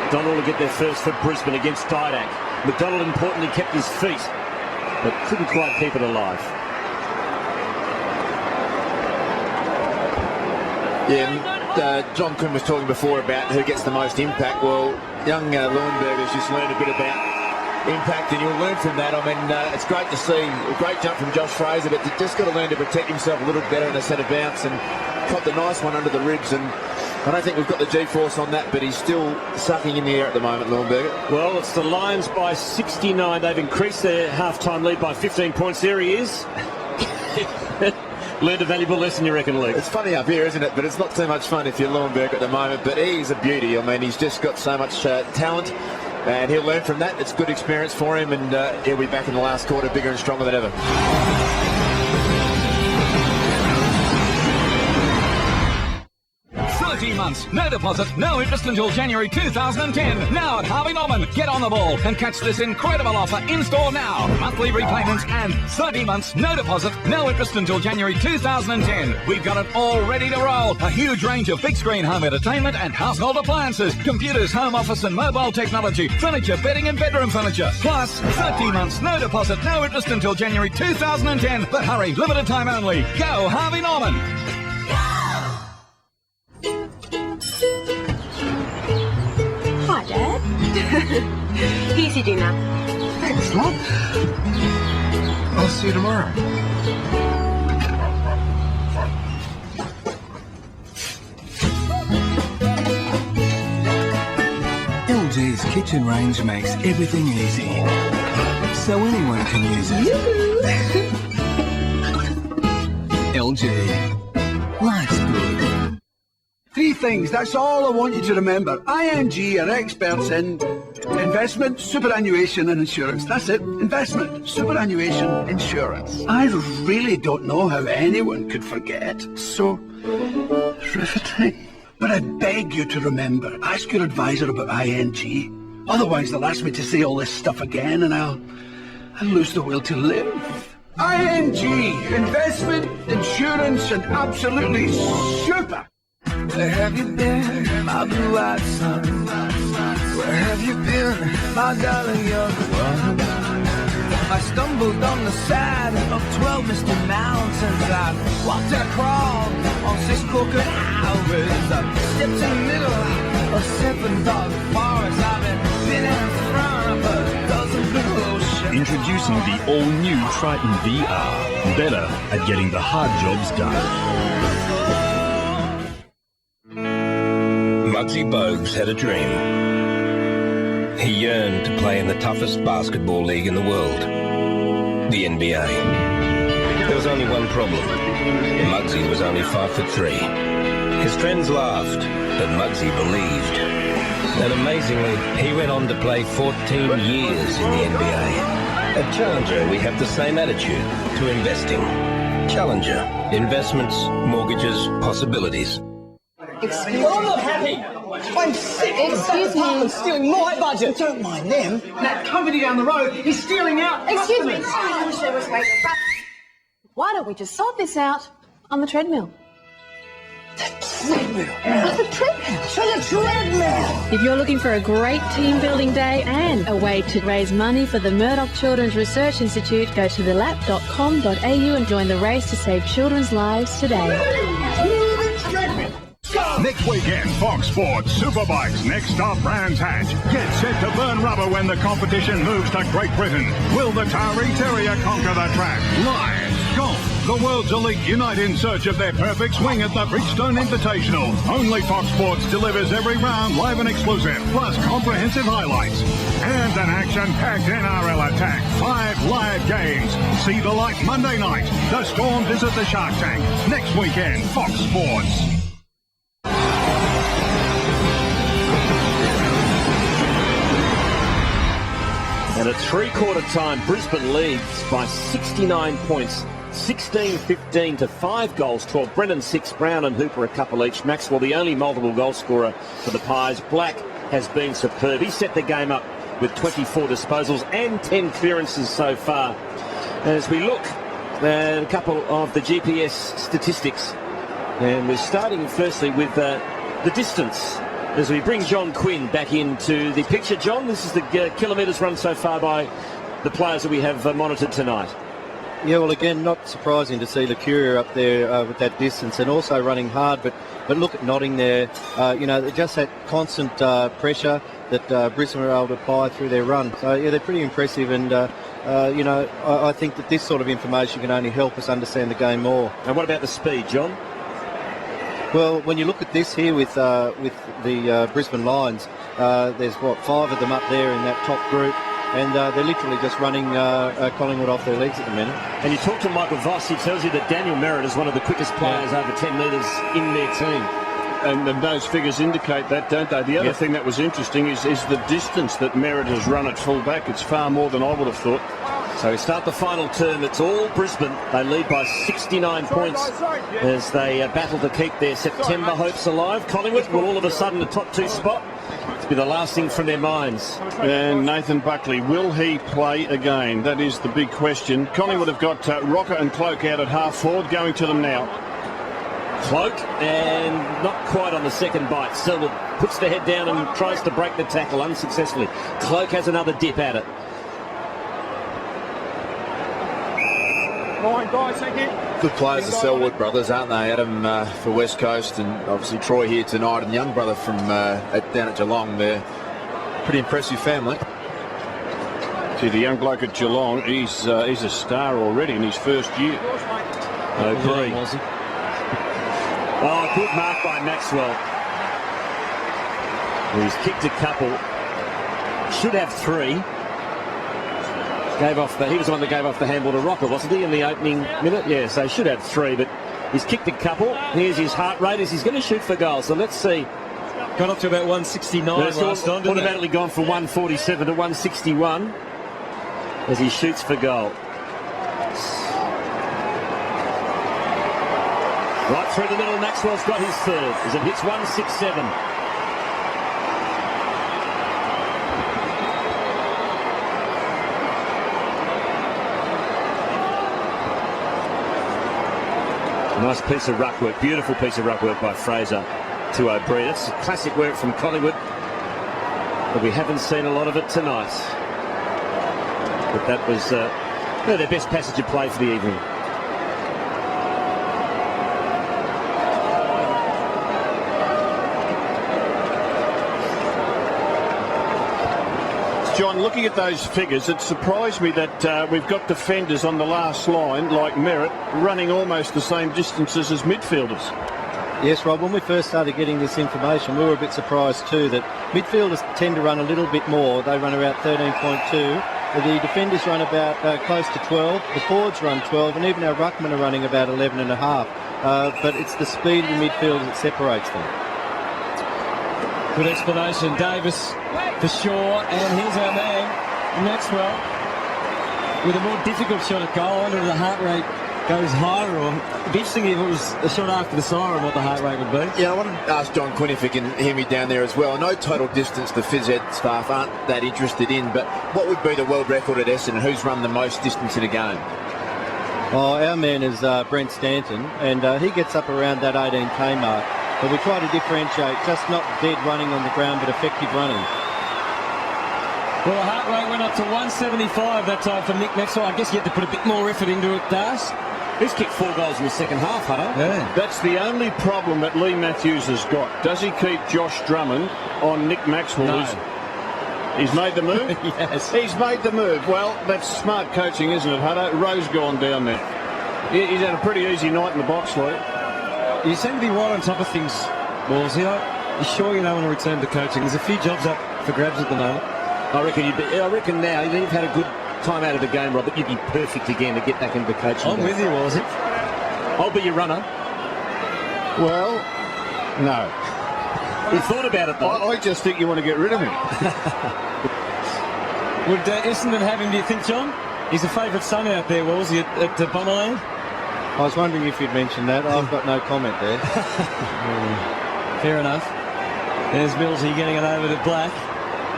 McDonald will get there first for Brisbane against Didak. McDonald importantly kept his feet, but couldn't quite keep it alive. Yeah, John Quinn was talking before about who gets the most impact. Well, young Leuenberger's just learned a bit about impact, and you'll learn from that. I mean, it's great to see a great jump from Josh Fraser, but he's just got to learn to protect himself a little better in a set of bounce, and caught the nice one under the ribs. And I don't think we've got the G-force on that, but he's still sucking in the air at the moment, Leuenberger. Well, it's the Lions by 69. They've increased their half-time lead by 15 points. There he is. Learned a valuable lesson, you reckon, Luke? It's funny up here, isn't it? But it's not too much fun if you're Leuenberg at the moment. But he's a beauty. I mean, he's just got so much talent, and he'll learn from that. It's good experience for him, and he'll be back in the last quarter bigger and stronger than ever. 30 months, no deposit, no interest until January 2010. Now at Harvey Norman. Get on the ball and catch this incredible offer in-store now. Monthly repayments and 30 months, no deposit, no interest until January 2010. We've got it all ready to roll. A huge range of big screen home entertainment and household appliances, computers, home office and mobile technology, furniture, bedding and bedroom furniture. Plus, 30 months, no deposit, no interest until January 2010. But hurry, limited time only. Go Harvey Norman. Hi, Dad. Here's your dinner. Thanks, Mum. I'll see you tomorrow. LG's kitchen range makes everything easy, so anyone can use it. LG. Life's good. 3 things, that's all I want you to remember. ING are experts in investment, superannuation and insurance. That's it. Investment, superannuation, insurance. I really don't know how anyone could forget. So riveting. But I beg you to remember, ask your advisor about ING. Otherwise they'll ask me to say all this stuff again and I'll lose the will to live. ING, investment, insurance and absolutely super. Where have you been, my blue-eyed son? Where have you been, my darling, you're the one? I stumbled on the side of 12 misty mountains. I walked and crawled on 6 crooked highways. I stepped in the middle of 7 dark forests. I've been in front of a dozen blue oceans. Introducing the all-new Triton VR. Better at getting the hard jobs done. Muggsy Bogues had a dream. He yearned to play in the toughest basketball league in the world, the NBA. There was only one problem. Muggsy was only 5'3". His friends laughed, but Muggsy believed. And amazingly, he went on to play 14 years in the NBA. At Challenger, we have the same attitude to investing. Challenger. Investments, mortgages, possibilities. Excuse me. I'm not happy. I'm sick of the department stealing my budget. Don't mind them. That company down the road is stealing out. Excuse me. Why don't we just sort this out on the treadmill? Treadmill. The treadmill. If you're looking for a great team building day and a way to raise money for the Murdoch Children's Research Institute, go to thelap.com.au and join the race to save children's lives today. Next weekend, Fox Sports Superbikes Next Stop Brands Hatch. Get set to burn rubber when the competition moves to Great Britain. Will the Tari Terrier conquer the track? Lions, golf, the world's elite unite in search of their perfect swing at the Bridgestone Invitational. Only Fox Sports delivers every round live and exclusive, plus comprehensive highlights. And an action-packed NRL attack. 5 live games. See the light Monday night. The Storm visit the Shark Tank. Next weekend, Fox Sports. And at 3/4 time, Brisbane leads by 69 points, 16-15 to 5 goals, 12. Brennan 6, Brown and Hooper a couple each. Maxwell the only multiple goal scorer for the Pies. Black has been superb. He set the game up with 24 disposals and 10 clearances so far. As we look at a couple of the GPS statistics, and we're starting firstly with the distance. As we bring John Quinn back into the picture. John, this is the kilometres run so far by the players that we have monitored tonight. Yeah, well, again, not surprising to see Lecuria up there with that distance and also running hard. But look at Notting there. Just that constant pressure that Brisbane were able to apply through their run. So, yeah, they're pretty impressive. And, I think that this sort of information can only help us understand the game more. And what about the speed, John? Well, when you look at this here with the Brisbane Lions, there's 5 of them up there in that top group. and they're literally just running Collingwood off their legs at the minute. And you talk to Michael Voss, he tells you that Daniel Merritt is one of the quickest players over 10 metres in their team. And those figures indicate that, don't they? The other thing that was interesting is the distance that Merritt has run at full back. It's far more than I would have thought. So we start the final term. It's all Brisbane. They lead by 69 points as they battle to keep their September hopes alive. Collingwood will all of a sudden the top 2 spot. It'll be the last thing from their minds. And Nathan Buckley, will he play again? That is the big question. Collingwood have got Rocker and Cloak out at half forward, going to them now. Cloak, and not quite on the second bite. Selwood puts the head down and tries to break the tackle unsuccessfully. Cloak has another dip at it. Good players, the Selwood brothers, aren't they, Adam, for West Coast, and obviously Troy here tonight, and the young brother from down at Geelong. They're pretty impressive family. See, the young bloke at Geelong, he's a star already in his first year. I agree. Oh, good mark by Maxwell. He's kicked a couple. Should have 3. He was the one that gave off the handball to Rocker, wasn't he, in the opening minute? Yeah, so he should have 3, but he's kicked a couple. Here's his heart rate as he's going to shoot for goal. So let's see. Got up to about 169 last time, automatically gone from 147 to 161 as he shoots for goal. Right through the middle, Maxwell's got his 3rd as it hits 167. Nice piece of ruck work, beautiful piece of ruck work by Fraser to O'Brien. That's classic work from Collingwood, but we haven't seen a lot of it tonight. But that was their best passage of play for the evening. John, looking at those figures, it surprised me that we've got defenders on the last line, like Merritt, running almost the same distances as midfielders. Yes, Rob, when we first started getting this information, we were a bit surprised too that midfielders tend to run a little bit more. They run about 13.2. The defenders run about close to 12. The forwards run 12, and even our ruckmen are running about 11.5. But it's the speed of the midfield that separates them. Good explanation, Davis for sure, and here's our man, Maxwell, with a more difficult shot at goal. I wonder if the heart rate goes higher, or it'd be interesting if it was a shot after the siren, what the heart rate would be. Yeah, I want to ask John Quinn if he can hear me down there as well. I know total distance the phys ed staff aren't that interested in, but what would be the world record at Essendon? Who's run the most distance in a game? Oh, our man is Brent Stanton, and he gets up around that 18k mark. But we try to differentiate, just not dead running on the ground, but effective running. Well, the heart rate went up to 175 that time for Nick Maxwell. I guess you had to put a bit more effort into it, Das. He's kicked 4 goals in the second half, Hutto. Yeah. That's the only problem that Lee Matthews has got. Does he keep Josh Drummond on Nick Maxwell? No. He's made the move? Yes. He's made the move. Well, that's smart coaching, isn't it, Hutto? Rowe's gone down there. He's had a pretty easy night in the box, Lee. You seem to be right on top of things, Wallsy. You sure you don't want to return to coaching? There's a few jobs up for grabs at the moment. I reckon now you've had a good time out of the game, Robert. You'd be perfect again to get back into coaching. I'm with you, Wallsy. I'll be your runner. Well, no. We thought about it, though. I just think you want to get rid of him. Would Essendon have him, do you think, John? He's a favourite son out there, Wallsy, at Bomberland. I was wondering if you'd mentioned that. I've got no comment there. Fair enough. There's Millsy getting it over to Black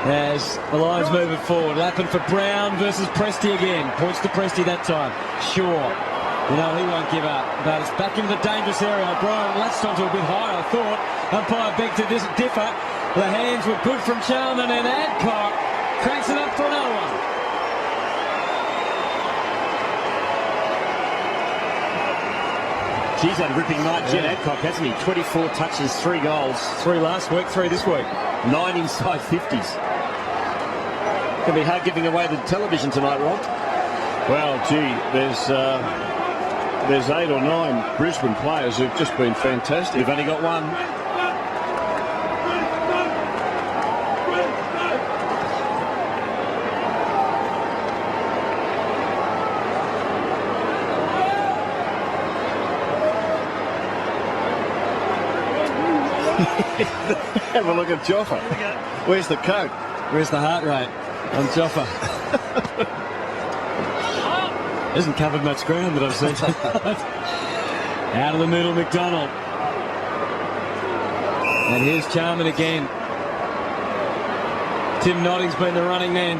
as the Lions move it forward. Lappin for Brown versus Presti again. Points to Presti that time. Sure. You know, he won't give up. But it's back into the dangerous area. O'Brien latched onto a bit higher, I thought. Umpire begged to differ. The hands were good from Chalmers, and Adcock cranks it up for another one. He's had a ripping night, Jen Adcock, hasn't he? 24 touches, 3 goals. 3 last week, 3 this week. 9 inside 50s. Going to be hard giving away the television tonight, Rob. Well, gee, there's 8 or 9 Brisbane players who've just been fantastic. We've only got one. Have a look at Joffa. Where's the coat? Where's the heart rate on Joffa? Hasn't covered much ground that I've seen. Out of the middle, McDonald. And here's Charman again. Tim Notting's been the running man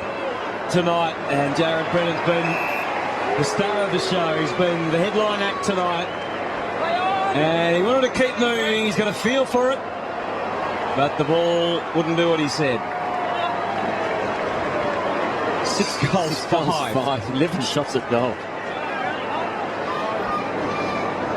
tonight, and Jared Brennan's been the star of the show. He's been the headline act tonight. And he wanted to keep moving. He's got a feel for it. But the ball wouldn't do what he said. 6 goals, 5. 11 shots at goal.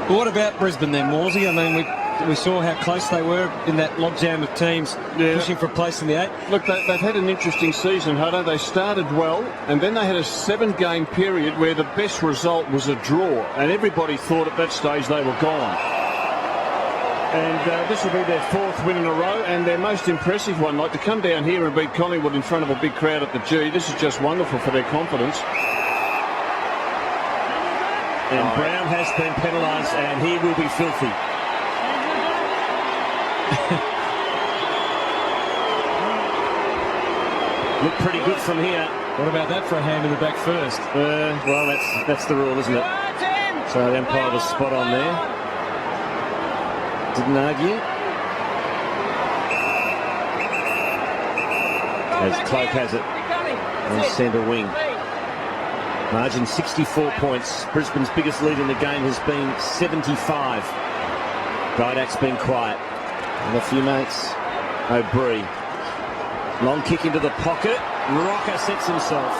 But what about Brisbane then, Morsey? I mean, we saw how close they were in that logjam of teams pushing for a place in the 8. Look, they've had an interesting season, Hutto. They started well, and then they had a 7-game period where the best result was a draw, and everybody thought at that stage they were gone. And this will be their 4th win in a row, and their most impressive one. Like, to come down here and beat Collingwood in front of a big crowd at the G, this is just wonderful for their confidence. And Brown has been penalised, and he will be filthy. Look pretty good from here. What about that for a hand in the back first? Well, that's the rule, isn't it? So the umpire was spot on there. Didn't argue. As Cloak has it on centre wing. Margin 64 points. Brisbane's biggest lead in the game has been 75. Bridak's been quiet. And a few mates. O'Brien. Long kick into the pocket. Rocker sets himself.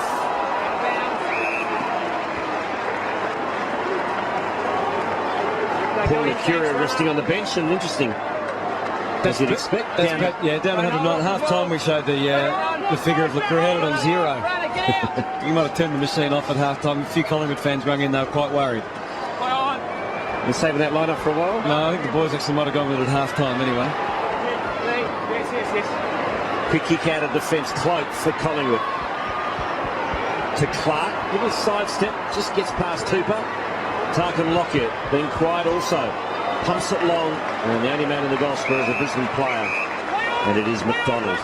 Paul Curia resting on the bench, and interesting. As you'd expect. Down 109 at half time. We showed the figure of Leclerc had it on 0. You might have turned the machine off at half time. A few Collingwood fans rung in, they were quite worried. You're saving that lineup for a while? No, I think the boys actually might have gone with it at half time anyway. Yes. Quick kick out of defence. Cloak for Collingwood. To Clark. Little sidestep. Just gets past Hooper. Tarkin Lockyer being quiet also. Pumps it long. And the only man in the goal square is a Brisbane player. And it is McDonald.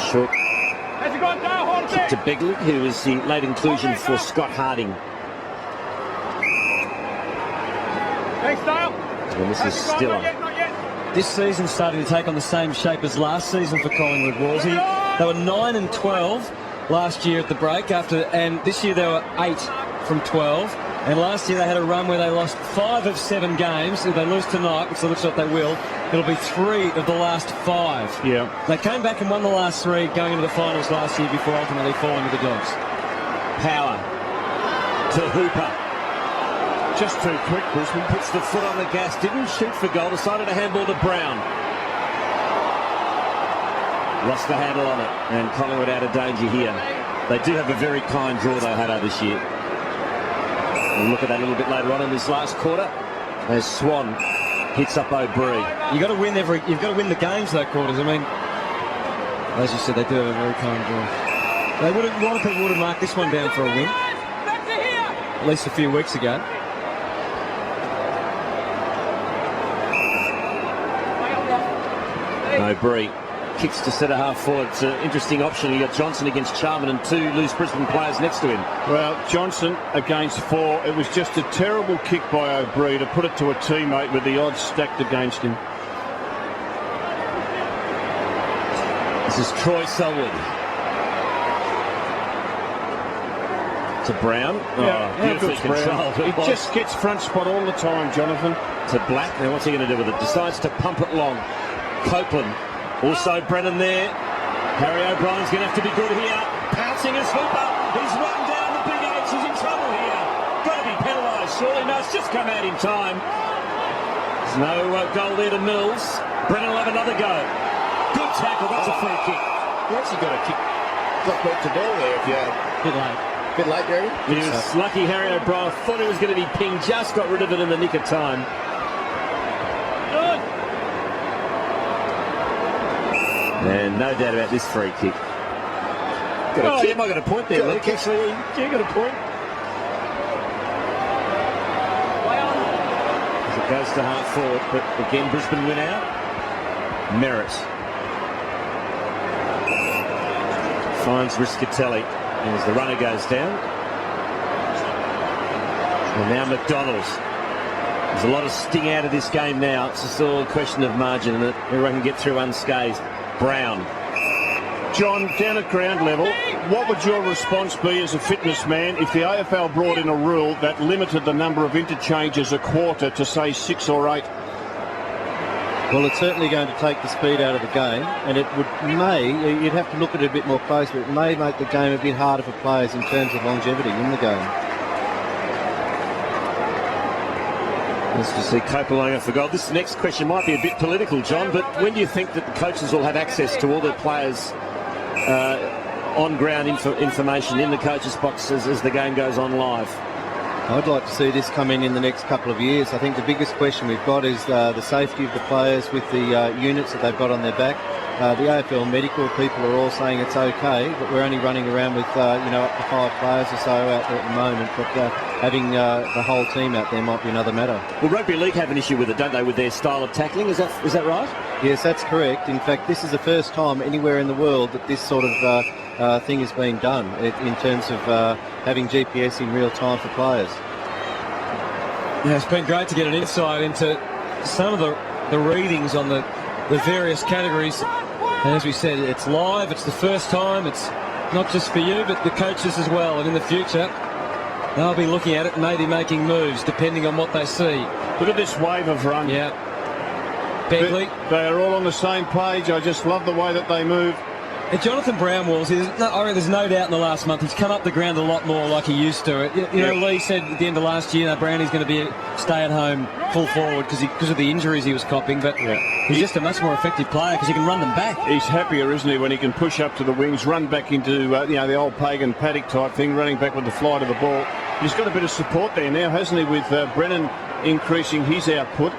Short kick to Begley, who was the late inclusion for Scott Harding. Thanks, Dale. And this is Stiller. This season's starting to take on the same shape as last season for Collingwood, Wolsey. They were 9 and 12 last year at the break, and this year they were 8 from 12. And last year they had a run where they lost 5 of 7 games. If they lose tonight, which it looks like they will, it'll be 3 of the last 5. Yeah. They came back and won the last 3 going into the finals last year before ultimately falling to the Dogs. Power to Hooper. Just too quick. Brisbane puts the foot on the gas. Didn't shoot for goal. Decided to handball to Brown. Lost the handle on it. And Collingwood out of danger here. They do have a very kind draw they had this year. We'll look at that a little bit later on in this last quarter. As Swan hits up O'Brien. You've got to win the games, though, quarters. I mean, as you said, they do have a very kind draw. A lot of people would have marked this one down for a win. At least a few weeks ago. O'Brien kicks to centre half forward. It's an interesting option. You got Johnson against Charman and 2 loose Brisbane players next to him. Well, Johnson against 4. It was just a terrible kick by O'Brien to put it to a teammate with the odds stacked against him. This is Troy Selwood. To Brown. Beautifully controlled. He just gets front spot all the time, Jonathan. To Black. Now what's he going to do with it? Decides to pump it long. Copeland. Also Brennan there. Harry O'Brien's going to have to be good here. Pouncing as Hooper. He's run down the big H. He's in trouble here. Got to be penalised. Surely no, it's just come out in time. There's no goal there to Mills. Brennan will have another go. Good tackle. That's a free kick. You actually got a kick. Got back to ball there if you're bit late, Jerry. He was lucky. Harry O'Brien thought it was going to be pinged. Just got rid of it in the nick of time. And no doubt about this free kick. You might got a point there, Luke. Actually, you got a point. Goes to half forward, but again Brisbane win out. Merritt finds Riscatelli as the runner goes down. And now McDonald's. There's a lot of sting out of this game now. It's just all a question of margin, and everyone can get through unscathed. Brown. John, down at ground level, what would your response be as a fitness man if the AFL brought in a rule that limited the number of interchanges a quarter to, say, 6 or 8? Well, it's certainly going to take the speed out of the game, and it you'd have to look at it a bit more closely, it may make the game a bit harder for players in terms of longevity in the game. Let's just see Copolonga for goal. This next question might be a bit political, John, but when do you think that the coaches will have access to all their players' on-ground information in the coaches' boxes as the game goes on live? I'd like to see this come in the next couple of years. I think the biggest question we've got is the safety of the players with the units that they've got on their back. The AFL medical people are all saying it's okay, but we're only running around with up to 5 players or so out there at the moment. But having the whole team out there might be another matter. Well, Rugby League have an issue with it, don't they, with their style of tackling? Is that right? Yes, that's correct. In fact, this is the first time anywhere in the world that this sort of thing has been done in terms of having GPS in real time for players. Yeah, it's been great to get an insight into some of the readings on the various categories. And as we said, it's live, it's the first time, it's not just for you, but the coaches as well. And in the future, they'll be looking at it and maybe making moves depending on what they see. Look at this wave of run. Yeah. Begley. They are all on the same page. I just love the way that they move. And Jonathan Brown, Walls, there's no doubt in the last month he's come up the ground a lot more like he used to. Lee said at the end of last year, Brownie's going to be stay at home full forward because of the injuries he was copping, but he's just a much more effective player because he can run them back. He's happier, isn't he, when he can push up to the wings, run back into the old Pagan paddock type thing, running back with the flight of the ball. He's got a bit of support there now, hasn't he, with Brennan increasing his output.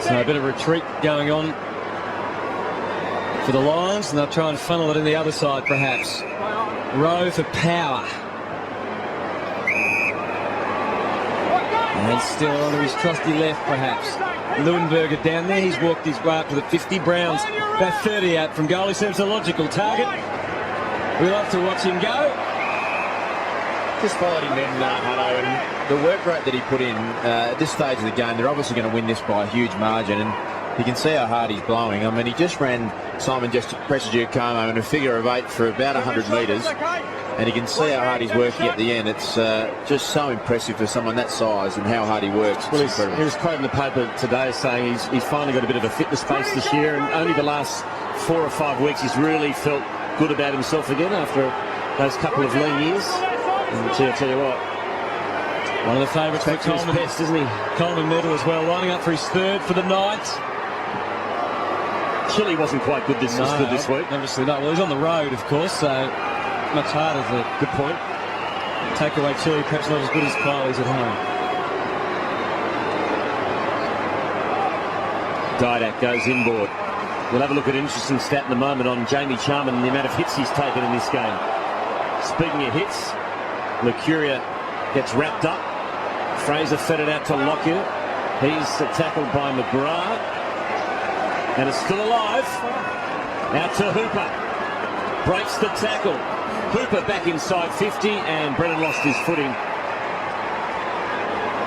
So a bit of retreat going on for the Lions, and they'll try and funnel it in the other side perhaps. Rowe for power. And still onto his trusty left perhaps. Leuenberger down there, he's walked his way up to the 50. Brown's about 30 out from goal. He seems a logical target. We love to watch him go. Just followed him then, Hutto, and the work rate that he put in at this stage of the game, they're obviously going to win this by a huge margin, and you can see how hard he's blowing. I mean, he just ran Simon Prestigiacomo in a figure of 8 for about 100 metres, and you can see how hard he's working at the end. It's just so impressive for someone that size and how hard he works. Well, he was quoted in the paper today saying he's finally got a bit of a fitness pace this year, and only the last 4 or 5 weeks he's really felt good about himself again after those couple of lean years. And I'll tell you what, one of the favourites for Coleman, best, isn't he? Coleman medal as well, lining up for his 3rd for the night. Chile wasn't quite good this week. Obviously not. Well, he's on the road, of course, so much harder. Good point. Take away Chile, perhaps not as good as Kylie's at home. Didak goes inboard. We'll have a look at an interesting stat in a moment on Jamie Charman and the amount of hits he's taken in this game. Speaking of hits, Mercuria gets wrapped up. Fraser fed it out to Lockyer. He's tackled by McGrath. And it's still alive. Out to Hooper. Breaks the tackle. Hooper back inside 50, and Brennan lost his footing.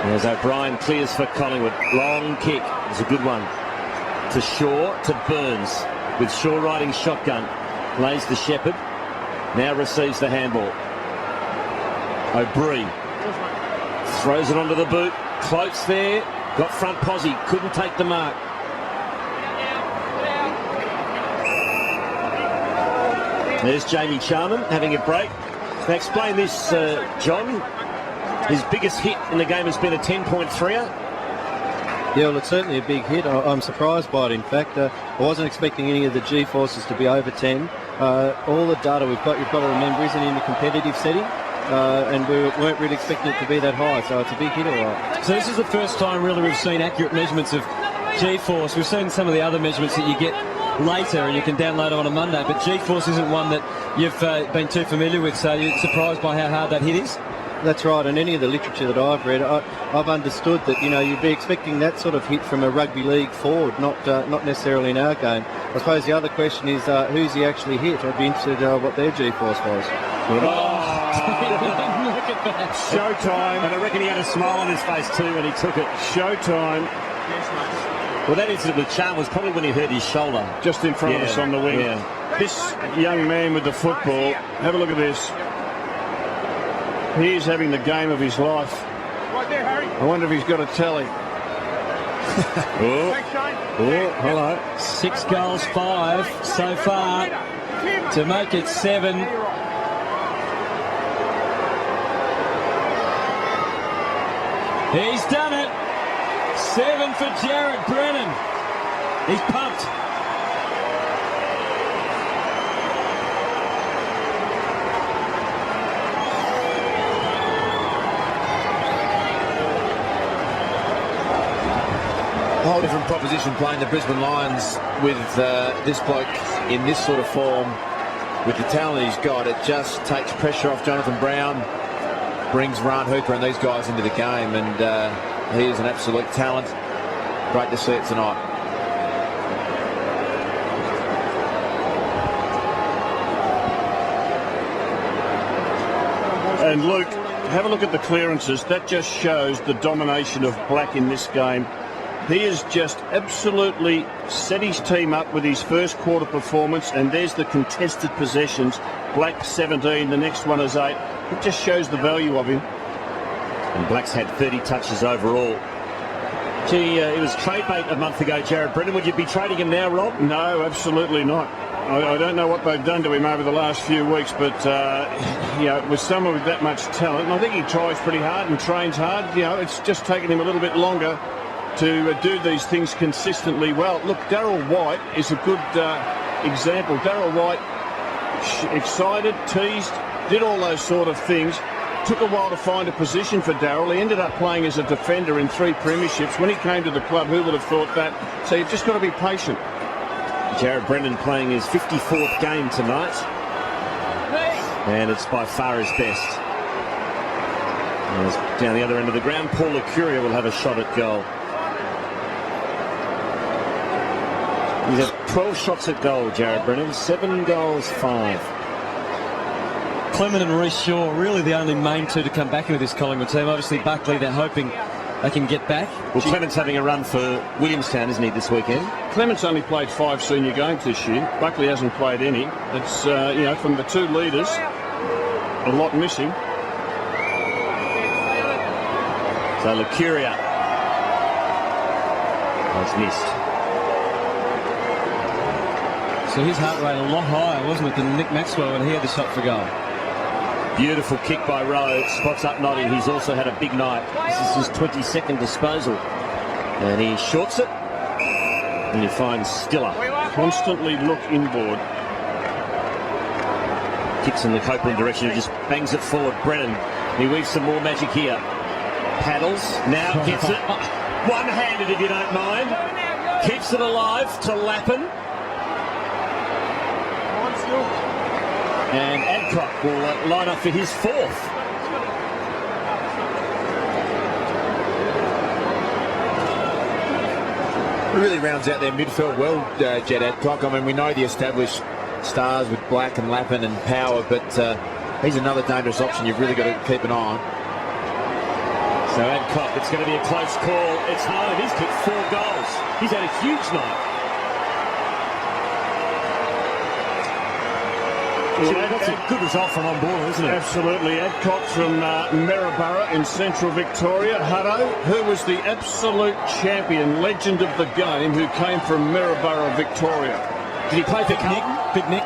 There's O'Brien, clears for Collingwood. Long kick. It's a good one. To Shaw, to Burns. With Shaw riding shotgun. Lays the Shepherd. Now receives the handball. O'Brien throws it onto the boot. Cloaks there. Got front posse. Couldn't take the mark. There's Jamie Charman having a break. Now explain this, John. His biggest hit in the game has been a 10.3er. Yeah, well, it's certainly a big hit. I'm surprised by it, in fact. I wasn't expecting any of the G-forces to be over 10. All the data you've got to remember, isn't in a competitive setting. And we weren't really expecting it to be that high, so it's a big hit, all right. So this is the first time, really, we've seen accurate measurements of G-force. We've seen some of the other measurements that you get later and you can download on a Monday, but G-force isn't one that you've been too familiar with, so you're surprised by how hard that hit is? That's right, and any of the literature that I've read, I've understood that, you know, you'd be expecting that sort of hit from a rugby league forward, not necessarily in our game. I suppose the other question is who's he actually hit? I'd be interested what their G-force was. Look at that. Showtime. And I reckon he had a smile on his face too when he took it. Showtime. Well, that incident with Chan was probably when he hurt his shoulder. Just in front of us on the wing. Yeah. This young man with the football, have a look at this. He's having the game of his life. Right there, Harry. I wonder if he's got a tally. Hello. 6 goals, 5 so far to make it 7. He's done it. 7 for Jared Brennan. He's pumped. A whole different proposition playing the Brisbane Lions with this bloke in this sort of form, with the talent he's got. It just takes pressure off Jonathan Brown, brings Ryan Hooper and these guys into the game, and he is an absolute talent. Great to see it tonight. And Luke, have a look at the clearances. That just shows the domination of Black in this game. He has just absolutely set his team up with his first quarter performance, and there's the contested possessions. Black 17, the next one is 8. It just shows the value of him. And Black's had 30 touches overall. Gee, it was trade bait a month ago, Jared Brennan. Would you be trading him now, Rob? No, absolutely not. I don't know what they've done to him over the last few weeks, but with someone with that much talent, and I think he tries pretty hard and trains hard. You know, it's just taken him a little bit longer to do these things consistently well. Look, Darryl White is a good example. Darryl White, excited, teased, did all those sort of things. Took a while to find a position for Darryl. He ended up playing as a defender in 3 premierships. When he came to the club, who would have thought that? So you've just got to be patient. Jared Brennan playing his 54th game tonight. And it's by far his best. And down the other end of the ground, Paul Licuria will have a shot at goal. He's had 12 shots at goal, Jared Brennan. 7 goals, 5. Clement and Reece Shaw, really the only main two to come back into this Collingwood team. Obviously, Buckley, they're hoping they can get back. Well, Clement's having a run for Williamstown, isn't he, this weekend? Clement's only played 5 senior games this year. Buckley hasn't played any. It's, from the 2 leaders, a lot missing. So Licuria has missed. So his heart rate a lot higher, wasn't it, than Nick Maxwell when he had the shot for goal. Beautiful kick by Rowe, spots up Noddy. He's also had a big night. This is his 22nd disposal. And he shorts it. And he finds Stiller. Constantly look inboard. Kicks in the Copeland direction. He just bangs it forward. Brennan, he weaves some more magic here. Paddles, now gets it. One-handed, if you don't mind. Keeps it alive to Lappin. And Adcock will line up for his 4th. Really rounds out their midfield well, Jed Adcock. I mean, we know the established stars with Black and Lappin and Power, but he's another dangerous option you've really got to keep an eye on. So Adcock, it's going to be a close call. It's home. He's kicked 4 goals. He's had a huge night. Well, that's a good result from on board, isn't it? Absolutely. Adcock from Maryborough in central Victoria. Hutto, who was the absolute champion, legend of the game, who came from Maryborough, Victoria. Did he play for Nick? Big Nick.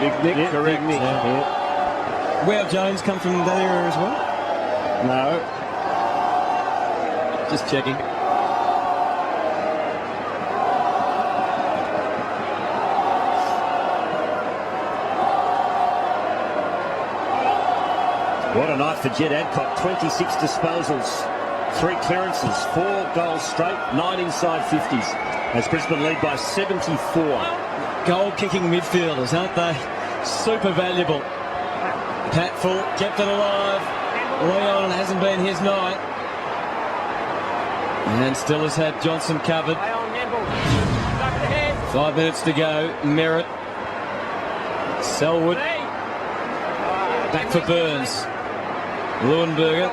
Big Nick, yeah, correct. Big Nick. Yeah. Where Jones come from that area as well? No. Just checking. What a night for Jed Adcock. 26 disposals, 3 clearances, 4 goals straight, 9 inside 50s. As Brisbane lead by 74. Goal-kicking midfielders, aren't they? Super valuable. Patfull kept it alive. Leon hasn't been his night. And still has had Johnson covered. 5 minutes to go. Merritt. Selwood. Back for Burns. Leuenberger.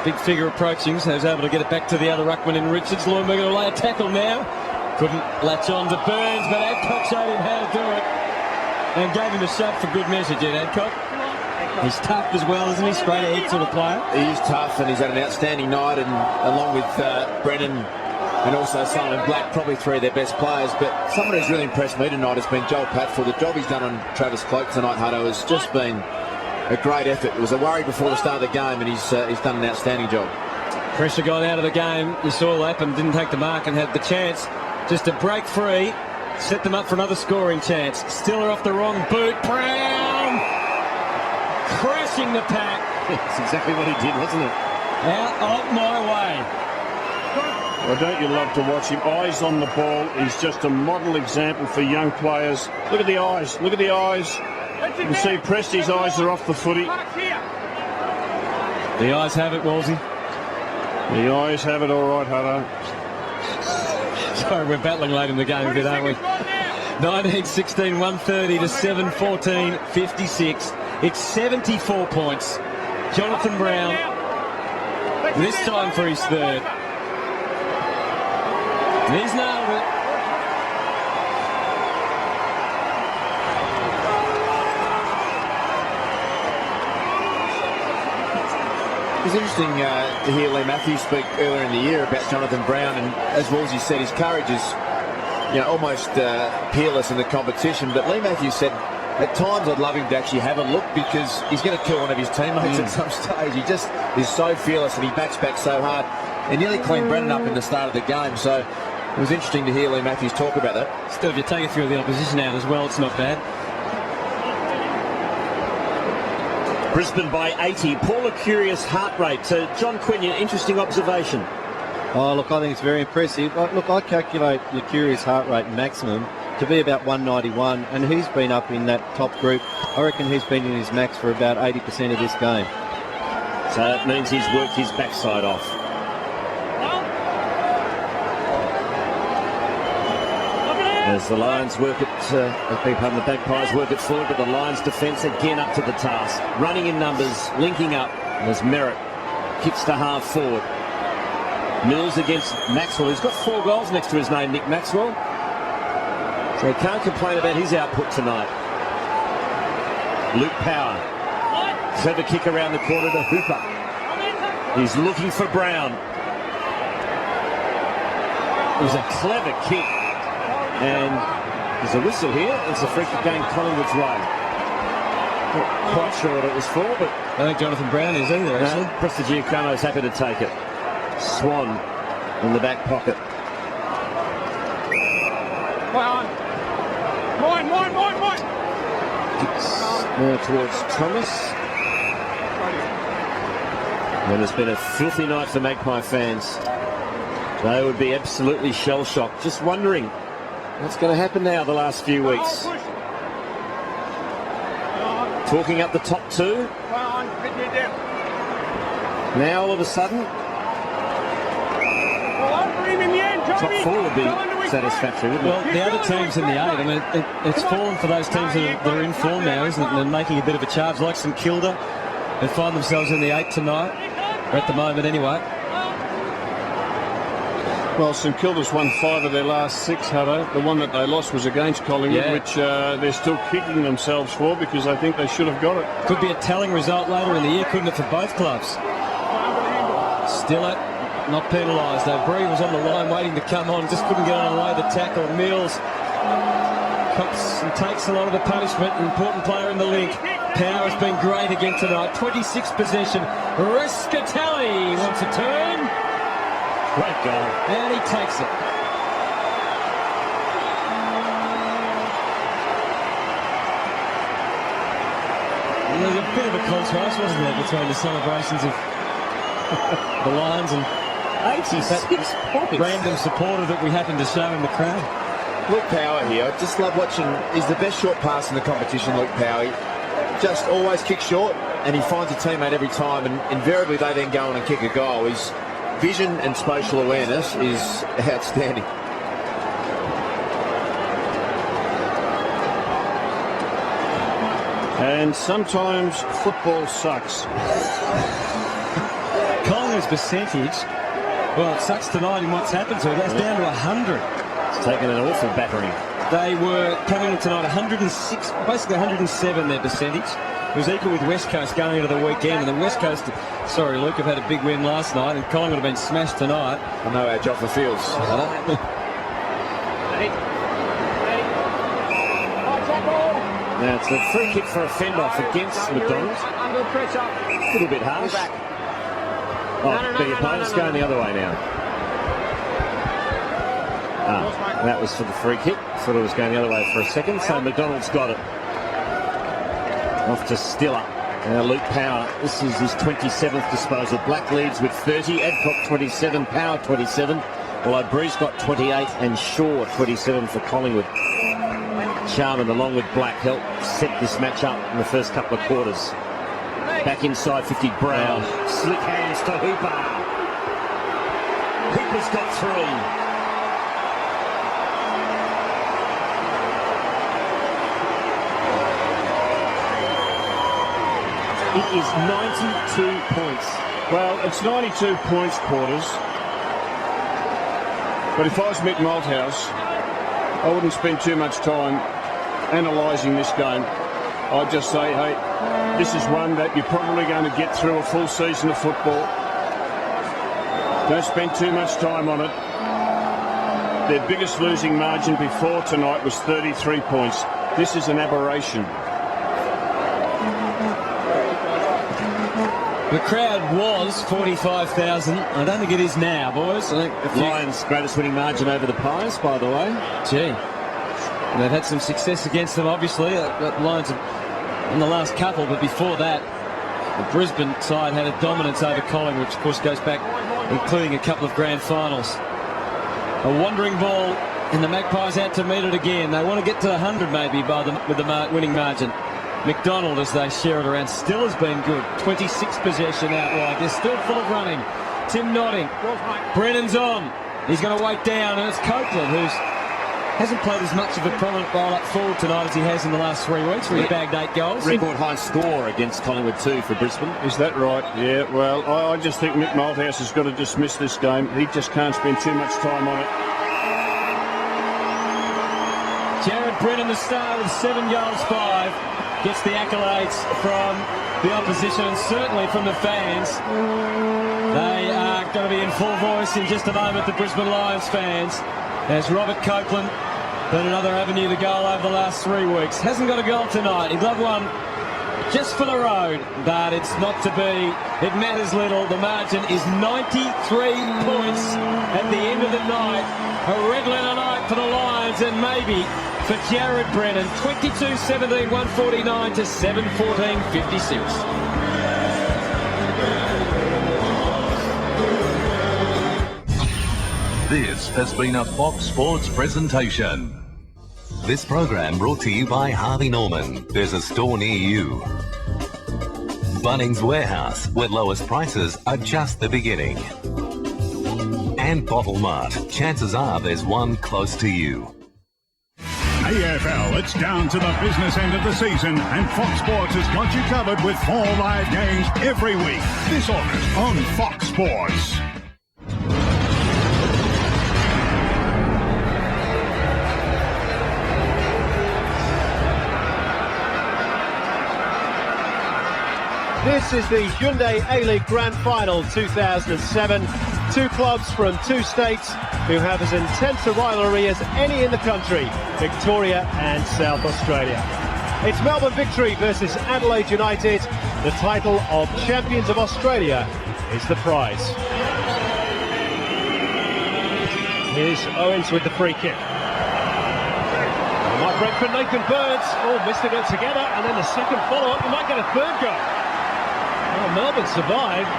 Big figure approaching, so he's able to get it back to the other ruckman in Richards. Leuenberger will lay a tackle now. Couldn't latch on to Burns, but Adcock showed him how to do it. And gave him a shot for good measure, Jed Adcock. He's tough as well, isn't he? Straight ahead sort of player. He is tough, and he's had an outstanding night, and along with Brennan and also Simon Black, probably three of their best players. But someone who's really impressed me tonight has been Joel Patfull. The job he's done on Travis Cloak tonight, Hutto, has just been a great effort. It was a worry before the start of the game, and he's done an outstanding job. Pressure got out of the game. You saw Lapham didn't take the mark and had the chance just to break free, set them up for another scoring chance. Stiller off the wrong boot. Brown crashing the pack. That's exactly what he did, wasn't it? Out of my way. Well, don't you love to watch him? Eyes on the ball. He's just a model example for young players. Look at the eyes. Look at the eyes. You can see Presti's eyes are off the footy. The eyes have it, Wolsey. The eyes have it all right, Hutto. Sorry, we're battling late in the game a bit, aren't we? 19-16, 130 to 7-14, 56. It's 74 points. Jonathan Brown, this time for his third. He's nailed it. It was interesting to hear Lee Matthews speak earlier in the year about Jonathan Brown, and as Wolsey said, his courage is almost peerless in the competition. But Lee Matthews said, at times I'd love him to actually have a look, because he's going to kill one of his teammates at some stage. He just is so fearless, and he backs back so hard. And nearly cleaned Brennan up in the start of the game. So it was interesting to hear Lee Matthews talk about that. Still, if you take a few of the opposition out as well, it's not bad. Brisbane by 80. Paul, a curious heart rate. So John Quinn, an interesting observation. Oh, look, I think it's very impressive. Look, I calculate the curious heart rate maximum to be about 191, and he's been up in that top group. I reckon he's been in his max for about 80% of this game. So that means he's worked his backside off. As the Lions work it, the Magpies work it forward, but the Lions defence again up to the task. Running in numbers, linking up as Merritt kicks to half forward. Mills against Maxwell. He's got 4 goals next to his name, Nick Maxwell. So he can't complain about his output tonight. Luke Power. Clever kick around the corner to Hooper. He's looking for Brown. It was a clever kick. And there's a whistle here. It's a free kick going Collingwood's way. Not quite sure what it was for, but I don't think Jonathan Brown is either, actually. Prestigiacomo's happy to take it. Swan in the back pocket. Mine. More towards Thomas. And it's been a filthy night for Magpie fans. They would be absolutely shell-shocked, just wondering what's going to happen now the last few weeks. Talking up the top 2. Now all of a sudden, top 4 would be satisfactory, wouldn't it? Well, the other teams in the 8, I mean, it's fallen for those teams that are in form now, isn't it? They're making a bit of a charge, like St Kilda, and find themselves in the 8 tonight, or at the moment anyway. Well, St Kilda's won 5 of their last 6, Hutto. The one that they lost was against Collingwood, which they're still kicking themselves for, because I think they should have got it. Could be a telling result later in the year, couldn't it, for both clubs? Stiller not penalised, though. Bree was on the line waiting to come on, just couldn't get on the way the tackle. Mills cops and takes a lot of the punishment. An important player in the link. Power's been great again tonight. 26 possession. Rescatelli wants a turn. Great goal. And he takes it. And there's a bit of a contrast, wasn't there, between the celebrations of the Lions and 86 points. Random supporter that we happened to show in the crowd. Luke Power here. I just love watching. He's the best short pass in the competition, Luke Power. He just always kicks short, and he finds a teammate every time, and invariably they then go on and kick a goal. His vision and spatial awareness is outstanding. And sometimes football sucks. Collingwood's percentage, well, it sucks tonight in what's happened to it. That's down to 100. It's taken an awful battering. They were coming in tonight 106, basically 107 their percentage. It was equal with West Coast going into the weekend, and the West Coast, sorry Luke, have had a big win last night, and Collingwood have been smashed tonight. I know how Joffa feels. Now it's a free kick for a fend-off against McDonald. Under pressure. A little bit harsh. The opponent's going the other way now. That was for the free kick. Thought it was going the other way for a second. So McDonald's got it. Off to Stiller. Now Luke Power. This is his 27th disposal. Black leads with 30. Adcock 27. Power 27. Although Breeze got 28 and Shaw 27 for Collingwood. Charman along with Black helped set this match up in the first couple of quarters. Back inside 50 Brown. Slick hands to Hooper. Hooper's got 3. It is 92 points. Well, it's 92 points, Porters. But if I was Mick Malthouse, I wouldn't spend too much time analysing this game. I'd just say, hey, this is one that you're probably going to get through a full season of football. Don't spend too much time on it. Their biggest losing margin before tonight was 33 points. This is an aberration. The crowd was 45,000. I don't think it is now, boys. I think Lions' greatest winning margin over the Pies, by the way. Gee. And they've had some success against them, obviously. The Lions in the last couple, but before that, the Brisbane side had a dominance over Collingwood, which of course goes back, including a couple of grand finals. A wandering ball, and the Magpies out to meet it again. They want to get to 100 maybe with the winning margin. McDonald, as they share it around, still has been good. 26 possession out wide. They're still full of running. Tim Notting. Brennan's on. He's going to wait down, and it's Copeland, who hasn't played as much of a prominent role up forward tonight as he has in the last 3 weeks, where he bagged 8 goals. Record high score against Collingwood too for Brisbane. Is that right? Yeah, well, I just think Mick Malthouse has got to dismiss this game. He just can't spend too much time on it. Jared Brennan, the star, with 7 goals, 5. Gets the accolades from the opposition and certainly from the fans. They are going to be in full voice in just a moment, the Brisbane Lions fans, as Robert Copeland been another avenue to goal over the last 3 weeks. Hasn't got a goal tonight. He'd love one just for the road, but it's not to be. It matters little. The margin is 93 points at the end of the night. A red letter night for the Lions, and maybe for Jared Brennan. 22-17, 149 to 7-14, 56. This has been a Fox Sports presentation. This program brought to you by Harvey Norman. There's a store near you. Bunnings Warehouse, where lowest prices are just the beginning. And Bottle Mart. Chances are there's one close to you. AFL, it's down to the business end of the season, and Fox Sports has got you covered with 4 live games every week. This August on Fox Sports. This is the Hyundai A-League Grand Final 2007. 2 clubs from 2 states who have as intense a rivalry as any in the country, Victoria and South Australia. It's Melbourne Victory versus Adelaide United. The title of Champions of Australia is the prize. Here's Owens with the free kick. Mike Brentford, Nathan Burns, all missed it together, and then the second follow-up, you might get a third goal. Well, Melbourne survived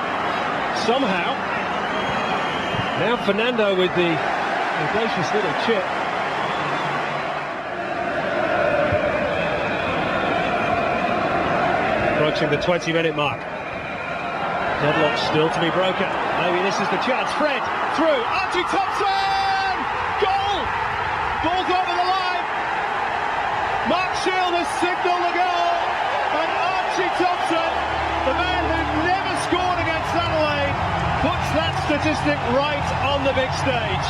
somehow. Now Fernando with the audacious little chip. approaching the 20-minute mark. Deadlock still to be broken. Maybe this is the chance. Fred through. Archie Thompson! Goal! Ball's over the line. Mark Shield has signalled the goal. And Archie Thompson, the man who never scored against Adelaide, puts that statistic right on the big stage.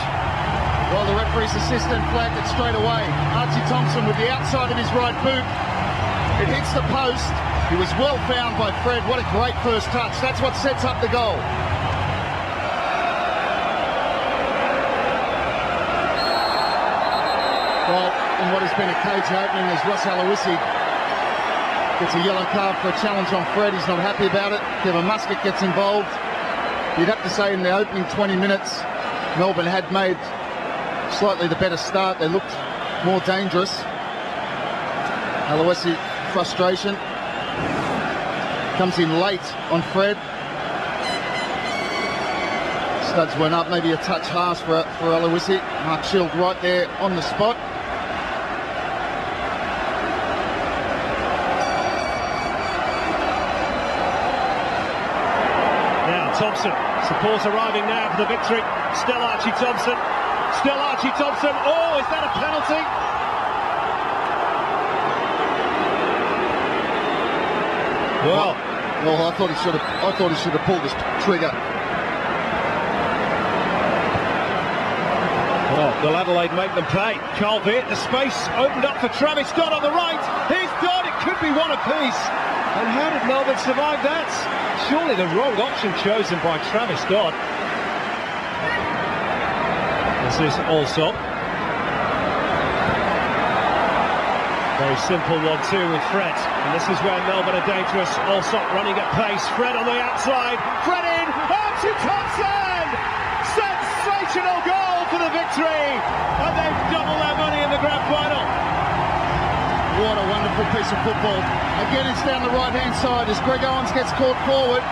Well, the referee's assistant flagged it straight away. Archie Thompson with the outside of his right boot. It hits the post. He was well found by Fred. What a great first touch. That's what sets up the goal. Well, in what has been a cage opening as Ross Aloisi gets a yellow card for a challenge on Fred. He's not happy about it. Kevin Muscat gets involved. You'd have to say in the opening 20 minutes, Melbourne had made slightly the better start. They looked more dangerous. Aloisi, frustration. Comes in late on Fred. Studs went up, maybe a touch harsh for Aloisi. Mark Shield right there on the spot. Now Thompson, support arriving now for the victory. Still Archie Thompson. Still Archie Thompson. Oh, is that a penalty? Well, I thought he should have pulled his trigger. Well, will Adelaide make them pay? Carl Viet, the space opened up for Travis Dodd on the right. He's Dodd, it could be one apiece. And how did Melbourne survive that? Surely the wrong option chosen by Travis Dodd. This is Allsop. Very simple 1-2 with Fred. And this is where Melbourne are dangerous. Allsop running at pace. Fred on the outside. Fred in. Archie Thompson! Sensational goal for the victory. And they've doubled their money in the grand final. What a wonderful piece of football. Again, it's down the right-hand side as Greg Owens gets caught forward.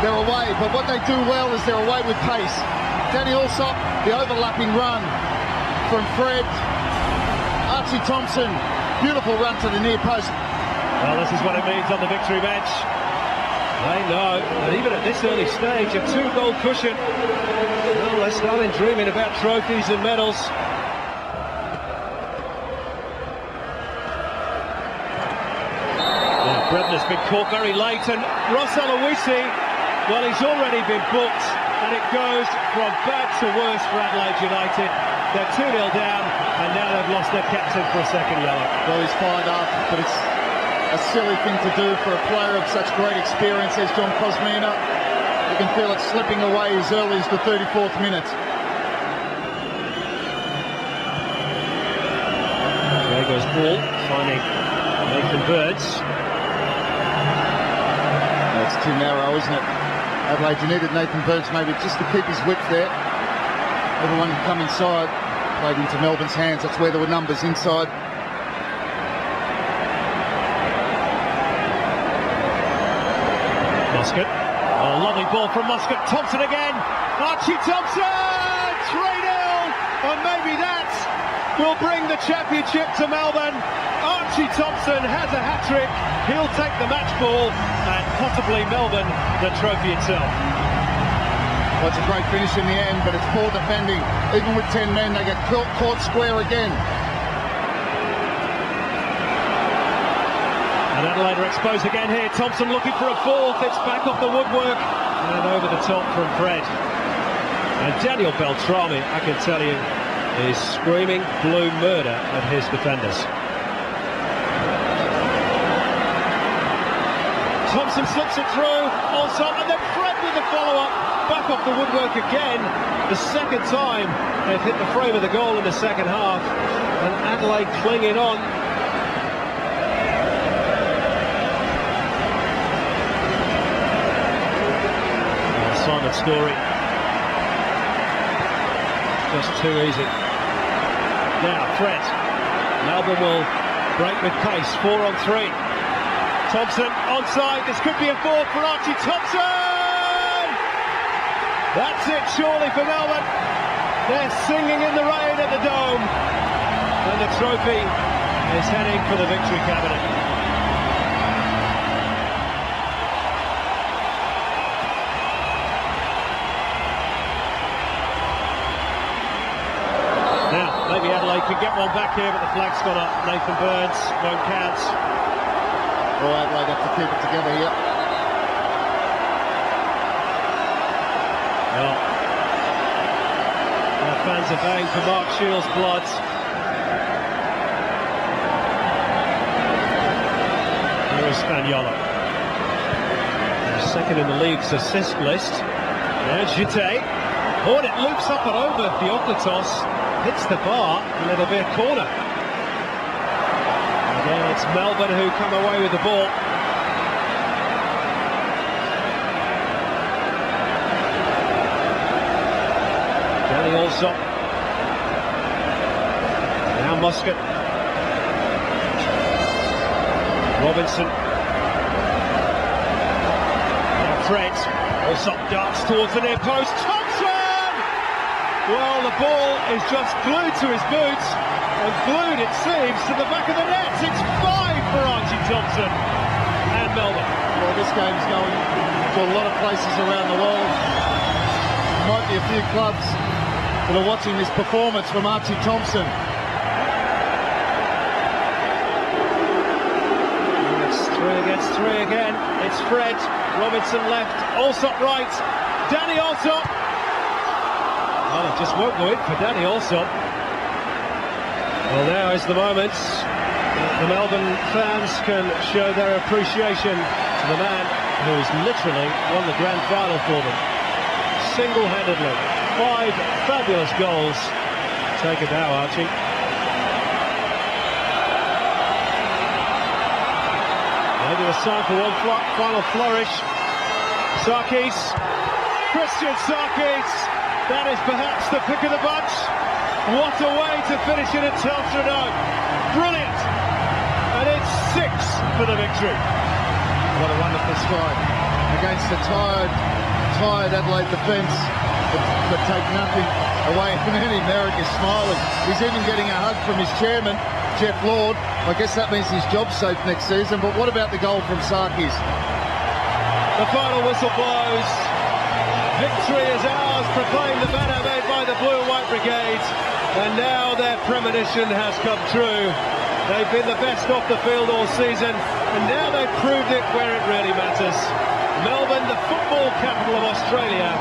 They're away, but what they do well is they're away with pace. Danny Allsop, the overlapping run from Fred. Archie Thompson, beautiful run to the near post. Well, this is what it means on the victory bench. They know that even at this early stage, a 2-goal cushion. Well, they're starting dreaming about trophies and medals. Yeah, Brebner's been caught very late, and Ross Aloisi, well, he's already been booked, and it goes from bad to worse for Adelaide United. They're 2-0 down, and now they've lost their captain for a second yellow. Well, he's fired up, but it's a silly thing to do for a player of such great experience as John Kosmina. You can feel it slipping away as early as the 34th minute. Diego's ball, finding Nathan Birds. That's too narrow, isn't it? Adelaide, you needed Nathan Birds maybe just to keep his width there. Everyone can come inside. Played into Melbourne's hands. That's where there were numbers inside. Muscat. Oh, lovely ball from Muscat. Thompson again. Archie Thompson! 3-0! And maybe that will bring the championship to Melbourne. Archie Thompson has a hat-trick. He'll take the match ball and possibly Melbourne the trophy itself. Well, it's a great finish in the end, but it's poor defending. Even with 10 men, they get caught square again. And Adelaide are exposed again here. Thompson looking for a fourth. It's back off the woodwork and over the top from Fred. And Daniel Beltrami, I can tell you, is screaming blue murder at his defenders. Thompson slips it through, also, and then Fred with the follow-up. Back off the woodwork again, the second time they've hit the frame of the goal in the second half, and Adelaide clinging on. Simon Story, just too easy. Now Fred, Melbourne will break with pace, 4-on-3. Thompson onside, this could be a fourth for Archie Thompson! That's it, surely, for Melbourne. They're singing in the rain at the Dome. And the trophy is heading for the victory cabinet. one back here, but the flag's gone up. Nathan Burns won't count. Oh, Adelaide have to keep it together here. Well, the fans are baying for Mark Shields' blood. Here is Spagnola. Second in the league's assist list. There's Gite. Hornet loops up and over Theoklitos. Hits the bar, and it'll be a corner. Again, it's Melbourne who come away with the ball. Danny Allsop. Now Muscat. Robinson. Now Fred. Allsop darts towards the near post. Thompson! Well, the ball is just glued to his boots, and glued, it seems, to the back of the net. It's 5 for Archie Thompson and Melbourne. Well, this game's going to a lot of places around the world. There might be a few clubs that are watching this performance from Archie Thompson. It's 3 against 3 again. It's Fred. Robinson left. Allsop right. Danny Allsop. Well, it just won't go in for Danny Allsop. Well, now is the moment the Melbourne fans can show their appreciation to the man who has literally won the grand final for them. Single-handedly. 5 fabulous goals. Take it now, Archie. Maybe a sign for one final flourish. Sarkis. Christian Sarkis. That is perhaps the pick of the bunch. What a way to finish it at Telstra Dome. Brilliant. And it's 6 for the victory. What a wonderful strike against the tired Adelaide defence, but take nothing away. And Merrick is smiling. He's even getting a hug from his chairman, Jeff Lord. I guess that means his job's safe next season. But what about the goal from Sarkis? The final whistle blows. Victory is ours, proclaimed the banner made by the Blue and White Brigade. And now their premonition has come true. They've been the best off the field all season, and now they've proved it where it really matters. Melbourne, the football capital of Australia,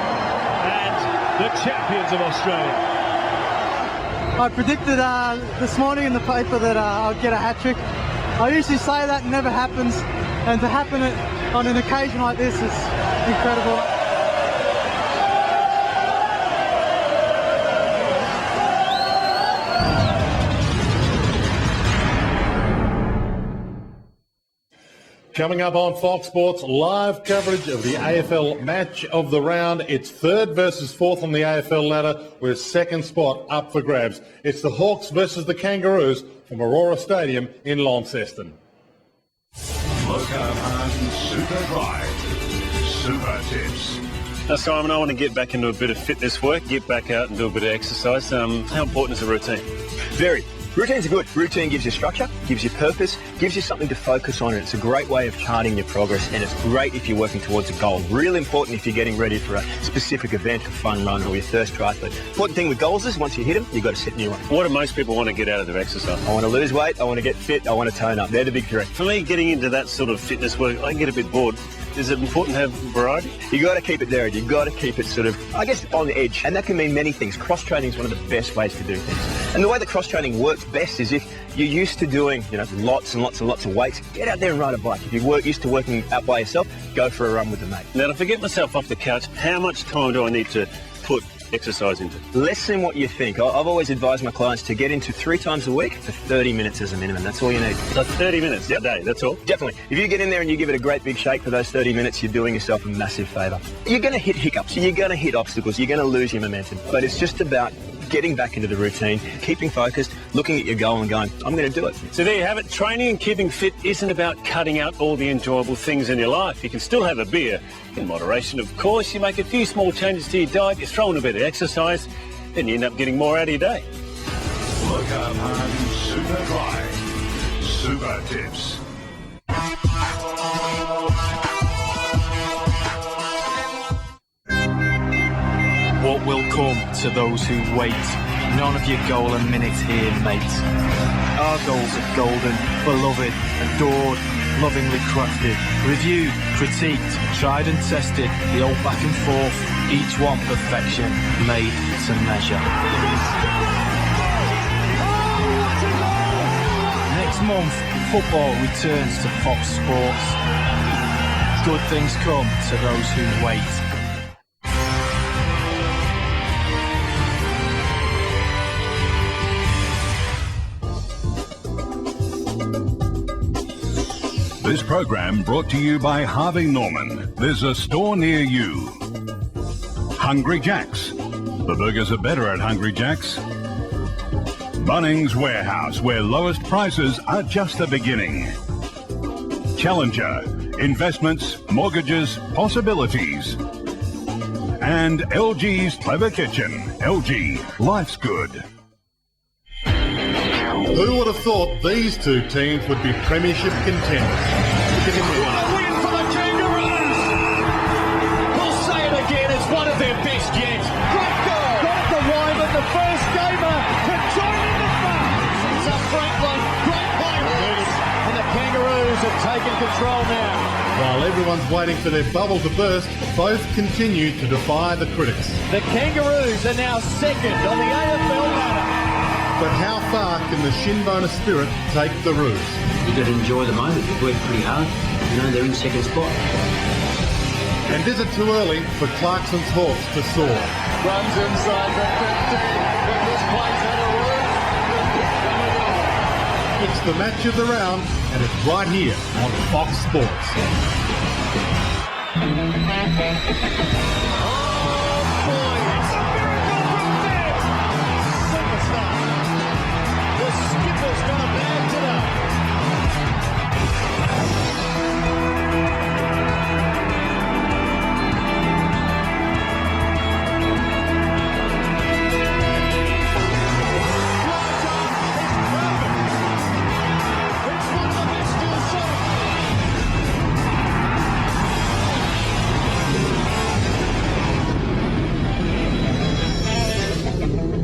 and the champions of Australia. I predicted this morning in the paper that I'd get a hat-trick. I usually say that, and never happens, and to happen on an occasion like this is incredible. Coming up on Fox Sports, live coverage of the AFL match of the round. It's 3rd versus 4th on the AFL ladder with 2nd spot up for grabs. It's the Hawks versus the Kangaroos from Aurora Stadium in Launceston. Look up on Super Drive. Super Tips. Now, Simon, I want to get back into a bit of fitness work, get back out and do a bit of exercise. How important is a routine? Very. Routines are good. Routine gives you structure, gives you purpose, gives you something to focus on, and it's a great way of charting your progress, and it's great if you're working towards a goal. Real important if you're getting ready for a specific event, a fun run, or your first triathlon. Important thing with goals is once you hit them, you've got to set new ones. What do most people want to get out of their exercise? I want to lose weight, I want to get fit, I want to tone up. They're the big 3. For me, getting into that sort of fitness work, I can get a bit bored. Is it important to have variety? You got to keep it there, and you got to keep it sort of, I guess, on the edge. And that can mean many things. Cross-training is one of the best ways to do things. And the way that cross-training works best is if you're used to doing, lots and lots and lots of weights, get out there and ride a bike. If you're used to working out by yourself, go for a run with a mate. Now, if I get myself off the couch, how much time do I need to put exercise into? Less than what you think. I've always advised my clients to get into 3 times a week for 30 minutes as a minimum. That's all you need. So 30 minutes a day, that's all? Definitely. If you get in there and you give it a great big shake for those 30 minutes, you're doing yourself a massive favour. You're going to hit hiccups, you're going to hit obstacles, you're going to lose your momentum. But it's just about getting back into the routine, keeping focused, looking at your goal and going, I'm going to do it. So there you have it. Training and keeping fit isn't about cutting out all the enjoyable things in your life. You can still have a beer, in moderation of course. You make a few small changes to your diet, you throw in a bit of exercise, then you end up getting more out of your day. Look up on Super Drive. Super Tips. What will come to those who wait? None of your golden minutes here, mate. Our goals are golden, beloved, adored, lovingly crafted, reviewed, critiqued, tried and tested, the old back and forth, each one perfection, made to measure. Next month, football returns to Fox Sports. Good things come to those who wait. This program brought to you by Harvey Norman. There's a store near you. Hungry Jack's. The burgers are better at Hungry Jack's. Bunnings Warehouse, where lowest prices are just the beginning. Challenger. Investments, mortgages, possibilities. And LG's Clever Kitchen. LG. Life's good. Who would have thought these two teams would be premiership contenders? What a win for the Kangaroos! We'll say it again, it's one of their best yet. Great goal! Got the Wyman, the first gamer, to join in the fun. It's up Franklin, great play, and the Kangaroos have taken control now. While everyone's waiting for their bubble to burst, both continue to defy the critics. The Kangaroos are now second on the AFL ladder. But how far can the Shinboner spirit take the Roos? You've got to enjoy the moment. They've worked pretty hard. You know, they're in second spot. And is it too early for Clarkson's Hawks to soar? Runs inside the 50. But this plays out of room. It's the match of the round, and it's right here on Fox Sports. Skipper's got a bag today.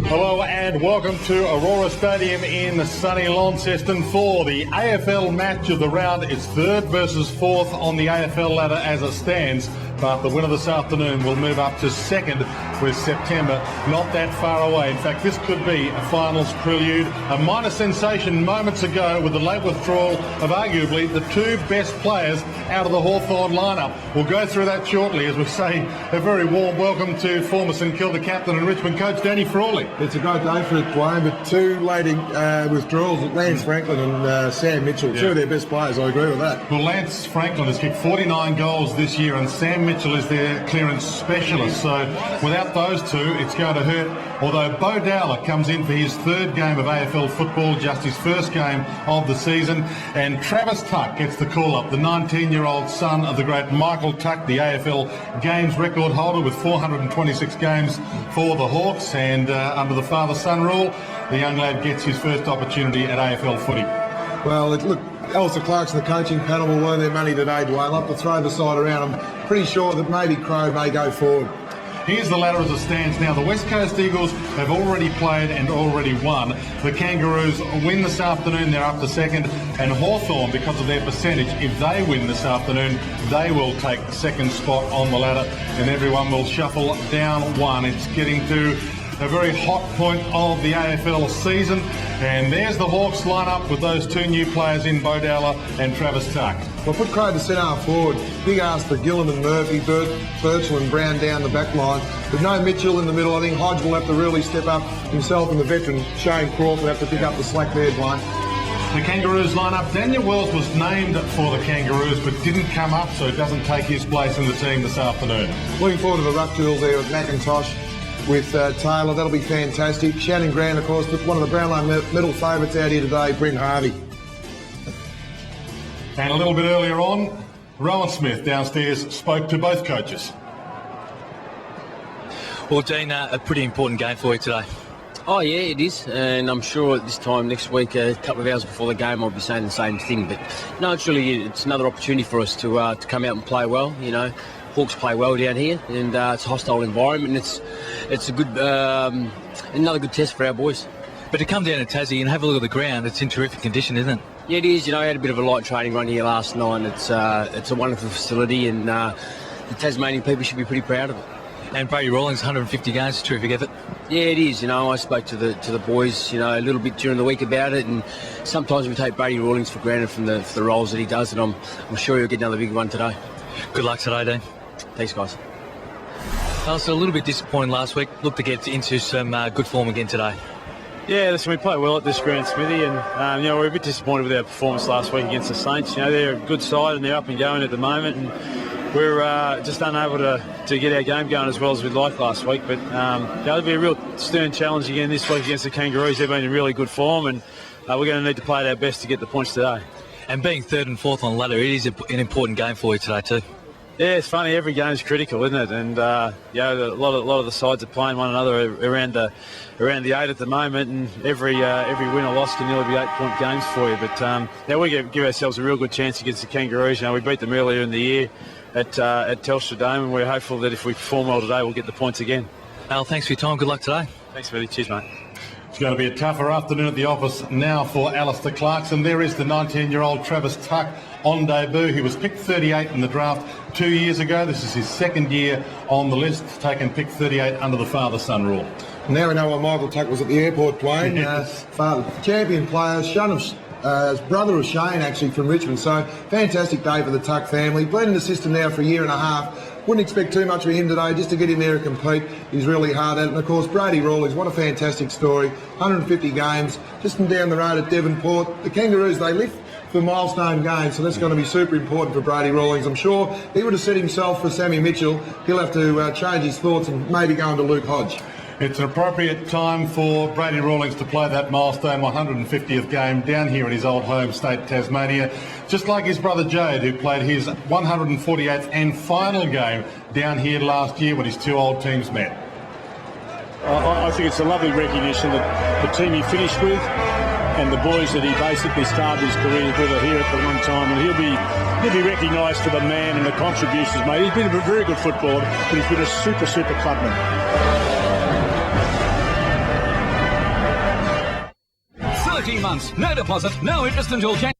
Hello and welcome to Aurora Stadium in sunny Launceston for the AFL match of the round. It's third versus fourth on the AFL ladder as it stands, but the winner this afternoon will move up to second with September not that far away. In fact, this could be a finals prelude. A minor sensation moments ago with the late withdrawal of arguably the two best players out of the Hawthorn lineup. We'll go through that shortly as we say a very warm welcome to former St Kilda captain and Richmond coach Danny Frawley. It's a great day for it, Dwayne, but two late withdrawals, Lance Franklin and Sam Mitchell, two of their best players. I agree with that. Well, Lance Franklin has kicked 49 goals this year and Sam Mitchell is their clearance specialist. So without those two, it's going to hurt. Although Bo Dowler comes in for his third game of AFL football, just his first game of the season. And Travis Tuck gets the call-up, the 19-year-old son of the great Michael Tuck, the AFL games record holder with 426 games for the Hawks. And under the father-son rule, the young lad gets his first opportunity at AFL footy. Well, look, Alistair Clarkson, the coaching panel, will earn their money today, Dwayne. I'll have to throw the side around. I'm pretty sure that maybe Crow may go forward. Here's the ladder as it stands now. The West Coast Eagles have already played and already won. The Kangaroos win this afternoon, they're up to second. And Hawthorn, because of their percentage, if they win this afternoon, they will take the second spot on the ladder and everyone will shuffle down one. It's getting to a very hot point of the AFL season. And there's the Hawks lineup with those two new players in, Bo Dowler and Travis Tuck. Well, put Crow to centre forward. Big ask for Gillen and Murphy, Birchall and Brown down the back line. With no Mitchell in the middle, I think Hodge will have to really step up himself, and the veteran Shane Crawford will have to pick up the slack there, Dwayne. The Kangaroos lineup. Daniel Wells was named for the Kangaroos but didn't come up, so doesn't take his place in the team this afternoon. Looking forward to the ruck duel there with McIntosh, with Taylor. That'll be fantastic. Shannon Grant, of course, one of the Brownlow medal favourites out here today, Bryn Harvey. And a little bit earlier on, Rowan Smith downstairs spoke to both coaches. Well, Dean, a pretty important game for you today. Oh yeah, it is, and I'm sure at this time next week, a couple of hours before the game, I'll be saying the same thing. But no, it's another opportunity for us to come out and play well. You know, Hawks play well down here, and it's a hostile environment, and it's a good another good test for our boys. But to come down to Tassie and have a look at the ground, it's in terrific condition, isn't it? Yeah, it is. You know, I had a bit of a light training run here last night. It's a wonderful facility, and the Tasmanian people should be pretty proud of it. And Brady Rawlings, 150 games, terrific effort. Yeah, it is. You know, I spoke to the boys, you know, a little bit during the week about it, and sometimes we take Brady Rawlings for granted for the roles that he does, and I'm sure he'll get another big one today. Good luck today, Dean. Thanks, guys. I was a little bit disappointed last week. Look to get into some good form again today. Yeah, listen, we play well at this ground, Smithy, and you know, we're a bit disappointed with our performance last week against the Saints. You know, they're a good side and they're up and going at the moment, and we're just unable to get our game going as well as we'd like last week. But it'll be a real stern challenge again this week against the Kangaroos. They've been in really good form, and we're going to need to play at our best to get the points today. And being third and fourth on the ladder, it is an important game for you today too. Yeah, it's funny. Every game's critical, isn't it? And you know, a lot of the sides are playing one another around the 8 at the moment, and every win or loss can nearly be 8-point games for you. But yeah, we give ourselves a real good chance against the Kangaroos. You know, we beat them earlier in the year at Telstra Dome, and we're hopeful that if we perform well today, we'll get the points again. Al, thanks for your time. Good luck today. Thanks, Billy. Cheers, mate. It's going to be a tougher afternoon at the office now for Alistair Clarkson. There is the 19-year-old Travis Tuck on debut. He was picked 38 in the draft 2 years ago. This is his second year on the list, taken pick 38 under the father-son rule. Now we know why Michael Tuck was at the airport, Dwayne. Father, champion player, son of brother of Shane, actually, from Richmond. So fantastic day for the Tuck family. Been in the system now for a year and a half. Wouldn't expect too much of him today, just to get in there and compete. He's really hard at it. And of course, Brady Rawlings, what a fantastic story. 150 games, just from down the road at Devonport. The Kangaroos, they live for milestone games, so that's going to be super important for Brady Rawlings. I'm sure he would have set himself for Sammy Mitchell. He'll have to change his thoughts and maybe go into Luke Hodge. It's an appropriate time for Brady Rawlings to play that milestone 150th game down here in his old home state, Tasmania, just like his brother Jade, who played his 148th and final game down here last year when his two old teams met. I think it's a lovely recognition that the team he finished with and the boys that he basically started his career with are here at the one time, and he'll be recognised for the man and the contributions made. He's been a very good footballer, but he's been a super clubman. 13 months, no deposit, no interest until January.